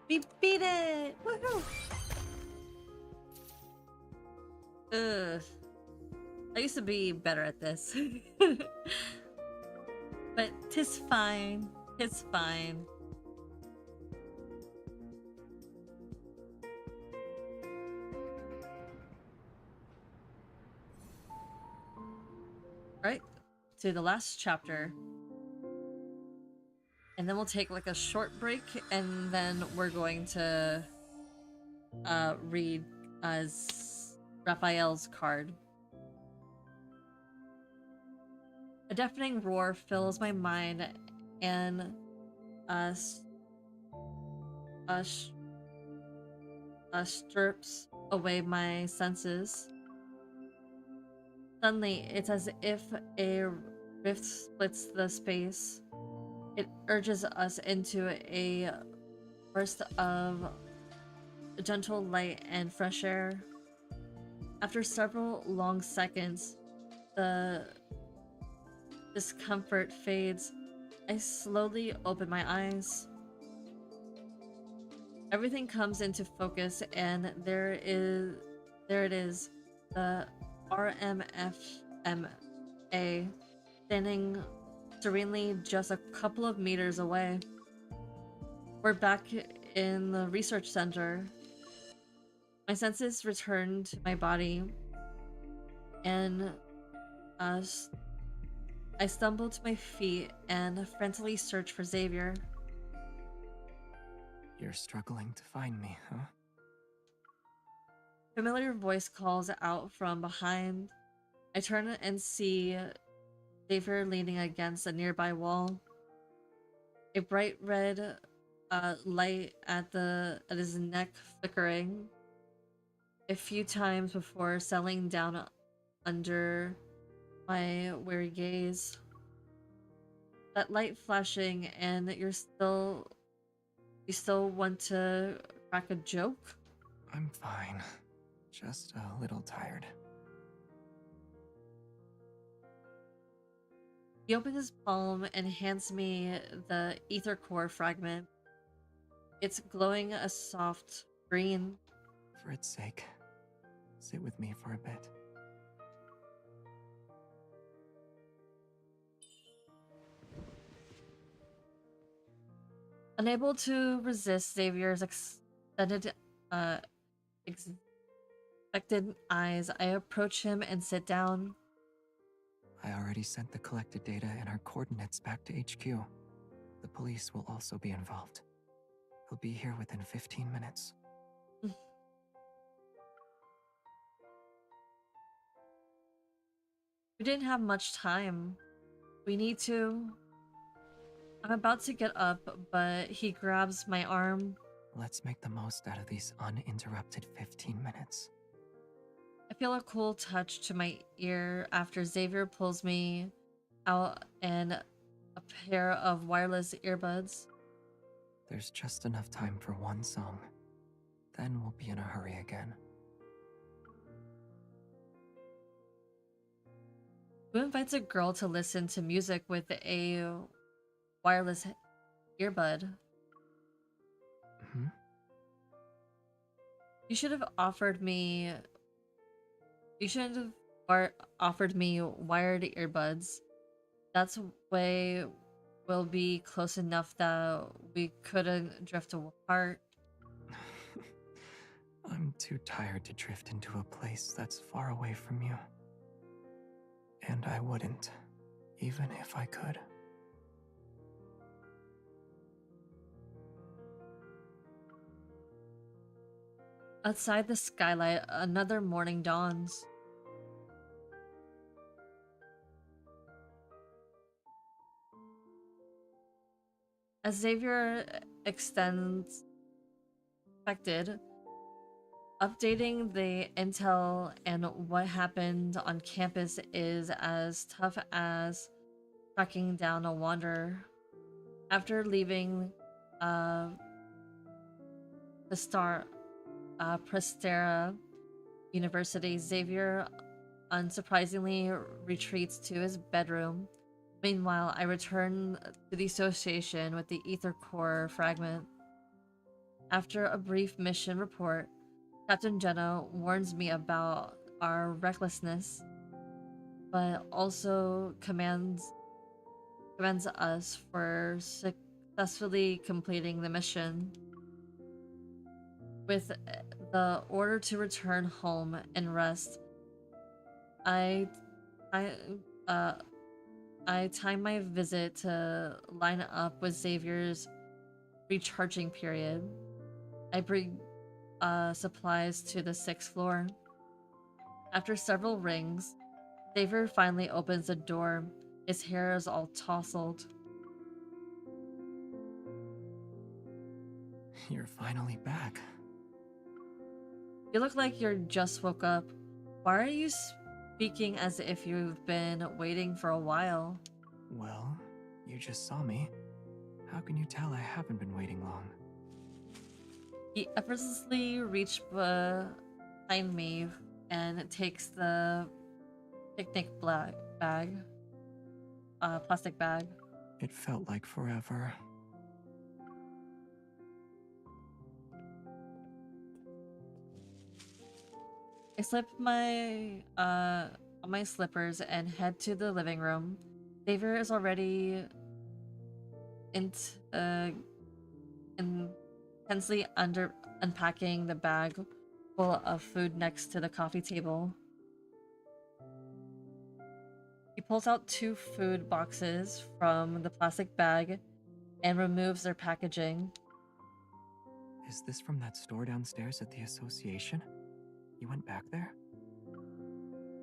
[SPEAKER 1] We beat it! Woohoo! Ugh. I used to be better at this. But tis fine. It's fine. Right? To the last chapter. And then we'll take like a short break, and then we're going to read Raphael's card. A deafening roar fills my mind and strips away my senses. Suddenly, it's as if a rift splits the space. It urges us into a burst of gentle light and fresh air. After several long seconds, the discomfort fades. I slowly open my eyes. Everything comes into focus, and there it is, the RMFMA, standing serenely just a couple of meters away. We're back in the research center. My senses return to my body, and I stumble to my feet and frantically search for Xavier.
[SPEAKER 4] You're struggling to find me, huh?
[SPEAKER 1] Familiar voice calls out from behind. I turn and see Xavier leaning against a nearby wall. A bright red light at his neck flickering a few times before settling down under my weary gaze. That light flashing, and you still want to crack a joke?
[SPEAKER 4] I'm fine. Just a little tired.
[SPEAKER 1] He opens his palm and hands me the ether core fragment. It's glowing a soft green.
[SPEAKER 4] For its sake, sit with me for a bit.
[SPEAKER 1] Unable to resist Xavier's expected eyes, I approach him and sit down.
[SPEAKER 4] I already sent the collected data and our coordinates back to HQ. The police will also be involved. They'll be here within 15 minutes.
[SPEAKER 1] We didn't have much time. We need to... I'm about to get up, but he grabs my arm.
[SPEAKER 4] Let's make the most out of these uninterrupted 15 minutes.
[SPEAKER 1] I feel a cool touch to my ear after Xavier pulls me out and a pair of wireless earbuds.
[SPEAKER 4] There's just enough time for one song. Then we'll be in a hurry again.
[SPEAKER 1] Who invites a girl to listen to music with a wireless earbud?
[SPEAKER 4] Hmm?
[SPEAKER 1] You should have offered me... You shouldn't have offered me wired earbuds. That's way we'll be close enough that we couldn't drift apart.
[SPEAKER 4] I'm too tired to drift into a place that's far away from you. And I wouldn't, even if I could.
[SPEAKER 1] Outside the skylight, another morning dawns. As Xavier expected, Updating the intel and what happened on campus is as tough as tracking down a wanderer. After leaving uh, the Star Prestera University, Xavier unsurprisingly retreats to his bedroom. Meanwhile, I return to the association with the ether core fragment. After a brief mission report, Captain Jenna warns me about our recklessness, but also commends us for successfully completing the mission. With the order to return home and rest, I uh I time my visit to line up with Xavier's recharging period. I bring supplies to the 6th floor. After several rings, Xavier finally opens the door. His hair is all tousled.
[SPEAKER 4] You're finally back.
[SPEAKER 1] You look like you just woke up. Why are you speaking as if you've been waiting for a while?
[SPEAKER 4] Well, you just saw me. How can you tell I haven't been waiting long?
[SPEAKER 1] He effortlessly reached behind me and takes the picnic plastic bag.
[SPEAKER 4] It felt like forever.
[SPEAKER 1] I slip my on my slippers and head to the living room. Xavier is already intensely unpacking the bag full of food next to the coffee table. He pulls out 2 food boxes from the plastic bag and removes their packaging.
[SPEAKER 4] Is this from that store downstairs at the association? You went back there?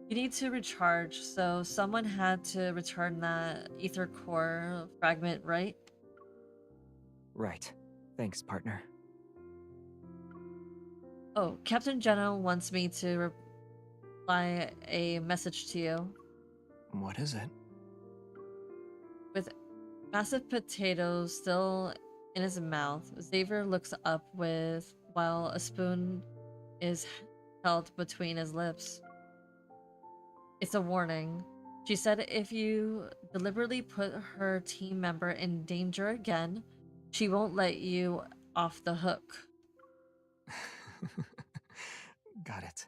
[SPEAKER 1] You need to recharge, so someone had to return that ether core fragment, right?
[SPEAKER 4] Right. Thanks, partner.
[SPEAKER 1] Oh, Captain Jenna wants me to reply a message to you.
[SPEAKER 4] What is it?
[SPEAKER 1] With massive potatoes still in his mouth, Xavier looks up while a spoon is held between his lips. It's a warning. She said if you deliberately put her team member in danger again, she won't let you off the hook.
[SPEAKER 4] Got it.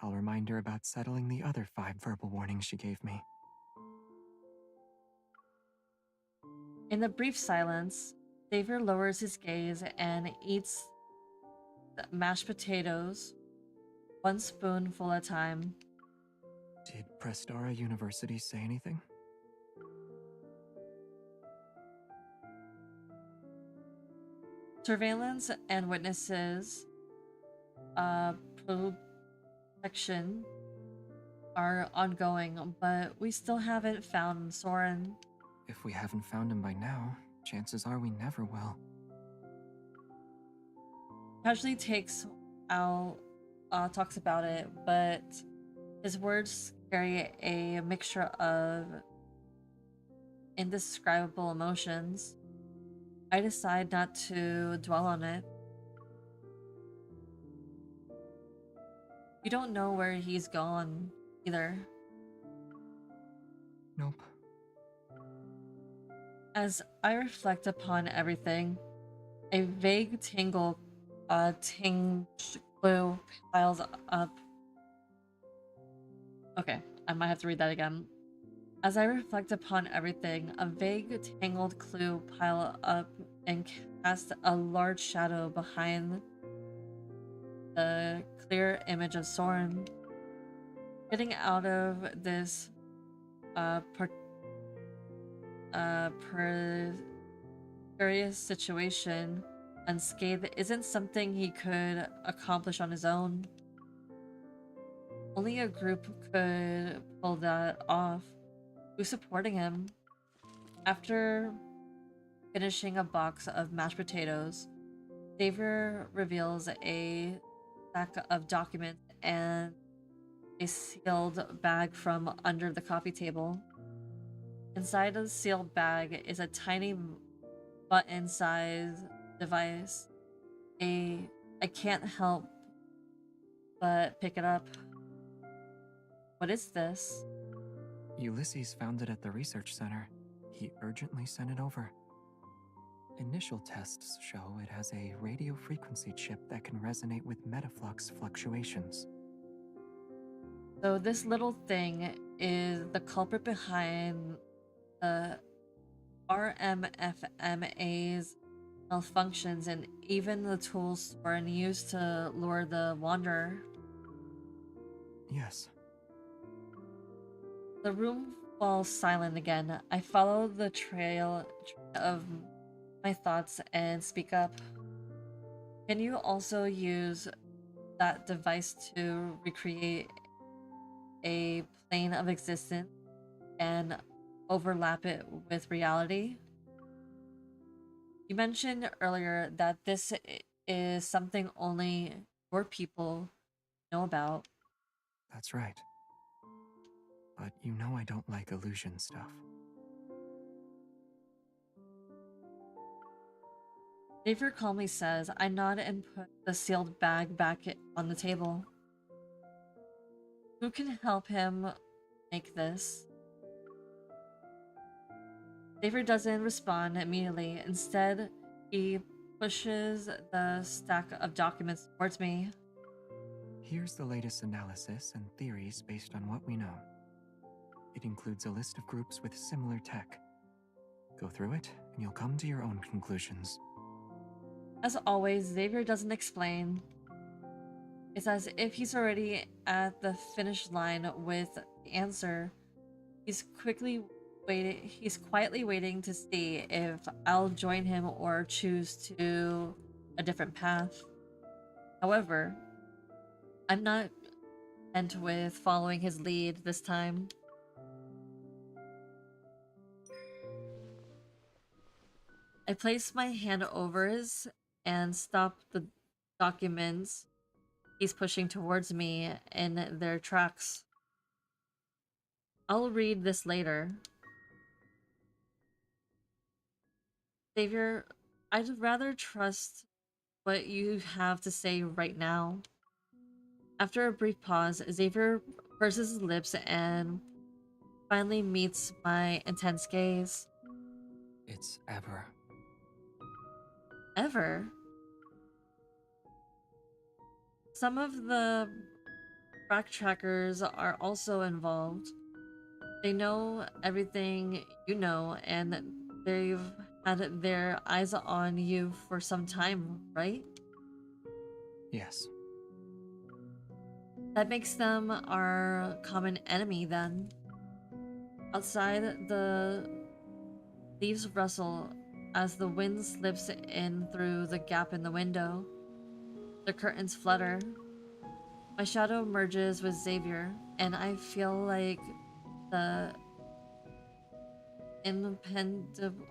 [SPEAKER 4] I'll remind her about settling the other 5 verbal warnings she gave me.
[SPEAKER 1] In the brief silence, Xavier lowers his gaze and eats the mashed potatoes, 1 spoonful at a time.
[SPEAKER 4] Did Prestara University say anything?
[SPEAKER 1] Surveillance and witnesses protection are ongoing, but we still haven't found Soren.
[SPEAKER 4] If we haven't found him by now, chances are we never will.
[SPEAKER 1] Casually talks about it, but his words carry a mixture of indescribable emotions. I decide not to dwell on it. You don't know where he's gone, either.
[SPEAKER 4] Nope.
[SPEAKER 1] As I reflect upon everything, a vague tinged clue piles up. Okay, I might have to read that again. As I reflect upon everything, a vague, tangled clue pile up and cast a large shadow behind the clear image of Soren. Getting out of this precarious situation unscathed isn't something he could accomplish on his own. Only a group could pull that off. Who's supporting him? After finishing a box of mashed potatoes, Xavier reveals a stack of documents and a sealed bag from under the coffee table. Inside of the sealed bag is a tiny button-sized device. I can't help but pick it up. What is this?
[SPEAKER 4] Ulysses found it at the research center. He urgently sent it over. Initial tests show it has a radio frequency chip that can resonate with metaflux fluctuations.
[SPEAKER 1] So this little thing is the culprit behind the RMFMA's malfunctions and even the tools Soren used to lure the Wanderer.
[SPEAKER 4] Yes.
[SPEAKER 1] The room falls silent again. I follow the trail of my thoughts and speak up. Can you also use that device to recreate a plane of existence and overlap it with reality? You mentioned earlier that this is something only your people know about.
[SPEAKER 4] That's right. But you know I don't like illusion stuff.
[SPEAKER 1] Xavier calmly says, I nod and put the sealed bag back on the table. Who can help him make this? Xavier doesn't respond immediately. Instead, he pushes the stack of documents towards me.
[SPEAKER 4] Here's the latest analysis and theories based on what we know. It includes a list of groups with similar tech. Go through it, and you'll come to your own conclusions.
[SPEAKER 1] As always, Xavier doesn't explain. It's as if he's already at the finish line with the answer. He's quietly waiting to see if I'll join him or choose to a different path. However, I'm not content with following his lead this time. I place my hand over his and stop the documents he's pushing towards me in their tracks. I'll read this later. Xavier, I'd rather trust what you have to say right now. After a brief pause, Xavier purses his lips and finally meets my intense gaze.
[SPEAKER 4] It's Ever.
[SPEAKER 1] Ever? Some of the backtrackers are also involved. They know everything you know, and they've had their eyes on you for some time, right?
[SPEAKER 4] Yes.
[SPEAKER 1] That makes them our common enemy then. Outside, the leaves rustle as the wind slips in through the gap in the window. The curtains flutter. My shadow merges with Xavier, and I feel like the impenetrable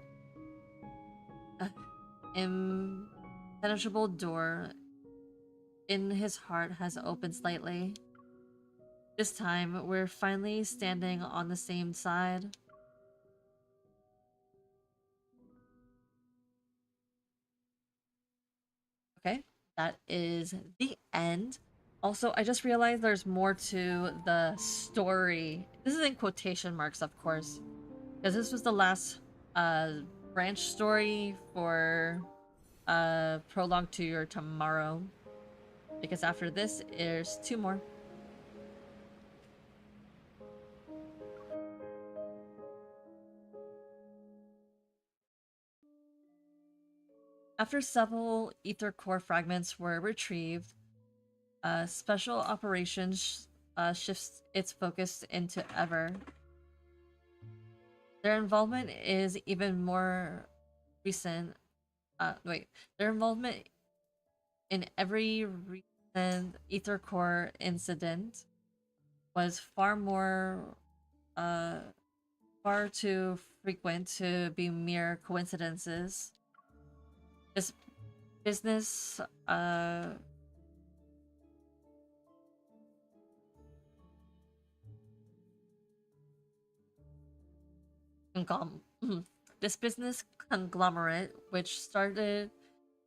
[SPEAKER 1] door in his heart has opened slightly. This time, we're finally standing on the same side. Okay, that is the end. Also, I just realized there's more to the story. This is in quotation marks, of course, because this was the last branch story for Prologue to Your Tomorrow. Because after this, there's 2 more. After several ether core fragments were retrieved, Special Operations shifts its focus into Ever. Their involvement is even more recent. Their involvement in every recent ether core incident was far too frequent to be mere coincidences. This business conglom- this business conglomerate, which started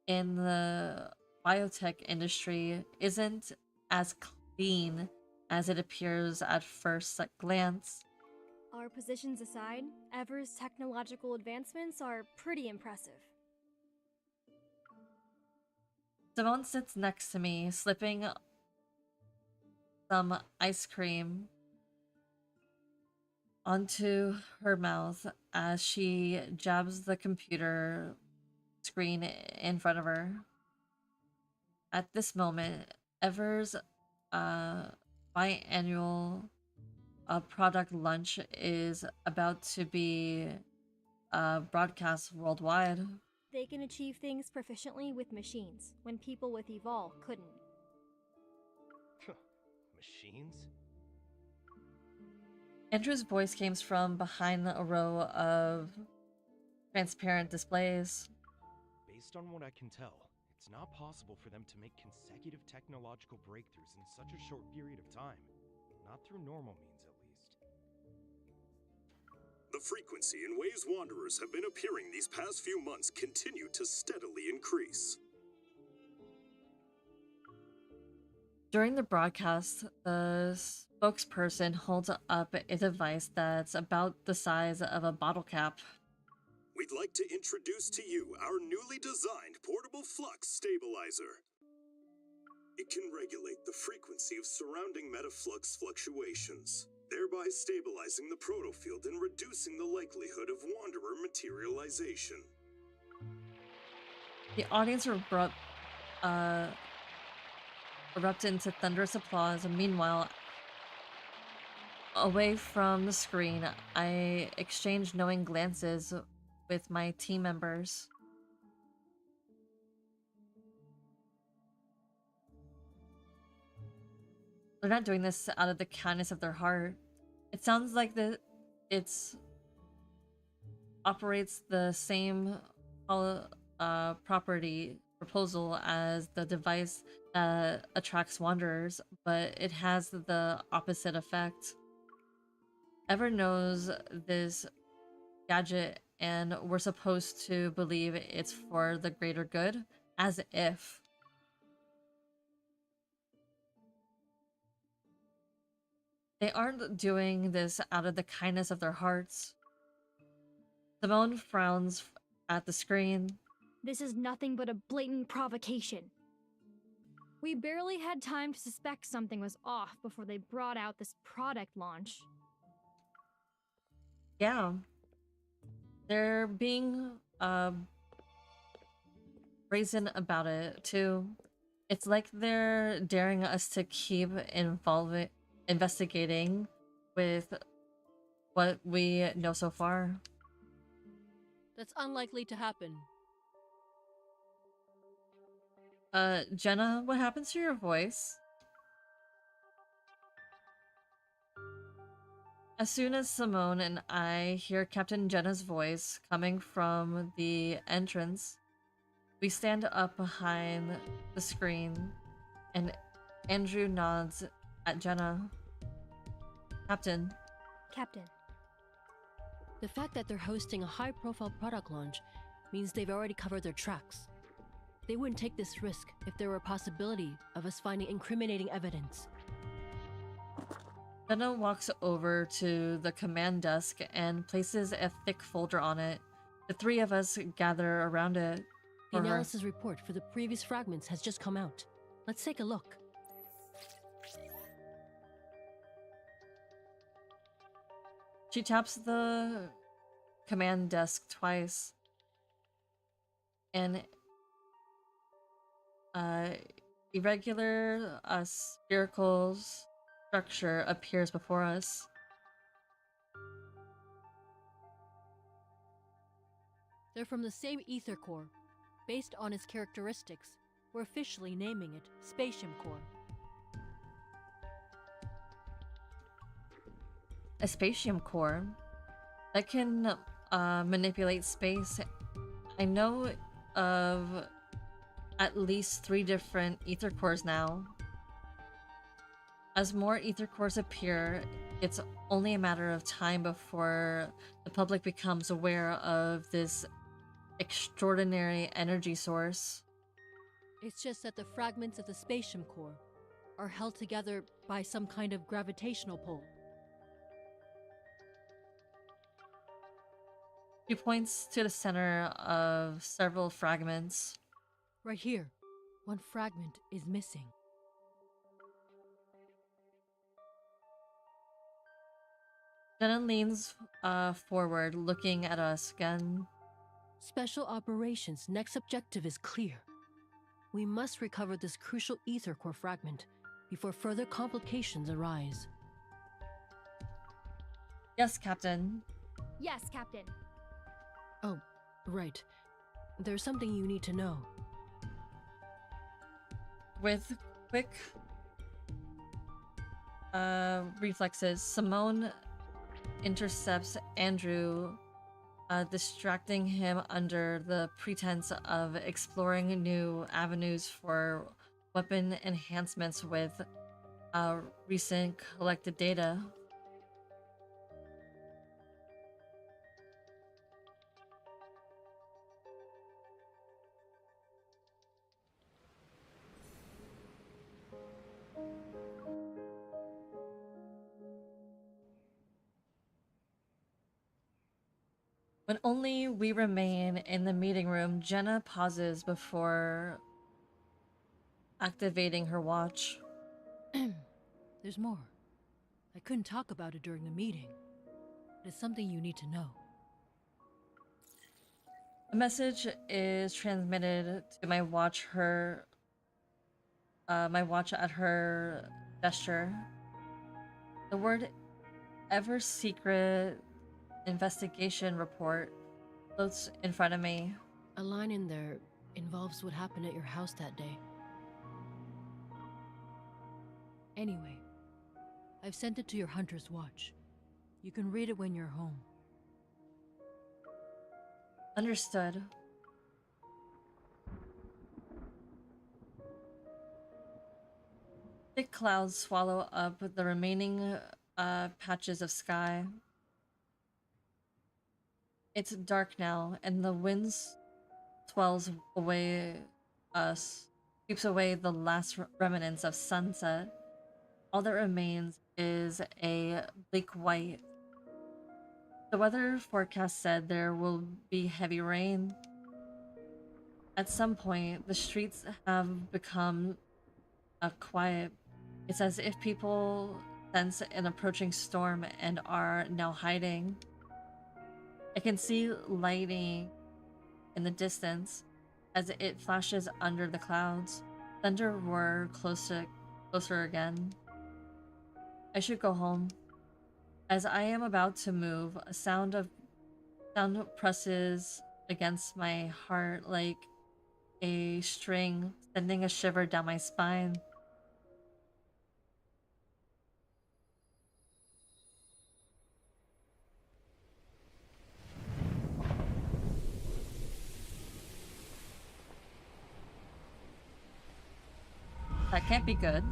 [SPEAKER 1] in the biotech industry, isn't as clean as it appears at first glance.
[SPEAKER 13] Our positions aside, Ever's technological advancements are pretty impressive.
[SPEAKER 1] Simone sits next to me, slipping some ice cream onto her mouth as she jabs the computer screen in front of her. At this moment, Ever's biannual product lunch is about to be broadcast worldwide.
[SPEAKER 13] They can achieve things proficiently with machines, when people with Evolve couldn't.
[SPEAKER 14] Machines?
[SPEAKER 1] Andrew's voice came from behind a row of transparent displays.
[SPEAKER 14] Based on what I can tell, it's not possible for them to make consecutive technological breakthroughs in such a short period of time. Not through normal means, at least.
[SPEAKER 15] The frequency in ways wanderers have been appearing these past few months continue to steadily increase.
[SPEAKER 1] During the broadcast, the spokesperson holds up a device that's about the size of a bottle cap.
[SPEAKER 15] We'd like to introduce to you our newly designed portable flux stabilizer. It can regulate the frequency of surrounding metaflux fluctuations, thereby stabilizing the protofield and reducing the likelihood of wanderer materialization.
[SPEAKER 1] The audience erupt into thunderous applause, and meanwhile, away from the screen, I exchange knowing glances with my team members. They're not doing this out of the kindness of their heart. It sounds like it's operates the same property proposal as the device that attracts wanderers, but it has the opposite effect. Ever knows this gadget, and we're supposed to believe it's for the greater good, as if. They aren't doing this out of the kindness of their hearts. Simone frowns at the screen.
[SPEAKER 13] This is nothing but a blatant provocation. We barely had time to suspect something was off before they brought out this product launch.
[SPEAKER 1] Yeah. They're being brazen about it too. It's like they're daring us to keep investigating with what we know so far.
[SPEAKER 16] That's unlikely to happen.
[SPEAKER 1] Jenna, what happens to your voice? As soon as Simone and I hear Captain Jenna's voice coming from the entrance, we stand up behind the screen, and Andrew nods at Jenna. Captain.
[SPEAKER 16] Captain. The fact that they're hosting a high-profile product launch means they've already covered their tracks. They wouldn't take this risk if there were a possibility of us finding incriminating evidence.
[SPEAKER 1] Jenna walks over to the command desk and places a thick folder on it. The three of us gather around it.
[SPEAKER 16] The analysis report for the previous fragments has just come out. Let's take a look.
[SPEAKER 1] She taps the command desk twice, and irregular spherical structure appears before us.
[SPEAKER 16] They're from the same ether core. Based on its characteristics, we're officially naming it Spatium Core.
[SPEAKER 1] A spatium core that can manipulate space. I know of at least 3 different ether cores now. As more ether cores appear, it's only a matter of time before the public becomes aware of this extraordinary energy source.
[SPEAKER 16] It's just that the fragments of the spatium core are held together by some kind of gravitational pull.
[SPEAKER 1] She points to the center of several fragments.
[SPEAKER 16] Right here, one fragment is missing.
[SPEAKER 1] Jenna leans forward, looking at us again.
[SPEAKER 16] Special Operations' next objective is clear. We must recover this crucial ether core fragment before further complications arise.
[SPEAKER 1] Yes, Captain.
[SPEAKER 13] Yes, Captain.
[SPEAKER 16] Oh, right. There's something you need to know.
[SPEAKER 1] With quick reflexes, Simone intercepts Andrew, distracting him under the pretense of exploring new avenues for weapon enhancements with recent collected data. When only we remain in the meeting room, Jenna pauses before activating her watch.
[SPEAKER 16] There's more. I couldn't talk about it during the meeting. It's something you need to know.
[SPEAKER 1] A message is transmitted to my watch. My watch at her gesture. The word "ever secret investigation report" floats in front of me.
[SPEAKER 16] A line in there involves what happened at your house that day. Anyway, I've sent it to your hunter's watch. You can read it when you're home.
[SPEAKER 1] Understood. Thick clouds swallow up the remaining patches of sky. It's dark now, and the wind swells away sweeps away the last remnants of sunset. All that remains is a bleak white. The weather forecast said there will be heavy rain. At some point, the streets have become quiet. It's as if people sense an approaching storm and are now hiding. I can see lightning in the distance as it flashes under the clouds. Thunder roar closer again. I should go home. As I am about to move, a sound presses against my heart like a string, sending a shiver down my spine. That can't be good.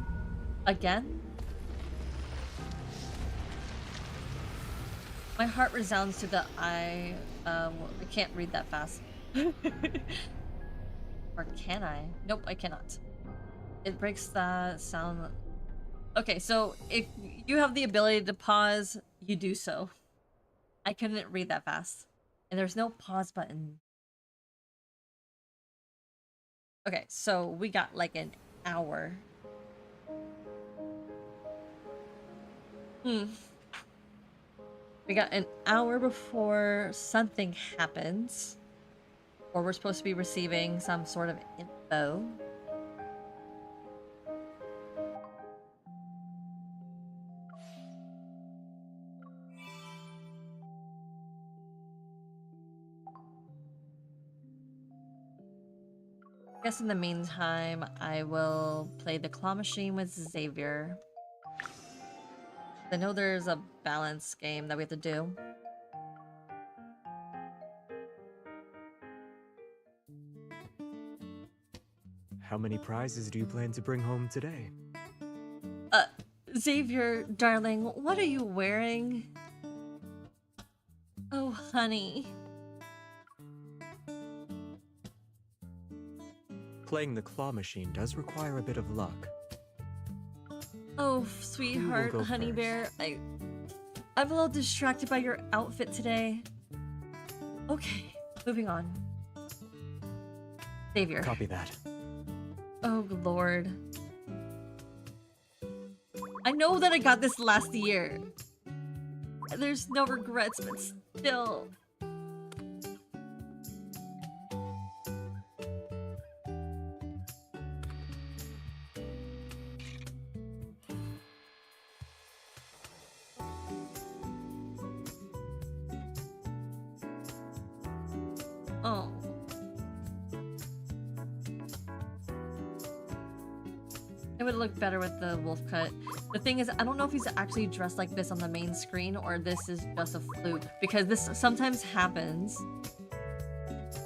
[SPEAKER 1] Again? My heart resounds to the I can't read that fast. Or can I? Nope, I cannot. It breaks the sound. Okay, so if you have the ability to pause, you do so. I couldn't read that fast. And there's no pause button. Okay, so we got like an hour. We got an hour before something happens. Or we're supposed to be receiving some sort of info. I guess in the meantime, I will play the claw machine with Xavier. I know there's a balance game that we have to do.
[SPEAKER 4] How many prizes do you plan to bring home today?
[SPEAKER 1] Xavier, darling, what are you wearing? Oh, honey.
[SPEAKER 4] Playing the claw machine does require a bit of luck.
[SPEAKER 1] Oh, sweetheart,
[SPEAKER 4] go
[SPEAKER 1] honey
[SPEAKER 4] first?
[SPEAKER 1] bear, I'm a little distracted by your outfit today. Okay, moving on. Xavier.
[SPEAKER 4] Copy that.
[SPEAKER 1] Oh, Lord. I know that I got this last year. There's no regrets, but still. Oh. It would look better with the wolf cut. The thing is, I don't know if he's actually dressed like this on the main screen or this is just a fluke, because this sometimes happens.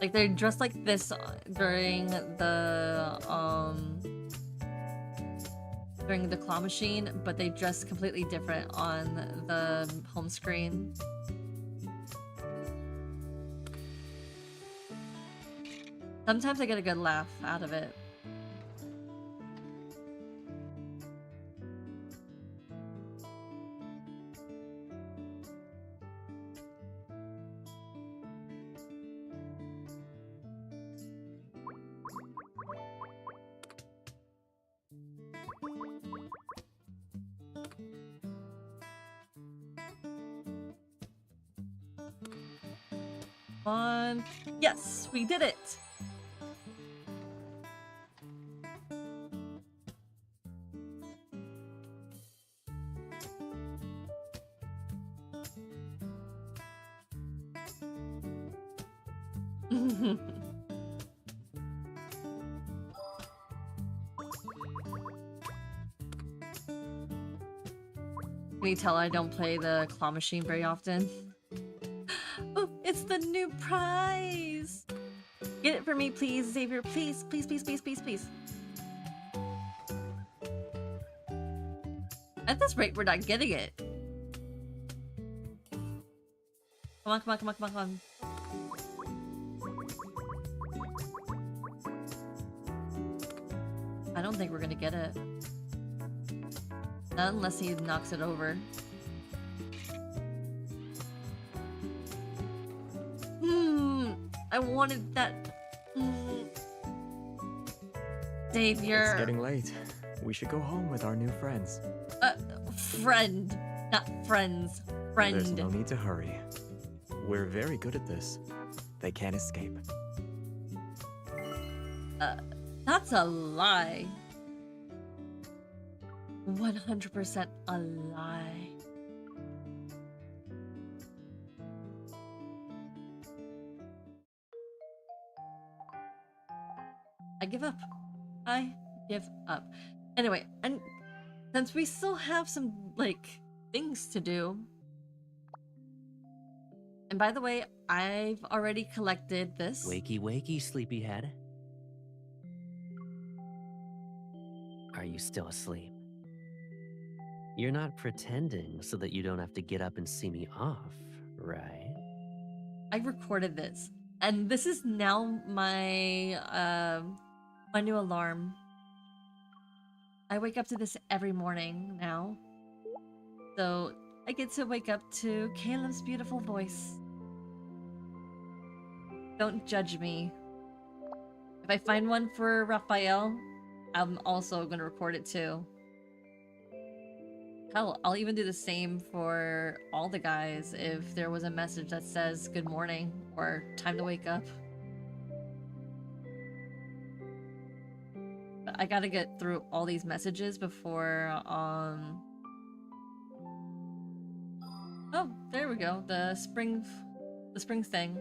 [SPEAKER 1] Like they're dressed like this during the claw machine, but they dress completely different on the home screen. Sometimes I get a good laugh out of it. On. Yes, we did it. Can you tell I don't play the claw machine very often? Oh, it's the new prize! Get it for me, please, Xavier. Please, please, please, please, please, please. At this rate, we're not getting it. Come on, come on, come on, come on, come on. I don't think we're gonna get it. Not unless he knocks it over. I wanted that. Xavier.
[SPEAKER 4] It's getting late. We should go home with our new friends.
[SPEAKER 1] Friend, not friends. Friend.
[SPEAKER 4] There's no need to hurry. We're very good at this. They can't escape.
[SPEAKER 1] That's a lie. 100% a lie. I give up. I give up. Anyway, and since we still have some, like, things to do. And by the way, I've already collected this.
[SPEAKER 5] Wakey, wakey, sleepyhead. Are you still asleep? You're not pretending so that you don't have to get up and see me off, right?
[SPEAKER 1] I recorded this, and this is now my my new alarm. I wake up to this every morning now, so I get to wake up to Caleb's beautiful voice. Don't judge me. If I find one for Raphael, I'm also gonna record it too. Hell, I'll even do the same for all the guys if there was a message that says good morning or time to wake up. But I gotta get through all these messages before, Oh, there we go. The spring thing.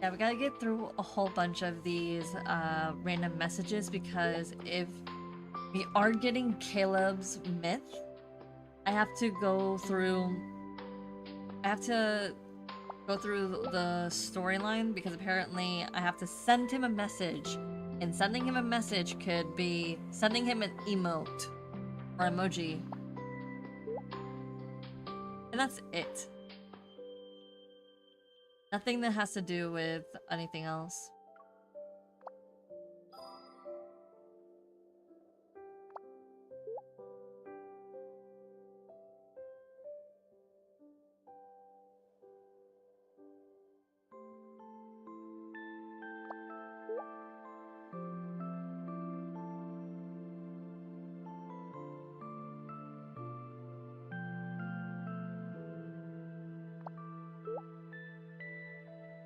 [SPEAKER 1] Yeah, we gotta get through a whole bunch of these random messages because if we are getting Caleb's myth, I have to go through the storyline because apparently I have to send him a message, and sending him a message could be sending him an emote or emoji, and that's it. Nothing that has to do with anything else.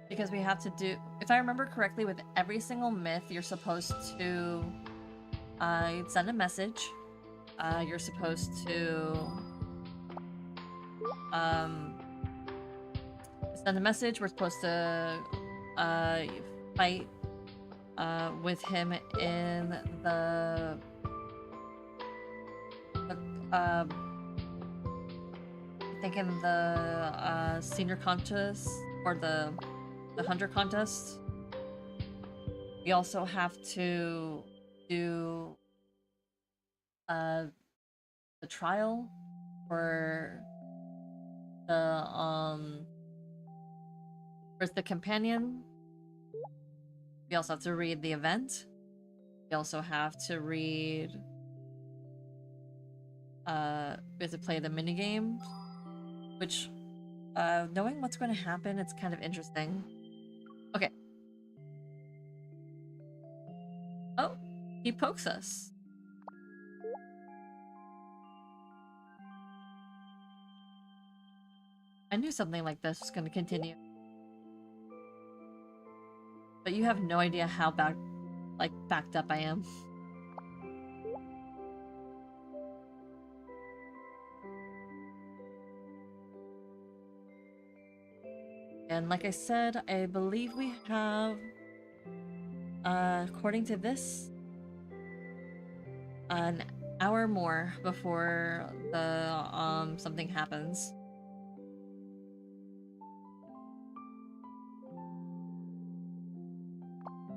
[SPEAKER 1] Because we have to do, if I remember correctly, with every single myth, you're supposed to send a message. You're supposed to send a message. We're supposed to fight with him in the I think in the senior contest or the hunter contest. We also have to do the trial for the companion. We also have to read the event. We also have to read we have to play the minigame, which knowing what's going to happen, it's kind of interesting. Okay. Oh, he pokes us. I knew something like this was going to continue. But you have no idea how backed up I am. And like I said, I believe we have, according to this, an hour more before the something happens.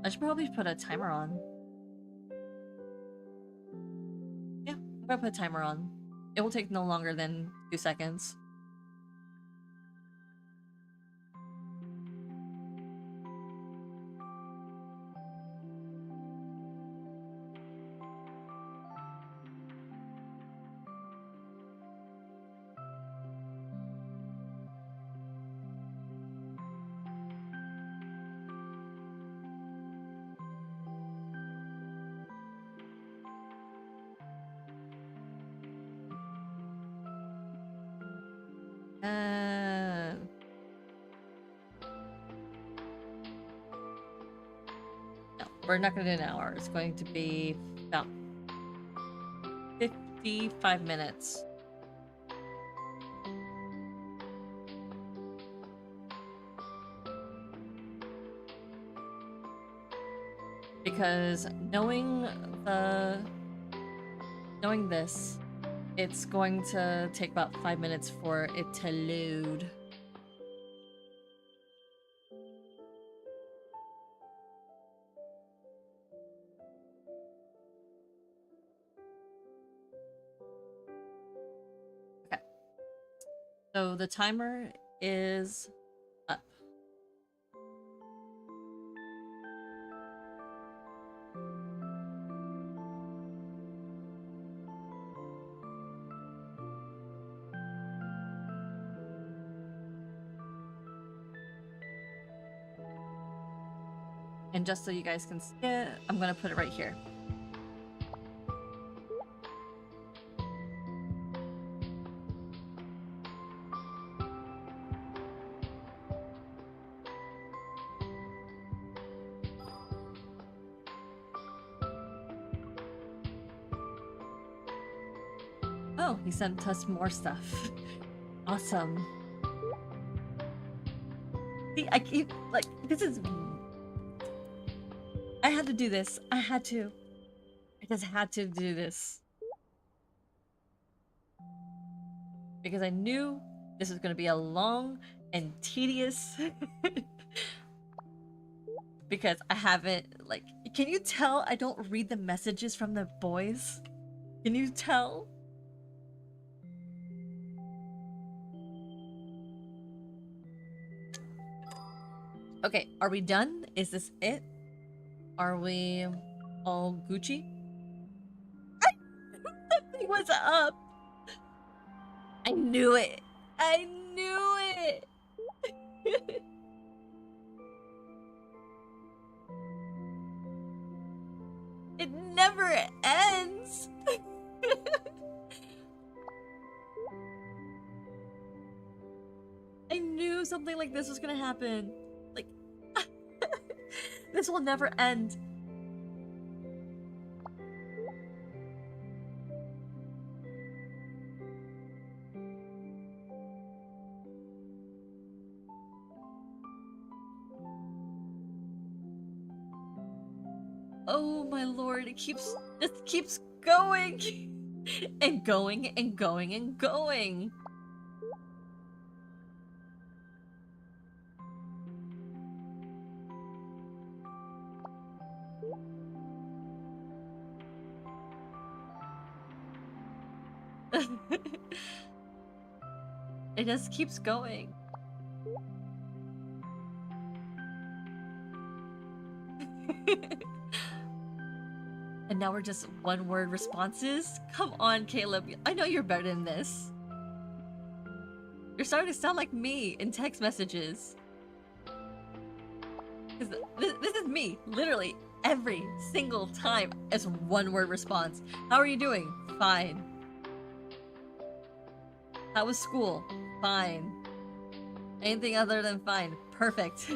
[SPEAKER 1] I should probably put a timer on. Yeah, I'm gonna put a timer on. It will take no longer than 2 seconds. No, we're not gonna do an hour. It's going to be about 55 minutes. Because knowing this, it's going to take about 5 minutes for it to load. Okay. So the timer is up. And just so you guys can see it, I'm gonna put it right here. Oh, he sent us more stuff. Awesome. See, I keep like this is. I had to do this. I had to. I just had to do this because I knew this was going to be a long and tedious. Because I haven't like. Can you tell I don't read the messages from the boys? Can you tell? Okay, are we done? Is this it? Are we all Gucci? Something was up. I knew it. I knew it. It never ends. I knew something like this was gonna happen. Like, this will never end. Oh my lord, it just keeps going and going and going and going. It just keeps going. And now we're just one-word responses? Come on, Caleb. I know you're better than this. You're starting to sound like me in text messages. This is me, literally, every single time. It's one-word response. How are you doing? Fine. How was school? Fine. Anything other than fine? Perfect.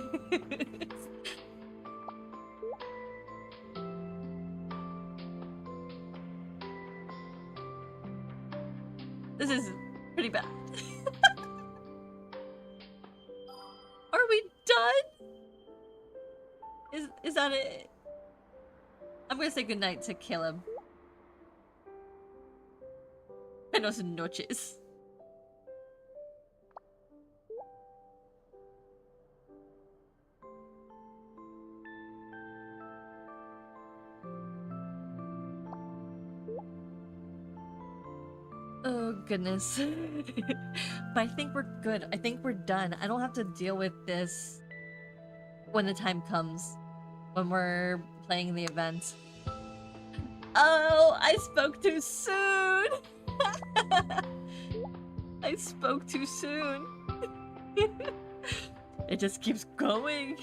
[SPEAKER 1] This is pretty bad. Are we done? Is that it? I'm gonna say goodnight to Caleb. Buenos noches. Oh goodness. But I think we're good. I think we're done. I don't have to deal with this when the time comes. When we're playing the event. Oh, I spoke too soon. I spoke too soon. It just keeps going.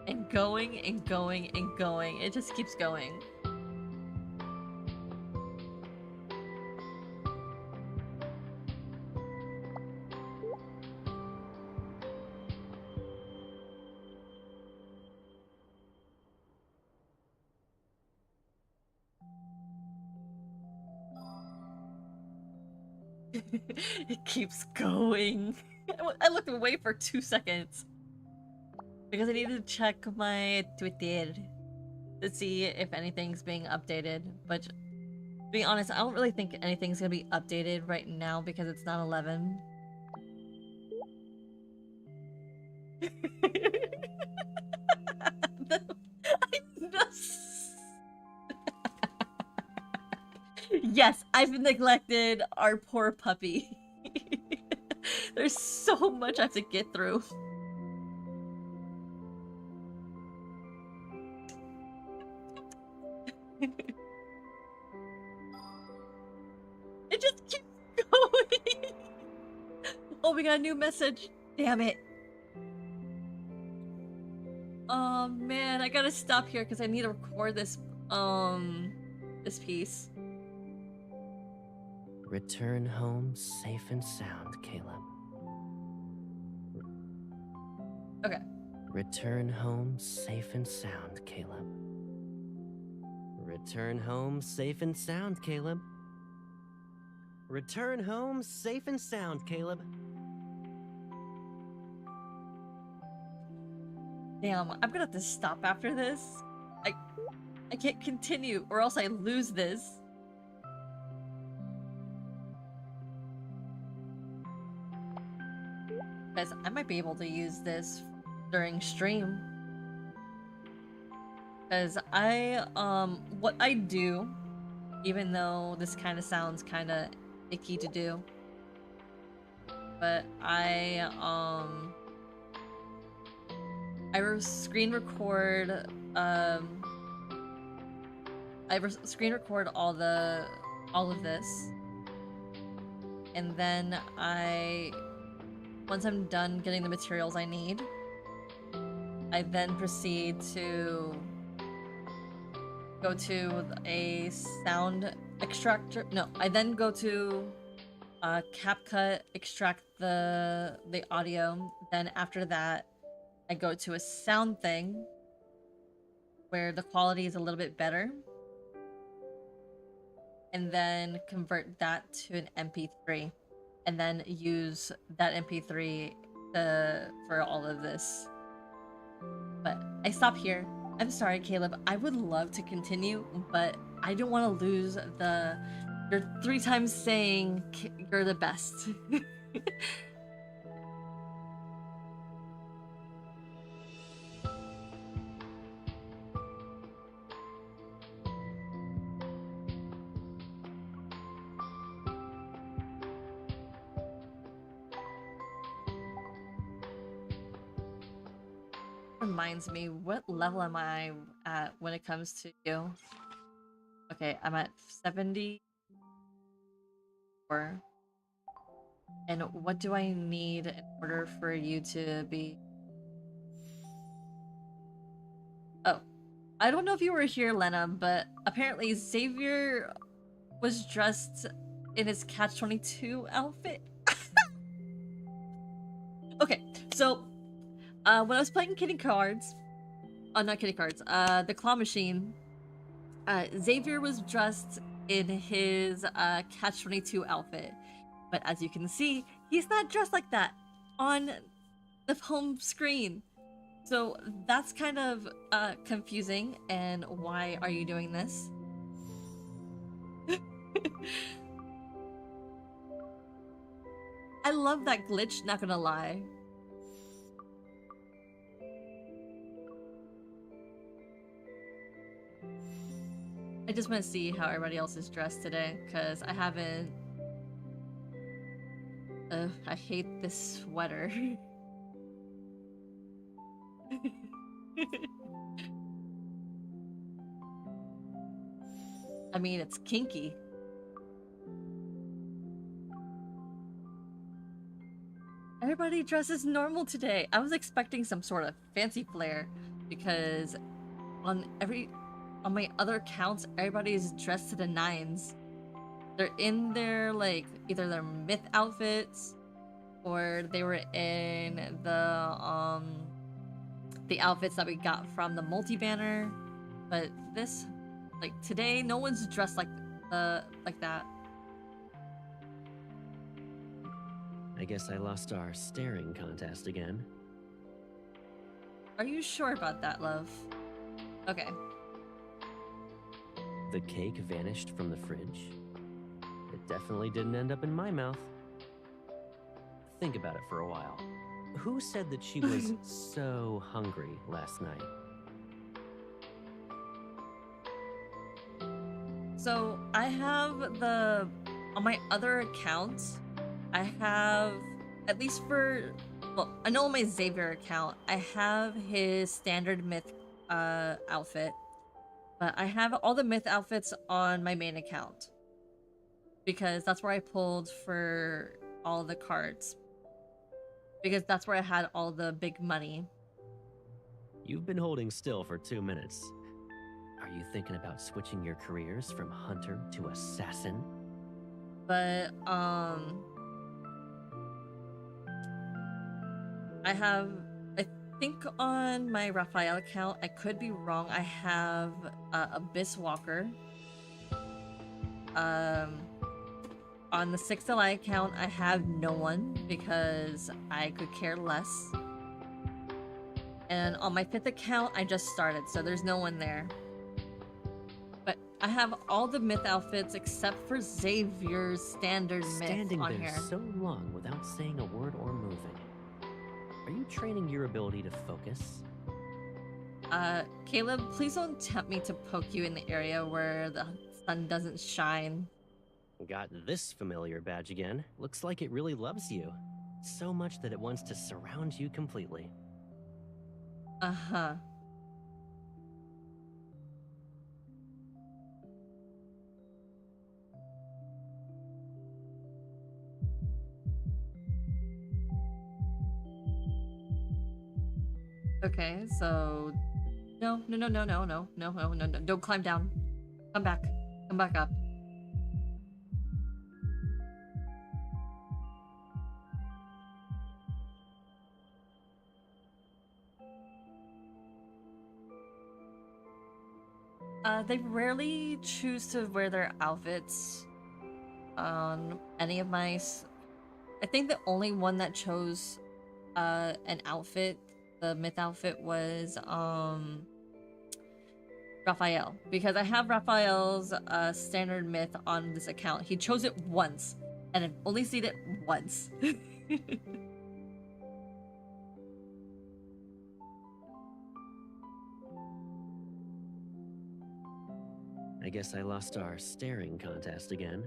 [SPEAKER 1] And going and going and going. It just keeps going. It keeps going. I looked away for 2 seconds because I needed to check my Twitter to see if anything's being updated. But to be honest, I don't really think anything's gonna be updated right now because it's not 11. Yes, I've neglected our poor puppy. There's so much I have to get through. It just keeps going. Oh, we got a new message. Damn it. Oh man, I gotta stop here because I need to record this this piece.
[SPEAKER 5] Return home safe and sound, Caleb.
[SPEAKER 1] Okay.
[SPEAKER 5] Return home safe and sound, Caleb. Return home safe and sound, Caleb. Return home safe and sound, Caleb.
[SPEAKER 1] Damn, I'm gonna have to stop after this. I can't continue, or else I lose this. Because I might be able to use this during stream. Because what I do, even though this kind of sounds kind of icky to do, but I screen record, screen record all of this, and then once I'm done getting the materials I need, I then proceed to go to a sound extractor. No, I then go to CapCut, extract the audio. Then after that, I go to a sound thing where the quality is a little bit better, and then convert that to an MP3, and then use that MP3 for all of this. But I stop here. I'm sorry, Caleb. I would love to continue, but I don't want to lose you're 3 times saying you're the best. Reminds me, what level am I at when it comes to you? Okay, I'm at 74. And what do I need in order for you to be... Oh, I don't know if you were here, Lena, but apparently Xavier was dressed in his Catch-22 outfit. Okay, so when I was playing Kitty Cards, not Kitty Cards, the Claw Machine, Xavier was dressed in his Catch-22 outfit. But as you can see, he's not dressed like that on the home screen. So that's kind of confusing. And why are you doing this? I love that glitch, not gonna lie. I just want to see how everybody else is dressed today, because I haven't... I hate this sweater. I mean, it's kinky. Everybody dresses normal today. I was expecting some sort of fancy flair, because on my other accounts, everybody's dressed to the nines. They're in their, like, either their myth outfits, or they were in the outfits that we got from the multi-banner. But this, like, today, no one's dressed like that.
[SPEAKER 5] I guess I lost our staring contest again.
[SPEAKER 1] Are you sure about that, love? Okay.
[SPEAKER 5] The cake vanished from the fridge. It definitely didn't end up in my mouth. Think about it for a while. Who said that she was so hungry last night?
[SPEAKER 1] So I have on my other accounts, I have, at least for, well, I know on my Xavier account, I have his standard myth outfit, but I have all the myth outfits on my main account, because that's where I pulled for all the cards, because that's where I had all the big money.
[SPEAKER 5] You've been holding still for 2 minutes. Are you thinking about switching your careers from hunter to assassin?
[SPEAKER 1] But I think on my Raphael account, I could be wrong, I have Abyss Walker. On the 6th July account, I have no one because I could care less. And on my 5th account, I just started, so there's no one there. But I have all the myth outfits except for Xavier's standard myth
[SPEAKER 5] Standing
[SPEAKER 1] on
[SPEAKER 5] there
[SPEAKER 1] here.
[SPEAKER 5] so long without saying a word or moving. Are you training your ability to focus?
[SPEAKER 1] Caleb, please don't tempt me to poke you in the area where the sun doesn't shine.
[SPEAKER 5] Got this familiar badge again. Looks like it really loves you. So much that it wants to surround you completely.
[SPEAKER 1] Uh-huh. Okay, so no, don't climb down. Come back up. They rarely choose to wear their outfits on any of my... I think the only one that chose an outfit, the myth outfit, was Raphael. Because I have Raphael's standard myth on this account. He chose it once, and I've only seen it once.
[SPEAKER 5] I guess I lost our staring contest again.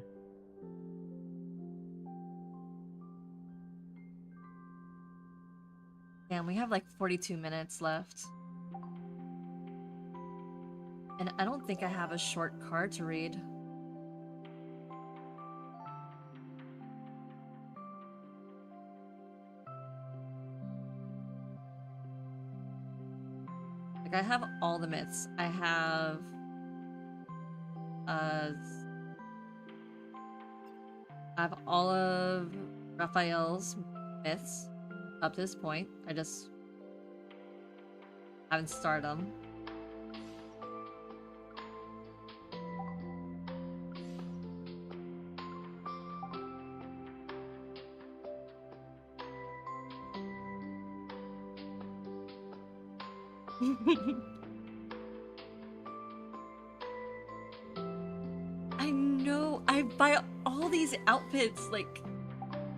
[SPEAKER 1] Damn, we have like 42 minutes left. And I don't think I have a short card to read. Like, I have all the myths. I have... I have all of Raphael's myths up to this point. I just haven't started them. I know, I buy all these outfits. Like,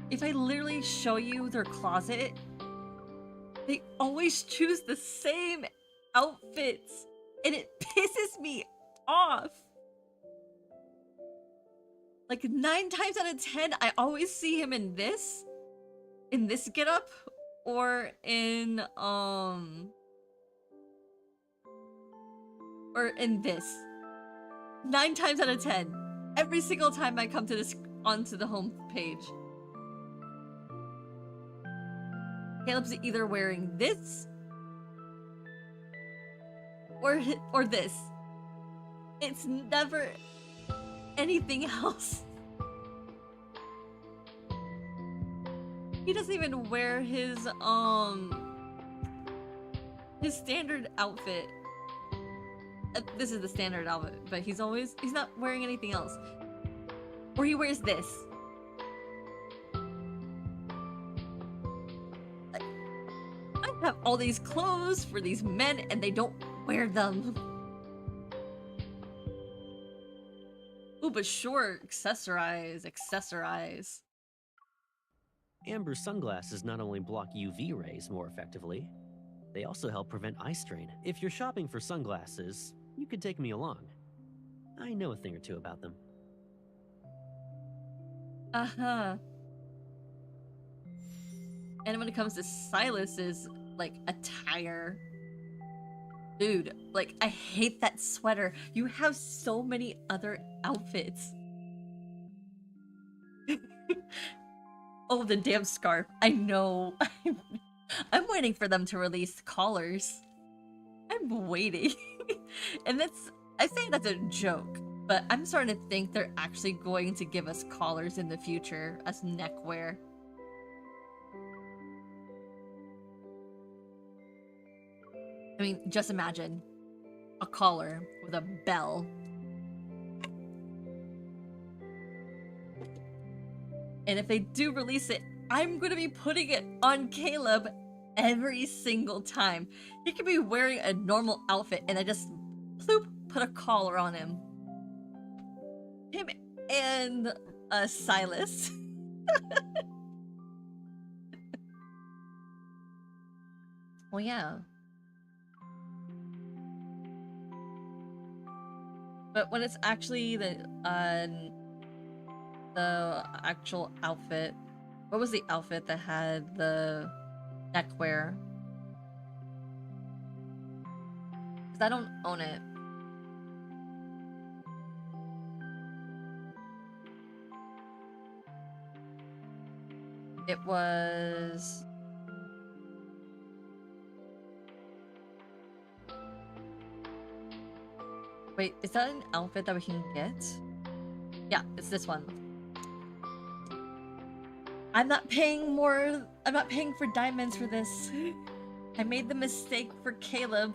[SPEAKER 1] if I literally show you their closet, they always choose the same outfits, and it pisses me off. Like, 9 times out of 10, I always see him in this getup, or in this. 9 times out of 10. Every single time I come to this onto the home page. Caleb's either wearing this or this. It's never anything else. He doesn't even wear his standard outfit. This is the standard outfit, but he's not wearing anything else. Or he wears this. I have all these clothes for these men and they don't wear them. Ooh, but sure, accessorize.
[SPEAKER 5] Amber sunglasses not only block UV rays more effectively, they also help prevent eye strain. If you're shopping for sunglasses, you could take me along. I know a thing or two about them.
[SPEAKER 1] Uh-huh. And when it comes to Silas's, like, attire... Dude, like, I hate that sweater. You have so many other outfits. Oh, the damn scarf. I know. I'm waiting for them to release collars. I'm waiting. And I say that's a joke, but I'm starting to think they're actually going to give us collars in the future as neckwear. I mean, just imagine a collar with a bell. And if they do release it, I'm gonna be putting it on Caleb every single time. He could be wearing a normal outfit and I just ploop, put a collar on him. Him and Silas. Well, yeah. But when it's actually the actual outfit, what was the outfit that had the neckwear? Because I don't own it. It was... Wait, is that an outfit that we can get? Yeah, it's this one. I'm not paying for diamonds for this. I made the mistake for Caleb.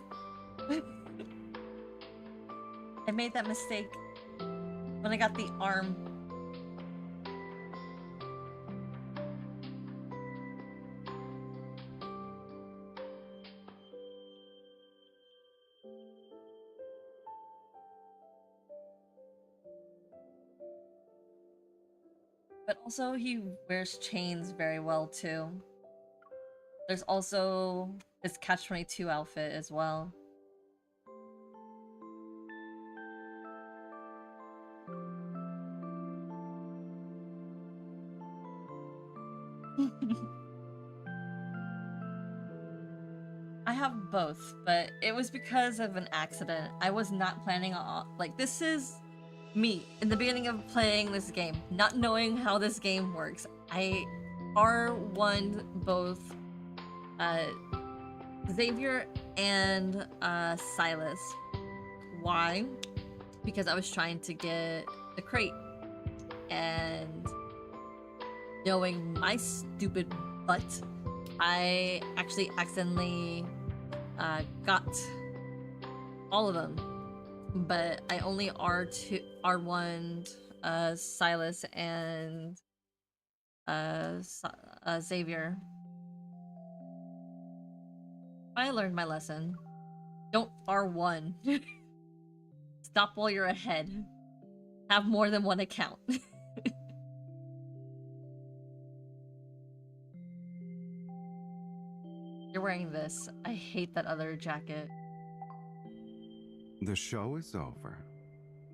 [SPEAKER 1] I made that mistake when I got the arm. But also, he wears chains very well, too. There's also his Catch-22 outfit as well. I have both, but it was because of an accident. I was not planning on... Like, this is... me in the beginning of playing this game, not knowing how this game works. I R1'd both Xavier and Silas. Why? Because I was trying to get the crate, and knowing my stupid butt, I actually accidentally got all of them. But I only R1'd Silas and Xavier. I learned my lesson. Don't R1. Stop while you're ahead. Have more than one account. You're wearing this. I hate that other jacket.
[SPEAKER 17] The show is over,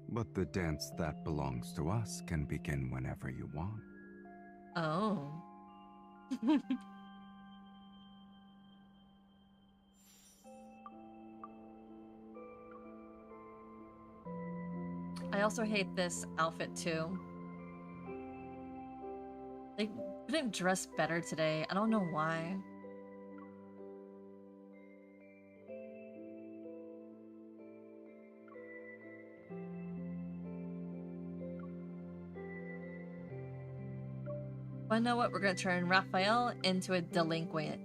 [SPEAKER 17] but the dance that belongs to us can begin whenever you want.
[SPEAKER 1] Oh. I also hate this outfit too. They didn't dress better today. I don't know why. Well, I know what? We're gonna turn Raphael into a delinquent.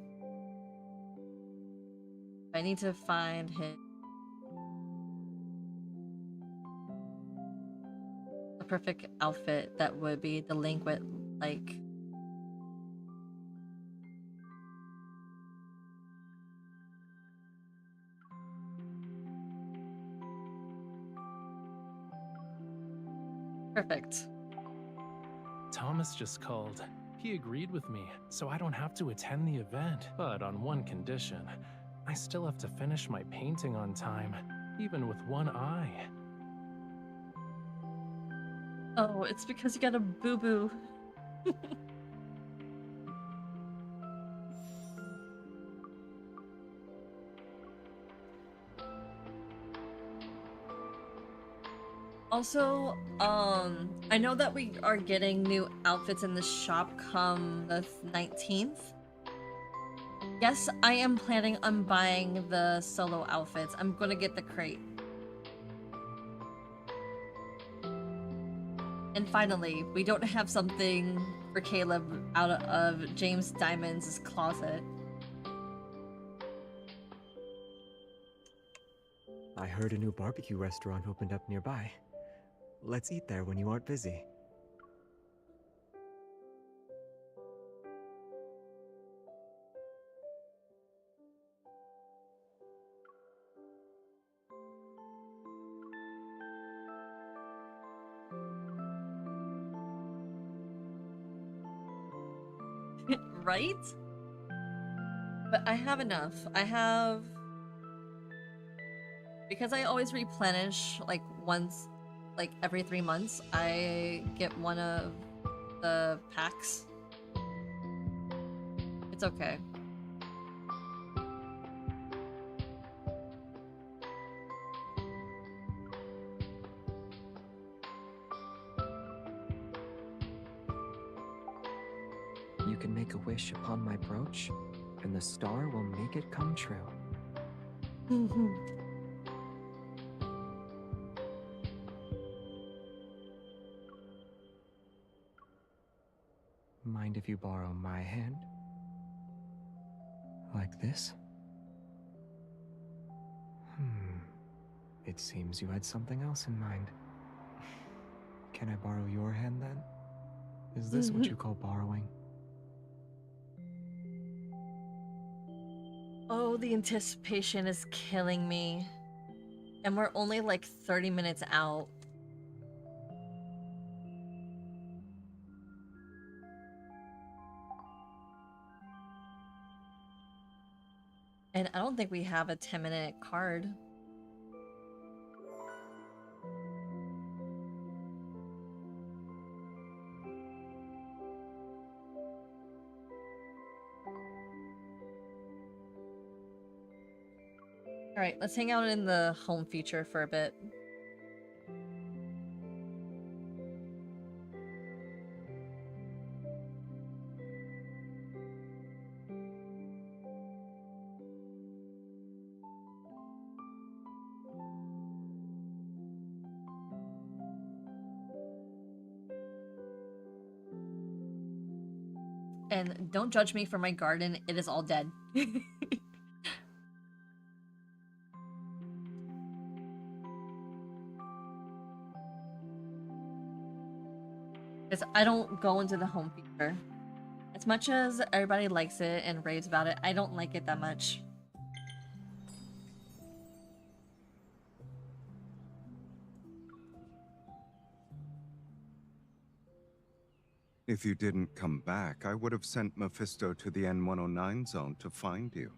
[SPEAKER 1] I need to find his... the perfect outfit that would be delinquent-like. Perfect.
[SPEAKER 3] Thomas just called. He agreed with me, so I don't have to attend the event. But on one condition, I still have to finish my painting on time, even with one eye.
[SPEAKER 1] Oh, it's because you got a boo-boo. Also, I know that we are getting new outfits in the shop come the 19th. Yes, I am planning on buying the solo outfits. I'm gonna get the crate. And finally, we don't have something for Caleb out of James Diamond's closet.
[SPEAKER 4] I heard a new barbecue restaurant opened up nearby. Let's eat there when you aren't busy.
[SPEAKER 1] Right? But I have enough. Because I always replenish like once, like every 3 months, I get one of the packs. It's okay.
[SPEAKER 4] You can make a wish upon my brooch, and the star will make it come true. Mind if you borrow my hand? Like this? It seems you had something else in mind. Can I borrow your hand then? Is this what you call borrowing?
[SPEAKER 1] Oh, the anticipation is killing me. And we're only like 30 minutes out. And I don't think we have a 10-minute card. Alright, let's hang out in the home feature for a bit. And don't judge me for my garden, it is all dead. Because I don't go into the home feature. As much as everybody likes it and raves about it, I don't like it that much.
[SPEAKER 17] If you didn't come back, I would have sent Mephisto to the N109 zone to find you.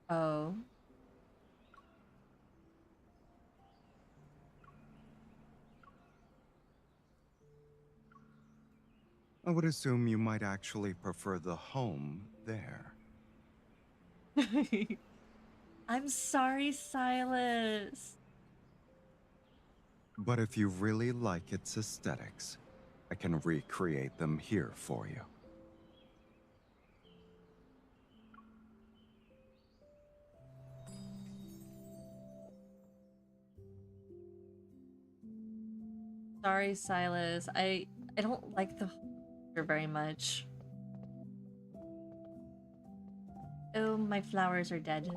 [SPEAKER 1] Oh.
[SPEAKER 17] I would assume you might actually prefer the home there.
[SPEAKER 1] I'm sorry, Silas.
[SPEAKER 17] But if you really like its aesthetics, I can recreate them here for you.
[SPEAKER 1] Sorry, Silas. I don't like the home feature very much. Oh, my flowers are dead.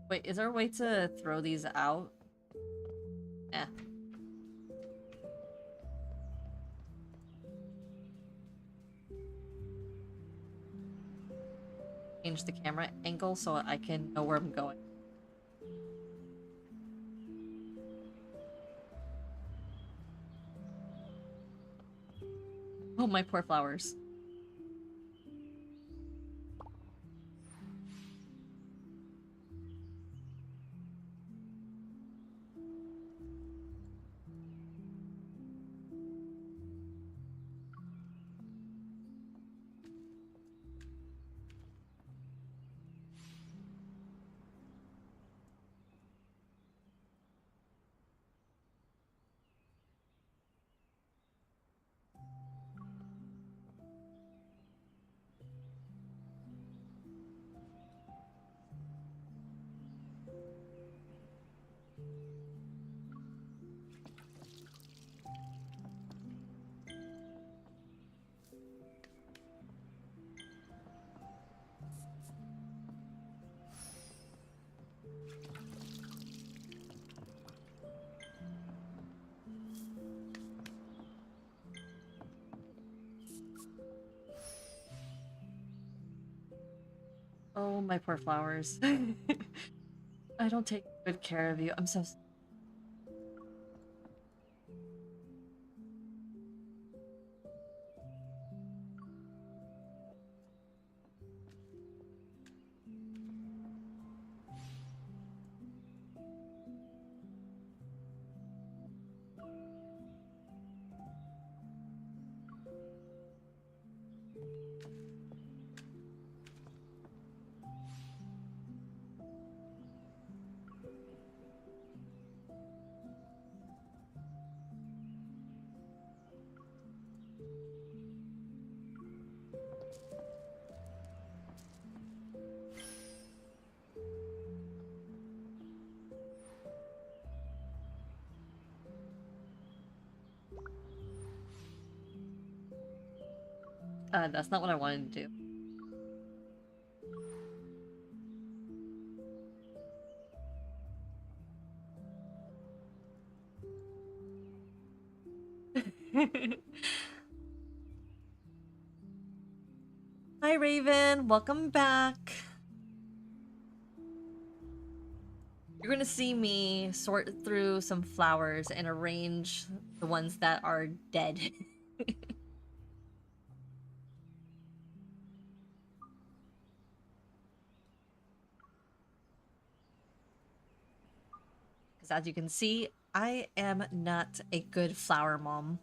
[SPEAKER 1] Wait, is there a way to throw these out? Eh. Change the camera angle so I can know where I'm going. Oh, my poor flowers. my poor flowers. I don't take good care of you. I'm so that's not what I wanted to do. Hi, Raven. Welcome back. You're gonna see me sort through some flowers and arrange the ones that are dead. Because as you can see, I am not a good flower mom.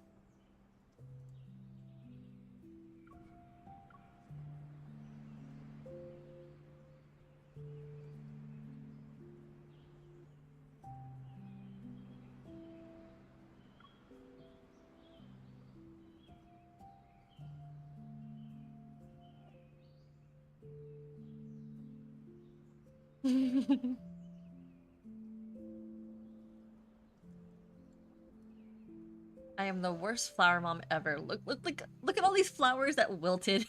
[SPEAKER 1] I am the worst flower mom ever. Look at all these flowers that wilted.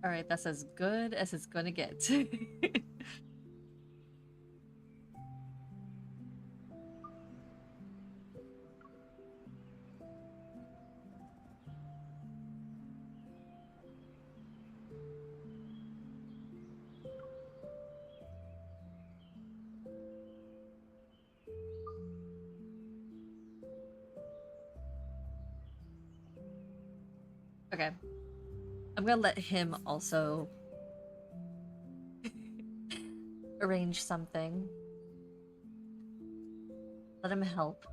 [SPEAKER 1] All right, that's as good as it's gonna get. Okay. I'm gonna let him also arrange something. Let him help.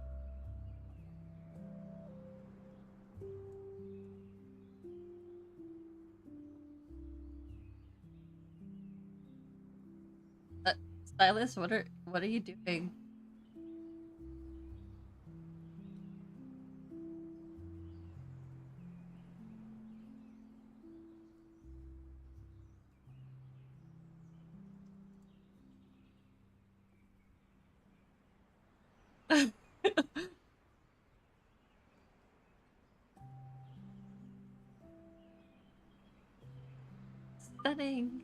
[SPEAKER 1] Stylist, what are you doing? Stunning.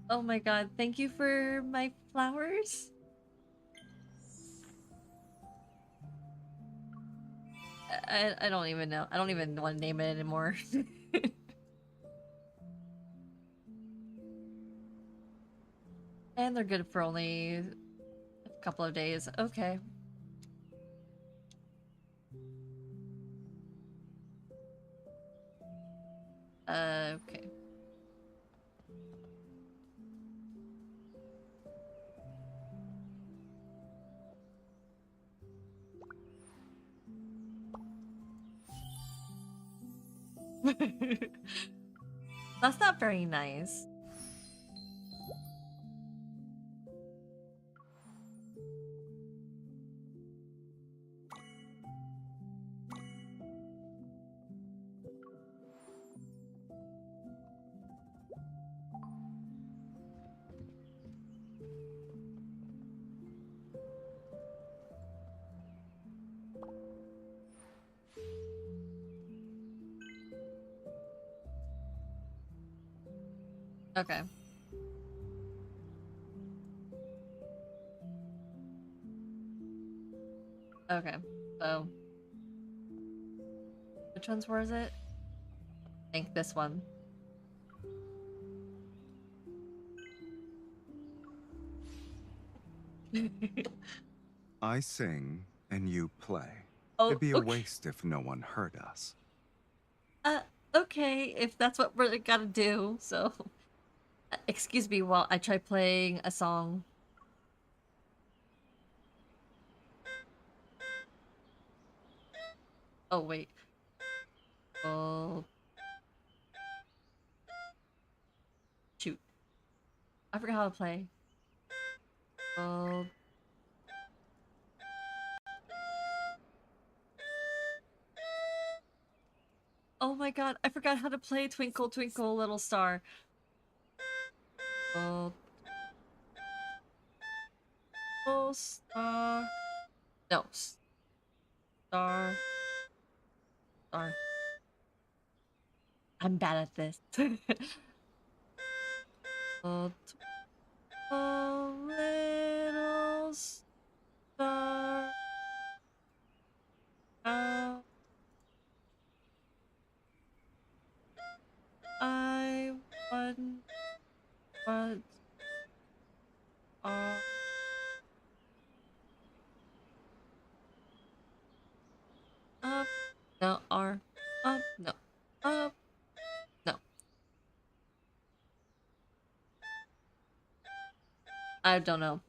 [SPEAKER 1] Oh my god, thank you for my flowers. I don't even know. I don't even want to name it anymore. And they're good for only a couple of days. Okay. Okay. That's not very nice. Okay. Okay, so which ones was it? I think this one.
[SPEAKER 17] I sing and you play.
[SPEAKER 1] Oh,
[SPEAKER 17] It'd be a
[SPEAKER 1] okay.
[SPEAKER 17] waste if no one heard us.
[SPEAKER 1] Okay, if that's what we're gotta do, so excuse me while I try playing a song. Oh wait. Oh shoot. I forgot how to play. Oh. Oh my god, I forgot how to play Twinkle Twinkle Little Star. Oh. Oh, star. No. Star. Star. I'm bad at this. Oh, little star. Out. I wonder what are up? No, are up? No, up? No. I don't know.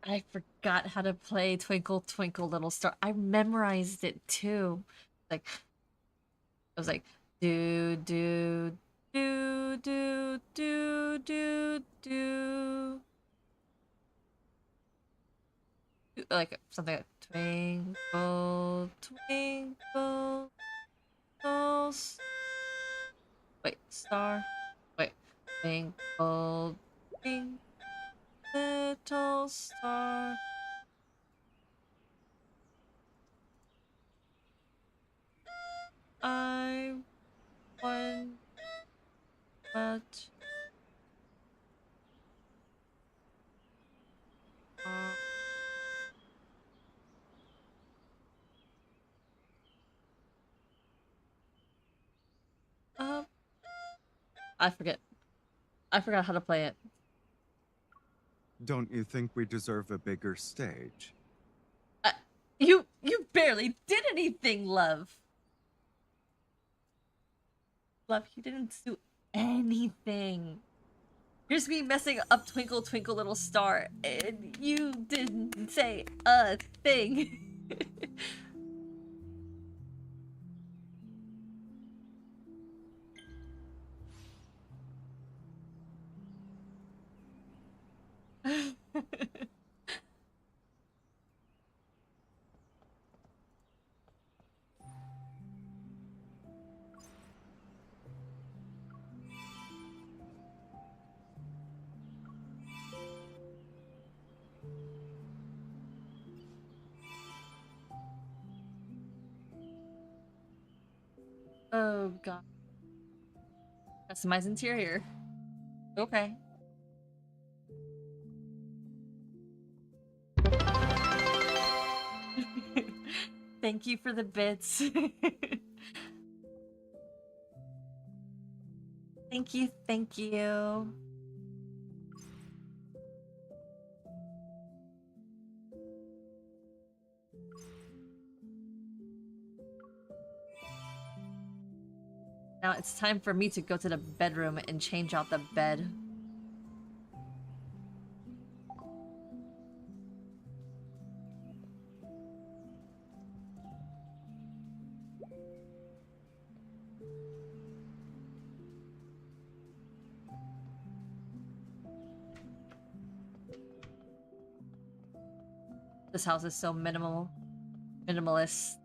[SPEAKER 1] I forgot how to play Twinkle Twinkle Little Star. I memorized it too. Like, I was like, do, do, do, do, do, do, do. Like, something like, twinkle, twinkle, little wait, star. Wait, twinkle, twinkle, little star. I wonder what up. I forget. I forgot how to play it.
[SPEAKER 17] Don't you think we deserve a bigger stage?
[SPEAKER 1] You barely did anything, love. Love, you didn't do anything. Here's me messing up Twinkle Twinkle Little Star, and you didn't say a thing. Oh god. Customize interior. Okay. Thank you for the bits. Thank you, thank you. Now it's time for me to go to the bedroom and change out the bed. This house is so minimalist.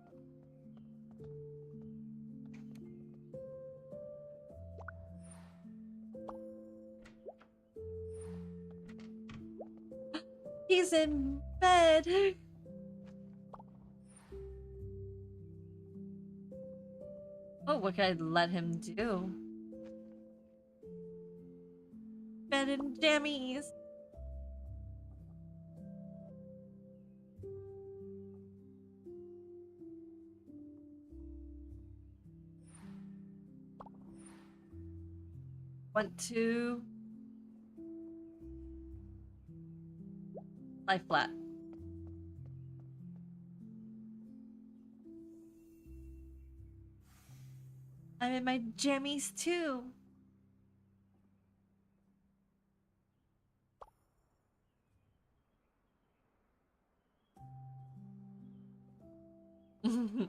[SPEAKER 1] He's in bed. Oh, what can I let him do? bed in jammies. Want to lie flat. I'm in my jammies too. I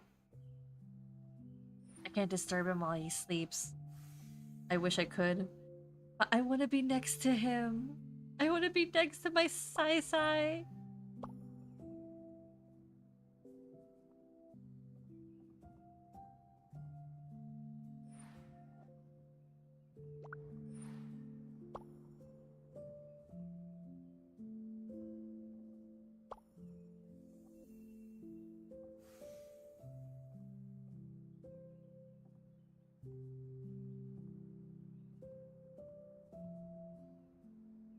[SPEAKER 1] can't disturb him while he sleeps. I wish I could, but I want to be next to him. I want to be next to my Sai.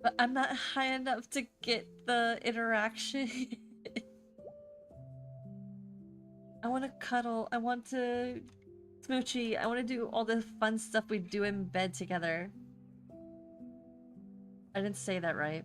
[SPEAKER 1] But I'm not high enough to get the interaction. I want to cuddle. I want to smoochy. I want to do all the fun stuff we do in bed together. I didn't say that right.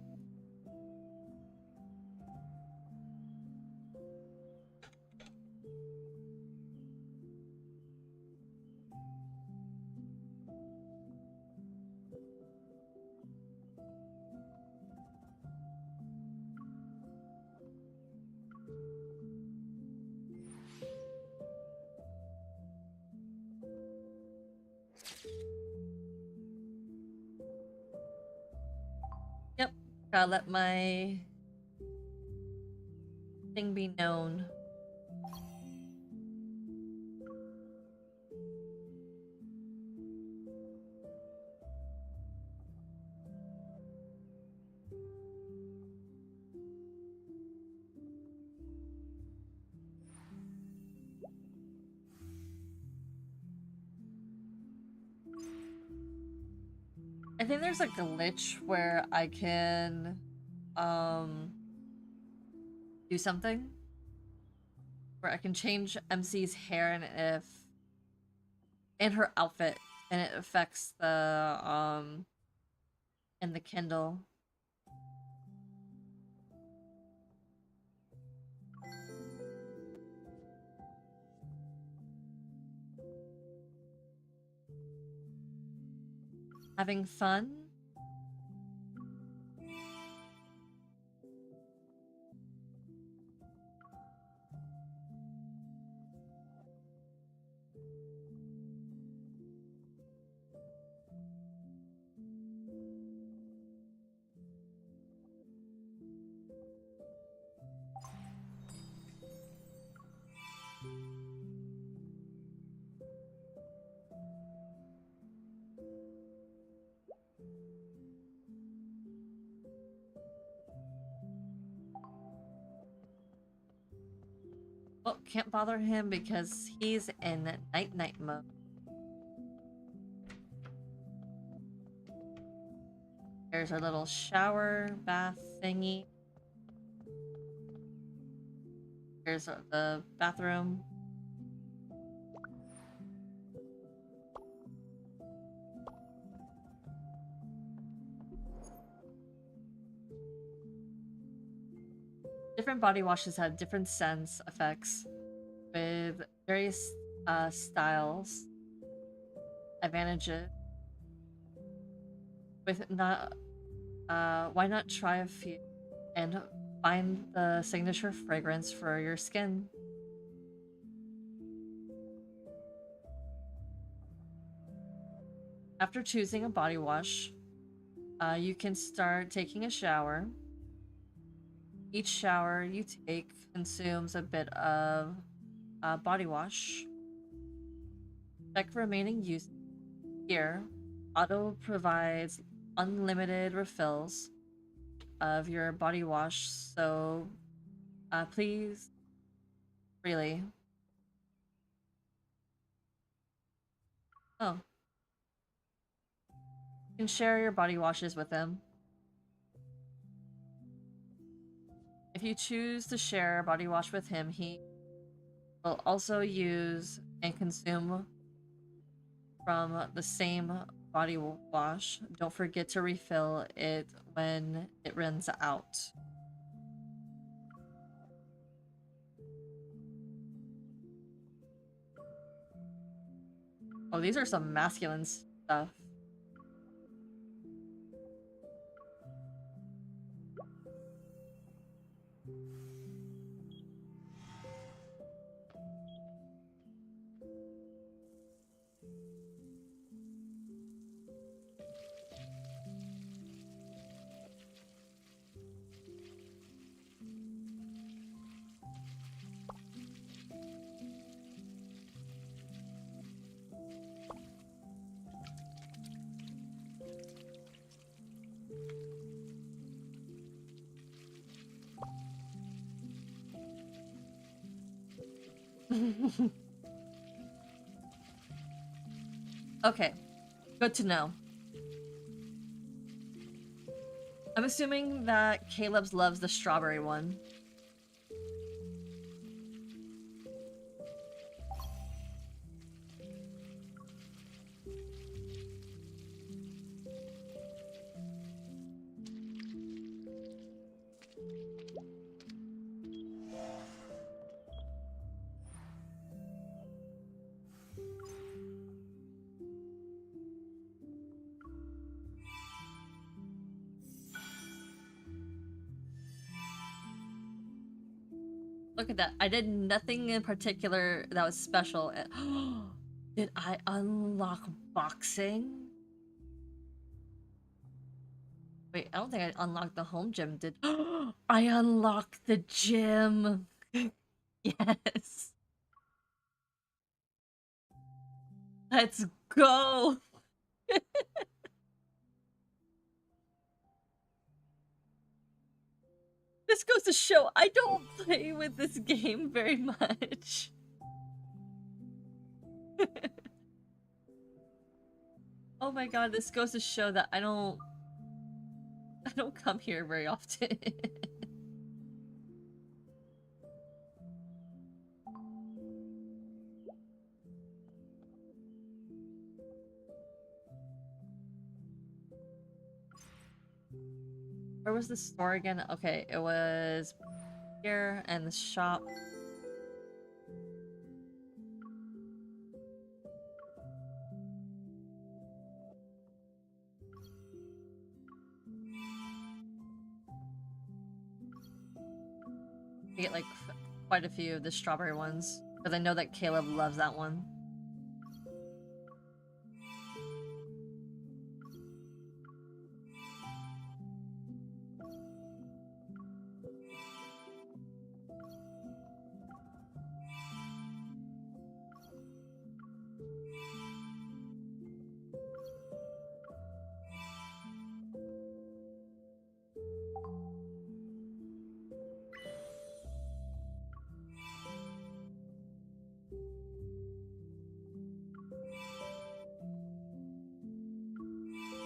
[SPEAKER 1] Yep, gotta let my thing be known. I think there's a glitch where I can do something where I can change MC's hair and her outfit, and it affects the in the Kindle. Having fun? Well, can't bother him because he's in night-night mode. There's our little shower, bath thingy. Here's the bathroom. Different body washes have different scents effects with various styles, advantages. With not, why not try a few and find the signature fragrance for your skin? After choosing a body wash, you can start taking a shower. Each shower you take consumes a bit of body wash. Check remaining use. Here, Auto provides unlimited refills of your body wash, so please, freely. Oh. You can share your body washes with him. If you choose to share a body wash with him, he will also use and consume from the same body wash. Don't forget to refill it when it runs out. Oh, these are some masculine stuff. Okay, good to know. I'm assuming that Caleb's loves the strawberry one. Look at that. I did nothing in particular that was special. Did I unlock boxing? Wait, I don't think I unlocked the home gym, did I unlocked the gym? Yes. Let's go. This goes to show I don't play with this game very much. Oh my god, this goes to show that I don't come here very often. Where was the store again? Okay, it was here and the shop. I get like quite a few of the strawberry ones because I know that Caleb loves that one.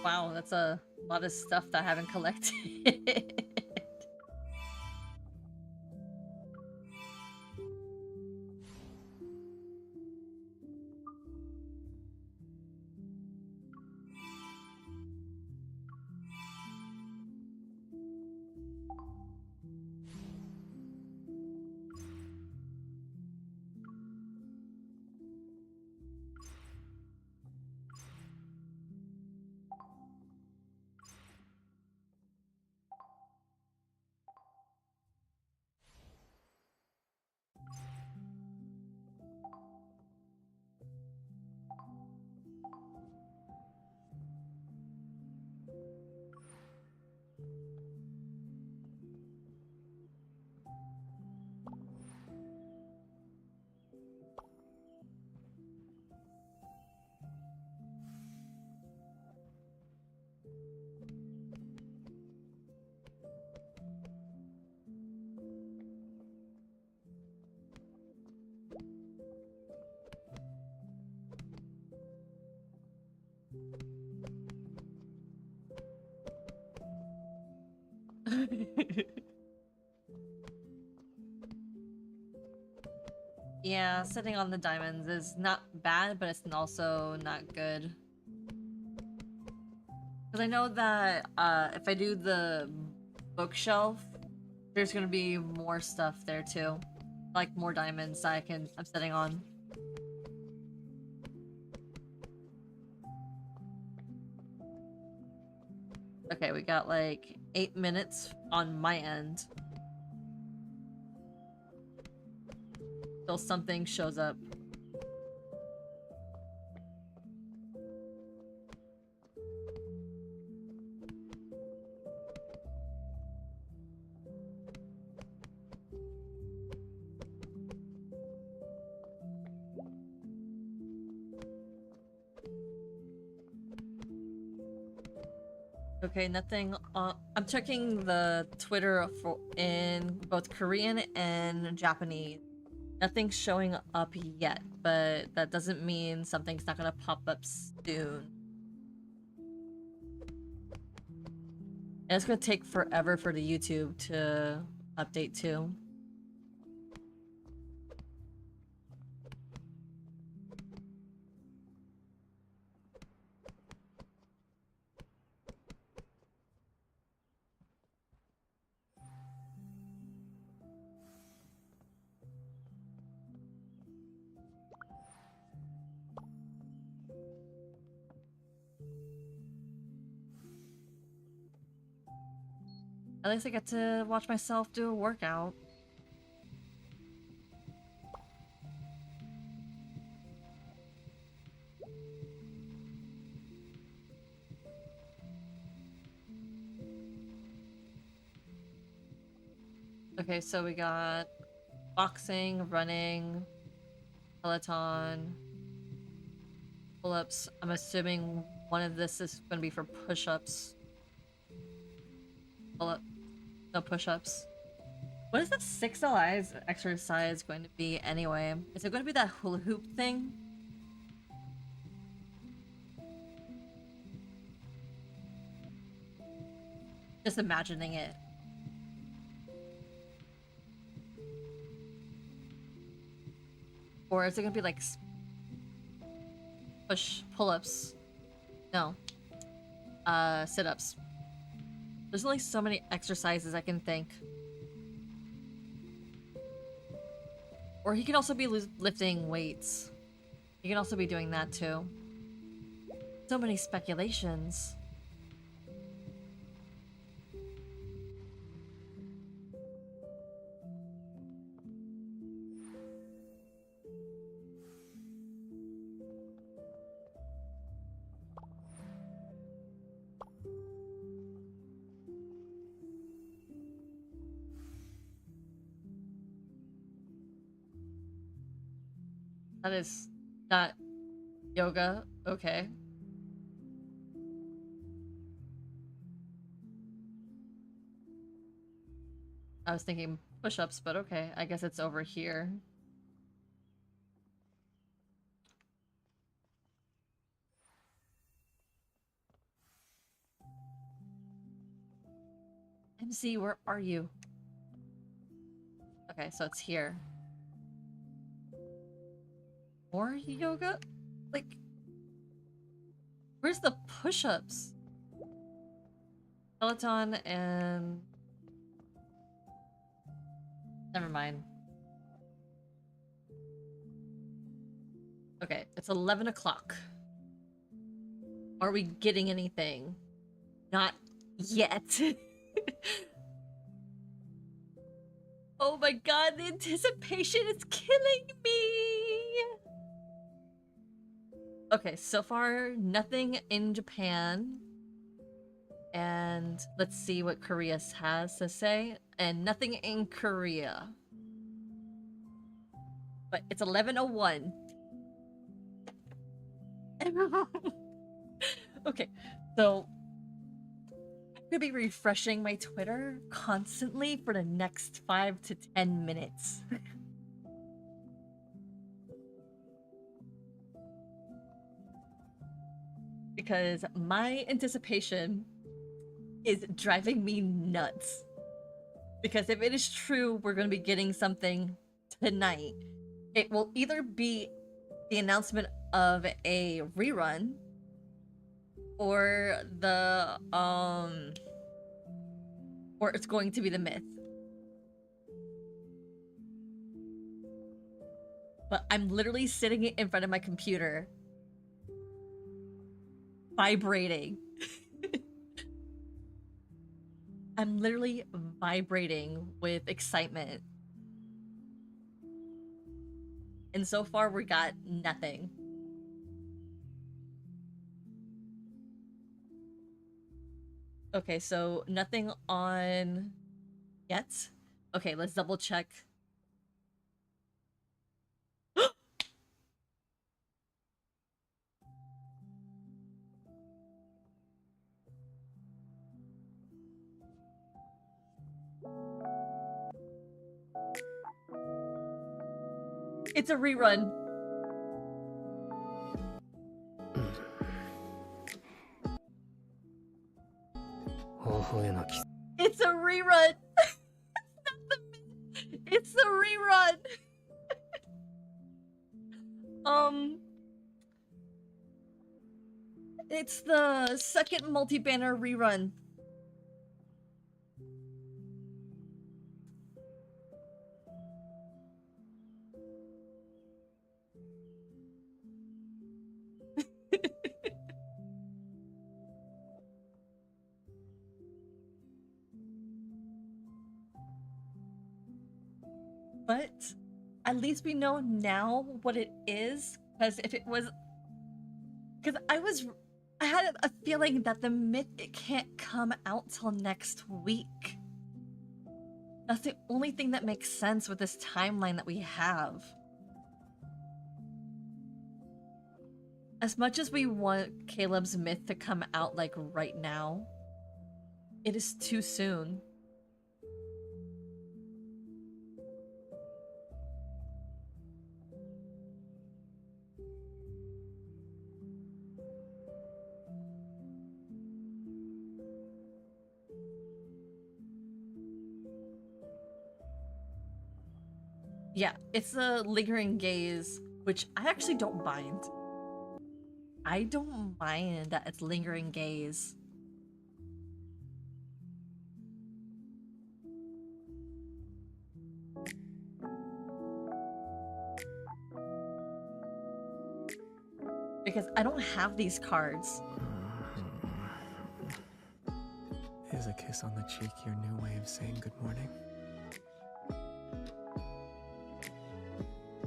[SPEAKER 1] Wow, that's a lot of stuff that I haven't collected. Yeah, sitting on the diamonds is not bad, but it's also not good. Because I know that if I do the bookshelf, there's gonna be more stuff there too. Like more diamonds that I'm sitting on. Okay, we got like 8 minutes on my end. Till something shows up. Okay, nothing. I'm checking the Twitter in both Korean and Japanese. Nothing's showing up yet, but that doesn't mean something's not gonna pop up soon. And it's gonna take forever for the YouTube to update too. At least I get to watch myself do a workout. Okay, so we got boxing, running, Peloton, pull-ups. I'm assuming one of this is going to be for push-ups. Pull-up. No push-ups. What is the 6 LIs exercise going to be anyway? Is it going to be that hula hoop thing? Just imagining it. Or is it gonna be like pull-ups? No. Sit-ups. There's only so many exercises I can think. Or he can also be lifting weights. He can also be doing that too. So many speculations. That is not yoga. Okay. I was thinking push-ups, but okay. I guess it's over here. MC, where are you? Okay, so it's here. More yoga? Like, where's the push-ups? Peloton and... Never mind. Okay, it's 11 o'clock. Are we getting anything? Not yet. Oh my god, the anticipation is killing me! Okay, so far, nothing in Japan. And let's see what Korea has to say. And nothing in Korea. But it's 11:01. Okay, so I'm gonna be refreshing my Twitter constantly for the next 5 to 10 minutes. Because my anticipation is driving me nuts. Because if it is true, we're going to be getting something tonight. It will either be the announcement of a rerun or the or it's going to be the myth. But I'm literally sitting in front of my computer vibrating. I'm literally vibrating with excitement. And so far we got nothing. Okay, so nothing on yet. Okay, let's double check. It's a rerun. It's a rerun. It's a rerun. It's the second multi-banner rerun. But at least we know now what it is, because if it was, because I had a feeling that the myth, it can't come out till next week. That's the only thing that makes sense with this timeline that we have. As much as we want Caleb's myth to come out like right now, it is too soon. Yeah, it's a lingering gaze, which I actually don't mind. I don't mind that it's lingering gaze. Because I don't have these cards.
[SPEAKER 4] Is a kiss on the cheek your new way of saying good morning?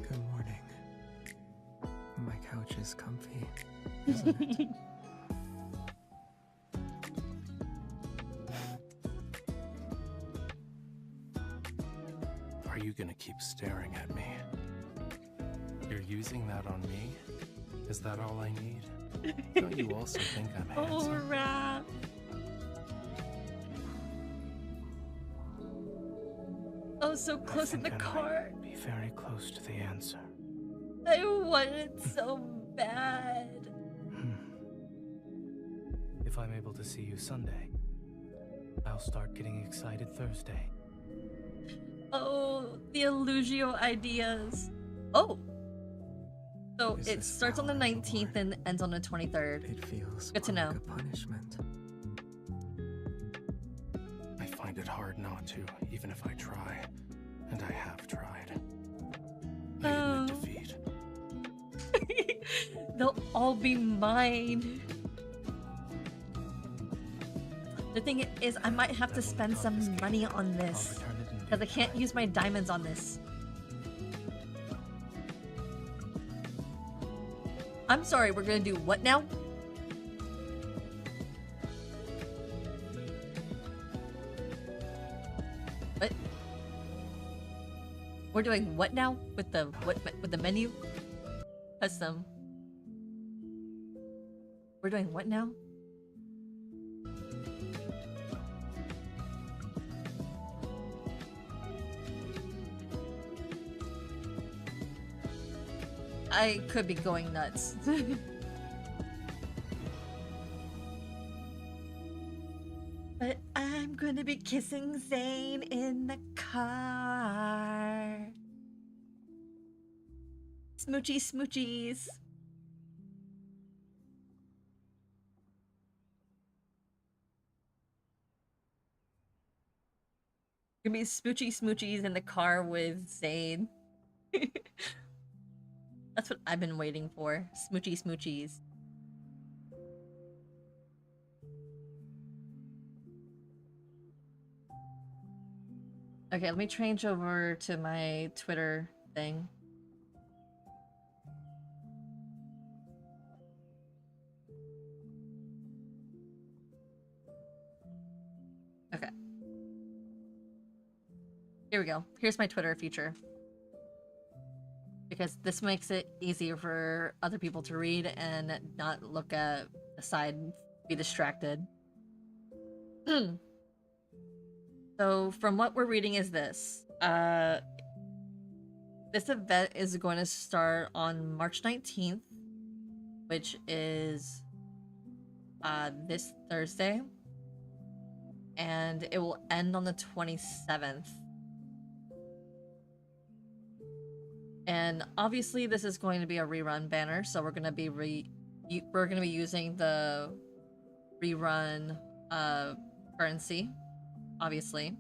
[SPEAKER 4] Good morning. My couch is comfy, isn't it?
[SPEAKER 3] Are you gonna keep staring at me? You're using that on me? Is that all I need? Don't you also think I'm handsome?
[SPEAKER 1] Oh, Raph. Oh, so close in the car.
[SPEAKER 6] Be very close to the answer.
[SPEAKER 1] I want it so bad.
[SPEAKER 6] If I'm able to see you Sunday, I'll start getting excited Thursday.
[SPEAKER 1] Oh, the Illugio ideas. Oh. So it starts on the 19th and ends on the 23rd.
[SPEAKER 4] It feels
[SPEAKER 1] good to know.
[SPEAKER 4] like a punishment.
[SPEAKER 3] I find it hard not to, even if I try. And I have tried. I admit defeat.
[SPEAKER 1] They'll all be mine. The thing is, I might have to spend some money on this. Because I can't use my diamonds on this. I'm sorry, we're gonna do what now? What? We're doing what now? With the menu? Custom. We're doing what now? I could be going nuts. But I I'm gonna be kissing Zane in the car. Smoochy smoochies. Gonna be smoochy smoochies in the car with Zane. That's what I've been waiting for. Smoochy smoochies. Okay, let me change over to my Twitter thing. Okay. Here we go. Here's my Twitter feature. Because this makes it easier for other people to read and not look at the side, be distracted. So from what we're reading is this. This event is going to start on March 19th, which is this Thursday. And it will end on the 27th. And obviously this is going to be a rerun banner, so we're going to be using the rerun currency, obviously.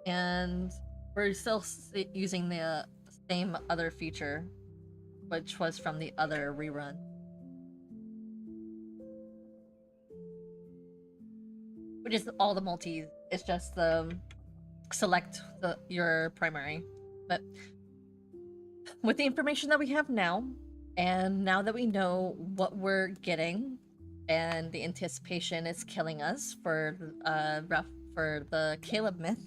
[SPEAKER 1] And we're still using the same other feature, which was from the other rerun. Which is all the multis. It's just the select your primary. But with the information that we have now, and now that we know what we're getting, and the anticipation is killing us for the Caleb myth.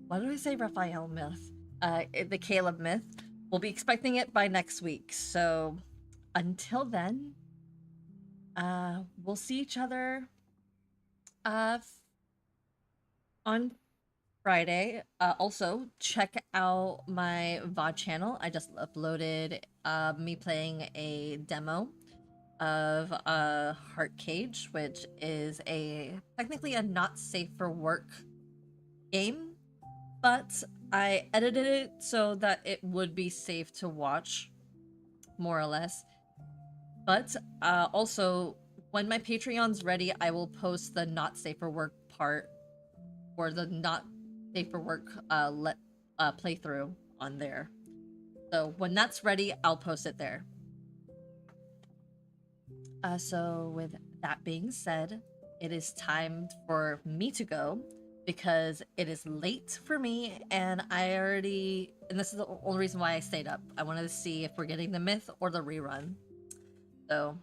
[SPEAKER 1] Why did I say Raphael myth? The Caleb myth. We'll be expecting it by next week. So until then, we'll see each other on Friday. Also, check out my VOD channel. I just uploaded me playing a demo of Heart Cage, which is technically a not safe for work game, but I edited it so that it would be safe to watch, more or less. But also, when my Patreon's ready, I will post the not safe for work part, or the not safe for work playthrough on there. So when that's ready, I'll post it there. So with that being said, it is time for me to go because it is late for me, and and this is the only reason why I stayed up. I wanted to see if we're getting the myth or the rerun. So,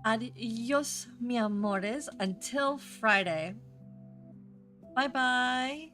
[SPEAKER 1] adios, mi amores, until Friday. Bye-bye.